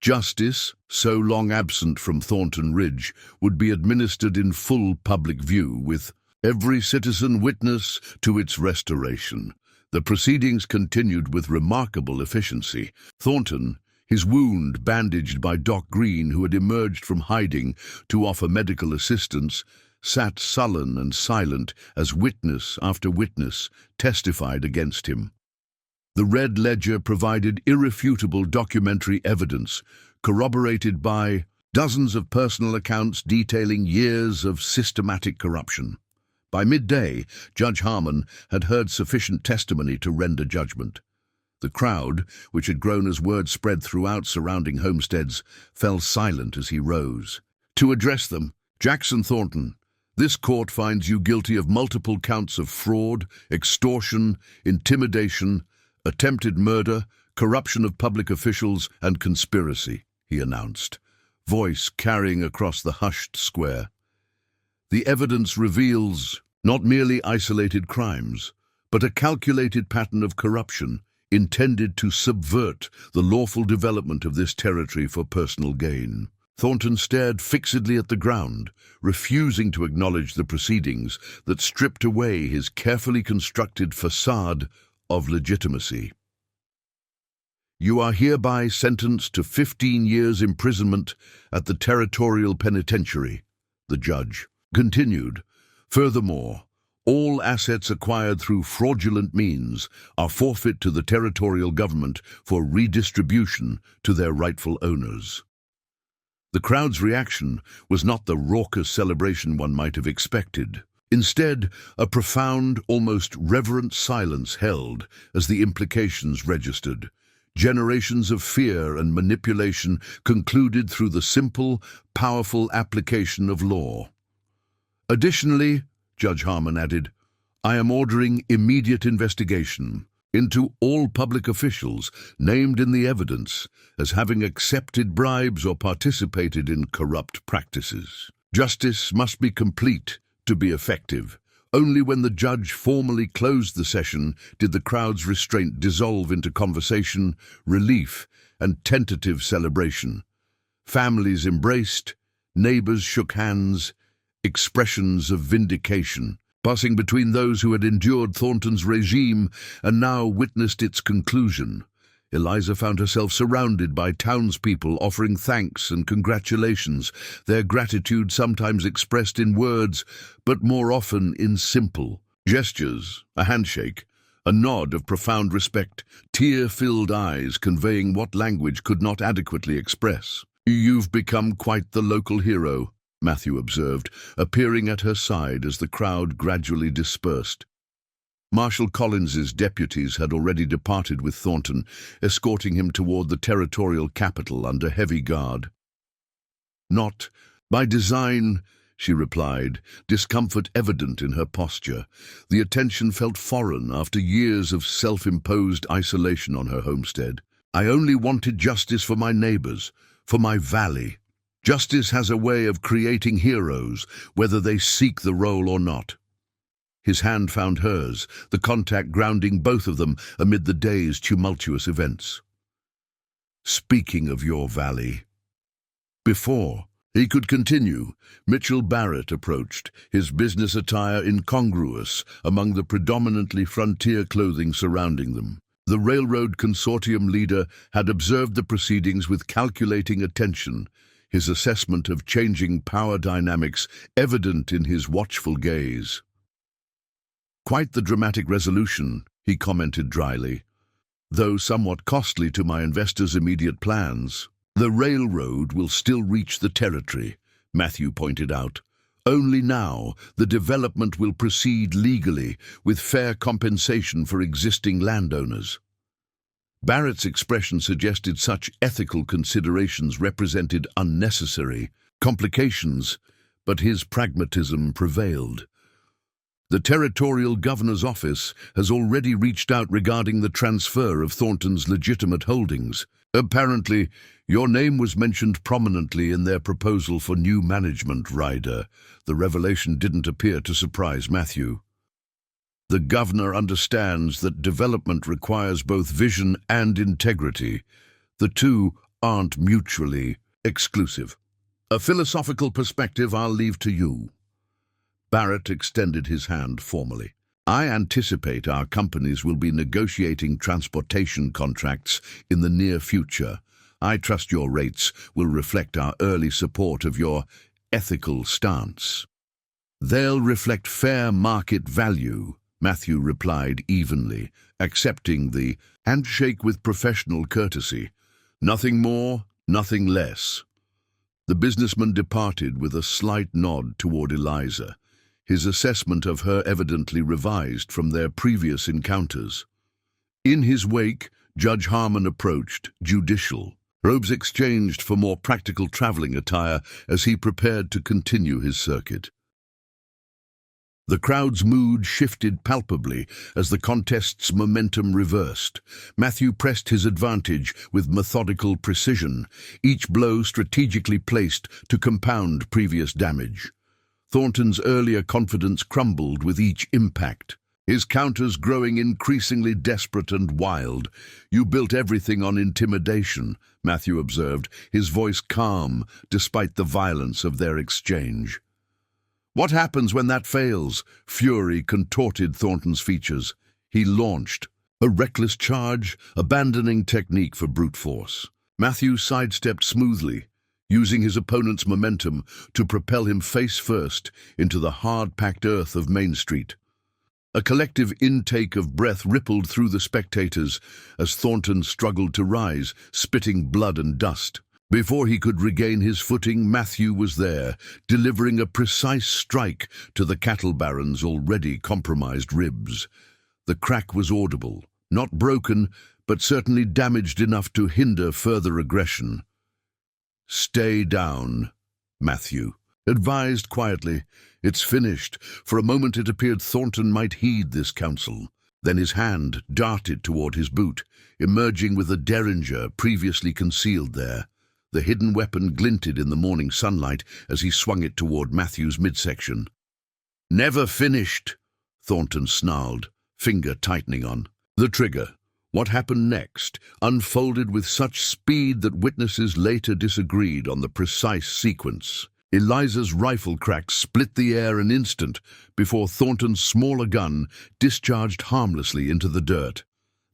Justice, so long absent from Thornton Ridge, would be administered in full public view, with every citizen witness to its restoration. The proceedings continued with remarkable efficiency. Thornton, his wound bandaged by Doc Green, who had emerged from hiding to offer medical assistance, sat sullen and silent as witness after witness testified against him. The Red Ledger provided irrefutable documentary evidence, corroborated by dozens of personal accounts detailing years of systematic corruption. By midday, Judge Harmon had heard sufficient testimony to render judgment. The crowd, which had grown as word spread throughout surrounding homesteads, fell silent as he rose. To address them, Jackson Thornton, this court finds you guilty of multiple counts of fraud, extortion, intimidation, attempted murder, corruption of public officials, and conspiracy, he announced, voice carrying across the hushed square. The evidence reveals not merely isolated crimes, but a calculated pattern of corruption intended to subvert the lawful development of this territory for personal gain. Thornton stared fixedly at the ground, refusing to acknowledge the proceedings that stripped away his carefully constructed facade of legitimacy. You are hereby sentenced to 15 years imprisonment at the Territorial Penitentiary, the judge continued. Furthermore, all assets acquired through fraudulent means are forfeit to the territorial government for redistribution to their rightful owners. The crowd's reaction was not the raucous celebration one might have expected. Instead, a profound, almost reverent silence held as the implications registered. Generations of fear and manipulation concluded through the simple, powerful application of law. Additionally, Judge Harmon added, I am ordering immediate investigation into all public officials named in the evidence as having accepted bribes or participated in corrupt practices. Justice must be complete to be effective. Only when the judge formally closed the session did the crowd's restraint dissolve into conversation, relief, and tentative celebration. Families embraced, neighbors shook hands, expressions of vindication, passing between those who had endured Thornton's regime and now witnessed its conclusion. Eliza found herself surrounded by townspeople offering thanks and congratulations, their gratitude sometimes expressed in words, but more often in simple gestures, a handshake, a nod of profound respect, tear-filled eyes conveying what language could not adequately express. You've become quite the local hero, Matthew observed, appearing at her side as the crowd gradually dispersed. Marshal Collins's deputies had already departed with Thornton, escorting him toward the territorial capital under heavy guard. Not by design, she replied, discomfort evident in her posture. The attention felt foreign after years of self-imposed isolation on her homestead. I only wanted justice for my neighbors, for my valley. Justice has a way of creating heroes, whether they seek the role or not. His hand found hers, the contact grounding both of them amid the day's tumultuous events. Speaking of your valley. Before he could continue, Mitchell Barrett approached, his business attire incongruous among the predominantly frontier clothing surrounding them. The railroad consortium leader had observed the proceedings with calculating attention, his assessment of changing power dynamics evident in his watchful gaze. Quite the dramatic resolution, he commented dryly, though somewhat costly to my investors' immediate plans. The railroad will still reach the territory, Matthew pointed out. Only now the development will proceed legally with fair compensation for existing landowners. Barrett's expression suggested such ethical considerations represented unnecessary complications, but his pragmatism prevailed. The Territorial Governor's Office has already reached out regarding the transfer of Thornton's legitimate holdings. Apparently, your name was mentioned prominently in their proposal for new management, Ryder. The revelation didn't appear to surprise Matthew. The governor understands that development requires both vision and integrity. The two aren't mutually exclusive. A philosophical perspective I'll leave to you. Barrett extended his hand formally. I anticipate our companies will be negotiating transportation contracts in the near future. I trust your rates will reflect our early support of your ethical stance. They'll reflect fair market value, Matthew replied evenly, accepting the handshake with professional courtesy. Nothing more, nothing less. The businessman departed with a slight nod toward Eliza, his assessment of her evidently revised from their previous encounters. In his wake, Judge Harmon approached, judicial. Robes exchanged for more practical traveling attire as he prepared to continue his circuit. The crowd's mood shifted palpably as the contest's momentum reversed. Matthew pressed his advantage with methodical precision, each blow strategically placed to compound previous damage. Thornton's earlier confidence crumbled with each impact, his counters growing increasingly desperate and wild. "You built everything on intimidation," Matthew observed, his voice calm despite the violence of their exchange. "What happens when that fails?" Fury contorted Thornton's features. He launched a reckless charge, abandoning technique for brute force. Matthew sidestepped smoothly, using his opponent's momentum to propel him face first into the hard-packed earth of Main Street. A collective intake of breath rippled through the spectators as Thornton struggled to rise, spitting blood and dust. Before he could regain his footing, Matthew was there, delivering a precise strike to the cattle baron's already compromised ribs. The crack was audible, not broken, but certainly damaged enough to hinder further aggression. "Stay down," Matthew advised quietly. "It's finished." For a moment it appeared Thornton might heed this counsel. Then his hand darted toward his boot, emerging with a derringer previously concealed there. The hidden weapon glinted in the morning sunlight as he swung it toward Matthew's midsection. "Never finished," Thornton snarled, finger tightening on the trigger. What happened next unfolded with such speed that witnesses later disagreed on the precise sequence. Eliza's rifle crack split the air an instant before Thornton's smaller gun discharged harmlessly into the dirt.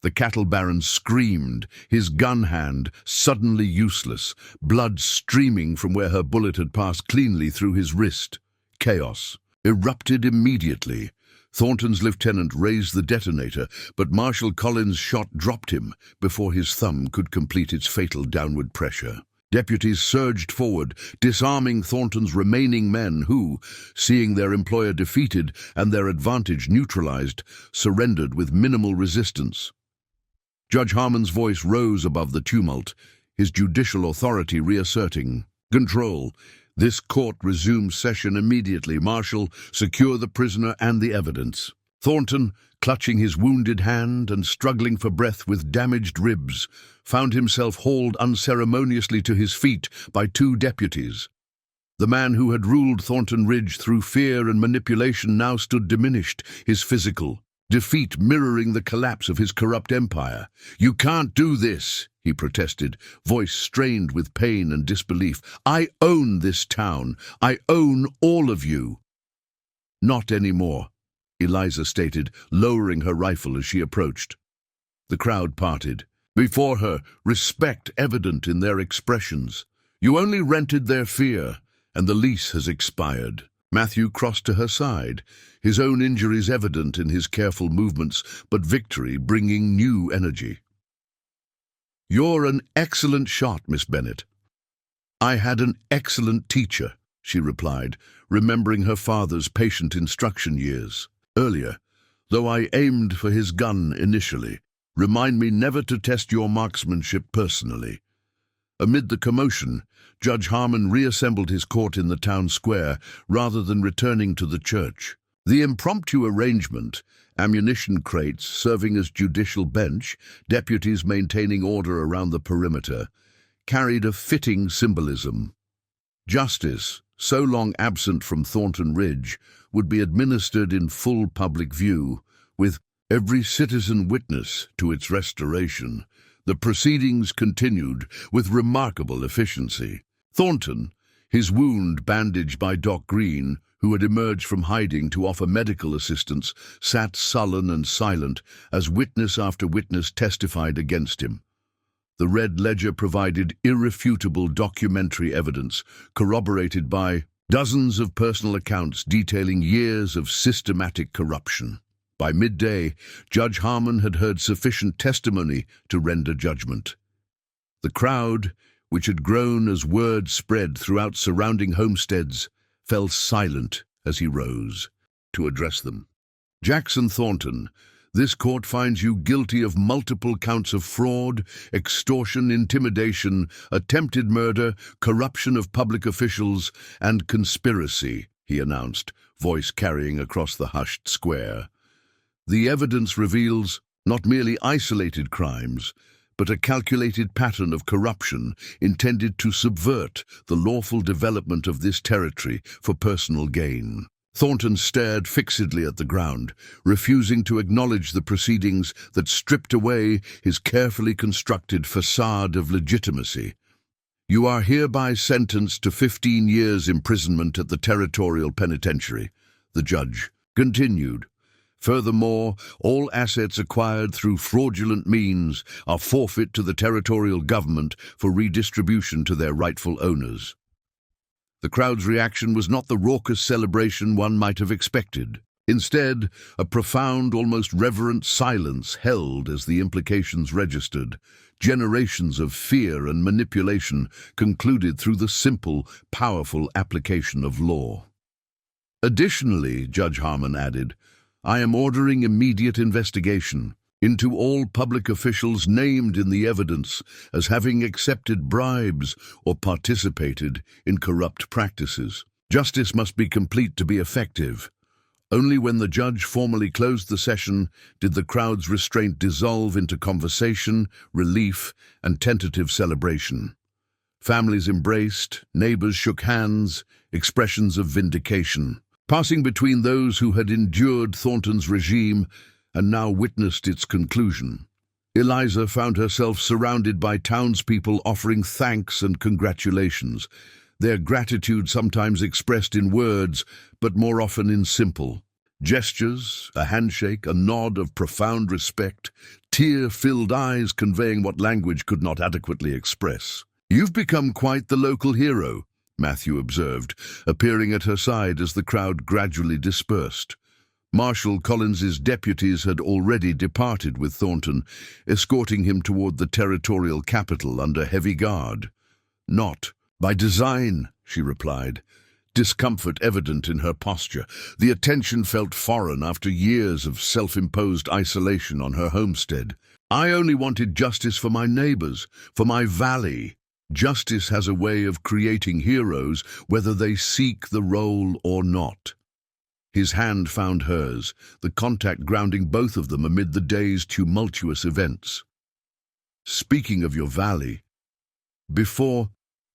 The cattle baron screamed, his gun hand suddenly useless, blood streaming from where her bullet had passed cleanly through his wrist. Chaos erupted immediately. Thornton's lieutenant raised the detonator, but Marshal Collins' shot dropped him before his thumb could complete its fatal downward pressure. Deputies surged forward, disarming Thornton's remaining men who, seeing their employer defeated and their advantage neutralized, surrendered with minimal resistance. Judge Harmon's voice rose above the tumult, his judicial authority reasserting control. "This court resumes session immediately. Marshal, secure the prisoner and the evidence." Thornton, clutching his wounded hand and struggling for breath with damaged ribs, found himself hauled unceremoniously to his feet by two deputies. The man who had ruled Thornton Ridge through fear and manipulation now stood diminished, his physical defeat mirroring the collapse of his corrupt empire. "You can't do this," he protested, voice strained with pain and disbelief. "I own this town. I own all of you." "Not anymore," Eliza stated, lowering her rifle as she approached. The crowd parted. Before her, respect evident in their expressions. "You only rented their fear, and the lease has expired." Matthew crossed to her side, his own injuries evident in his careful movements, but victory bringing new energy. "You're an excellent shot, Miss Bennet." "I had an excellent teacher," she replied, remembering her father's patient instruction years. "Earlier, though I aimed for his gun initially, remind me never to test your marksmanship personally." Amid the commotion, Judge Harmon reassembled his court in the town square rather than returning to the church. The impromptu arrangement, ammunition crates serving as judicial bench, deputies maintaining order around the perimeter, carried a fitting symbolism. Justice, so long absent from Thornton Ridge, would be administered in full public view, with every citizen witness to its restoration. The proceedings continued with remarkable efficiency. Thornton, his wound bandaged by Doc Green, who had emerged from hiding to offer medical assistance, sat sullen and silent as witness after witness testified against him. The Red Ledger provided irrefutable documentary evidence, corroborated by dozens of personal accounts detailing years of systematic corruption. By midday, Judge Harmon had heard sufficient testimony to render judgment. The crowd, which had grown as word spread throughout surrounding homesteads, fell silent as he rose to address them. Jackson Thornton, This court finds you guilty of multiple counts of fraud, extortion, intimidation, attempted murder, corruption of public officials, and conspiracy, he announced, voice carrying across the hushed square. The evidence reveals not merely isolated crimes, but a calculated pattern of corruption intended to subvert the lawful development of this territory for personal gain. Thornton stared fixedly at the ground, refusing to acknowledge the proceedings that stripped away his carefully constructed facade of legitimacy. You are hereby sentenced to 15 years' imprisonment at the Territorial Penitentiary, the judge continued. Furthermore, all assets acquired through fraudulent means are forfeit to the territorial government for redistribution to their rightful owners. The crowd's reaction was not the raucous celebration one might have expected. Instead, a profound, almost reverent silence held as the implications registered. Generations of fear and manipulation concluded through the simple, powerful application of law. Additionally, Judge Harmon added, I am ordering immediate investigation into all public officials named in the evidence as having accepted bribes or participated in corrupt practices. Justice must be complete to be effective. Only when the judge formally closed the session did the crowd's restraint dissolve into conversation, relief, and tentative celebration. Families embraced, neighbors shook hands, expressions of vindication, passing between those who had endured Thornton's regime and now witnessed its conclusion. Eliza found herself surrounded by townspeople offering thanks and congratulations, their gratitude sometimes expressed in words, but more often in simple gestures, a handshake, a nod of profound respect, tear-filled eyes conveying what language could not adequately express. You've become quite the local hero, Matthew observed, appearing at her side as the crowd gradually dispersed. Marshal Collins's deputies had already departed with Thornton, escorting him toward the territorial capital under heavy guard. Not by design, she replied, discomfort evident in her posture. The attention felt foreign after years of self-imposed isolation on her homestead. I only wanted justice for my neighbors, for my valley. Justice has a way of creating heroes, whether they seek the role or not. His hand found hers, the contact grounding both of them amid the day's tumultuous events. Speaking of your valley, before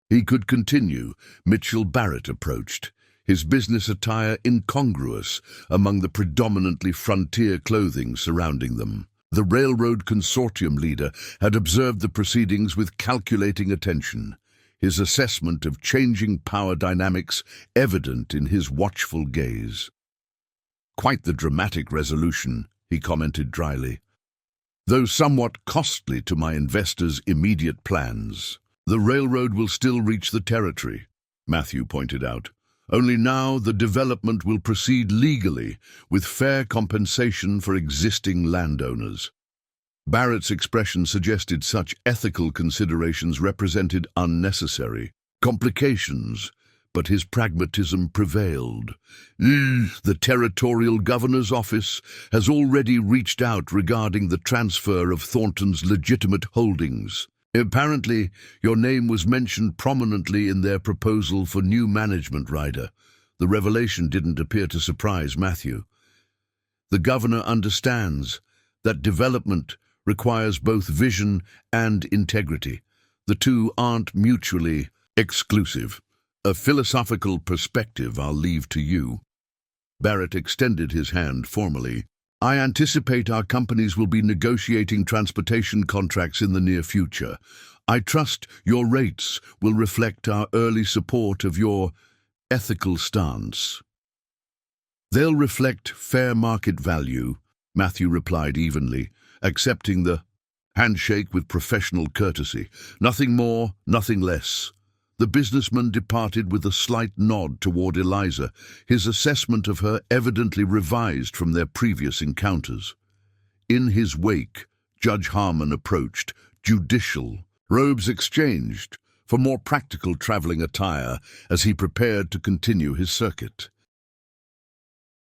he could continue, Mitchell Barrett approached, his business attire incongruous among the predominantly frontier clothing surrounding them. The railroad consortium leader had observed the proceedings with calculating attention, his assessment of changing power dynamics evident in his watchful gaze. Quite the dramatic resolution, he commented dryly. Though somewhat costly to my investors' immediate plans, the railroad will still reach the territory, Matthew pointed out. Only now the development will proceed legally, with fair compensation for existing landowners. Barrett's expression suggested such ethical considerations represented unnecessary complications, but his pragmatism prevailed. The territorial governor's office has already reached out regarding the transfer of Thornton's legitimate holdings. Apparently, your name was mentioned prominently in their proposal for new management rider. The revelation didn't appear to surprise Matthew. The governor understands that development requires both vision and integrity. The two aren't mutually exclusive. A philosophical perspective I'll leave to you. Barrett extended his hand formally. I anticipate our companies will be negotiating transportation contracts in the near future. I trust your rates will reflect our early support of your ethical stance. They'll reflect fair market value, Matthew replied evenly, accepting the handshake with professional courtesy. Nothing more, nothing less. The businessman departed with a slight nod toward Eliza, his assessment of her evidently revised from their previous encounters. In his wake, Judge Harmon approached, judicial, robes exchanged for more practical traveling attire as he prepared to continue his circuit.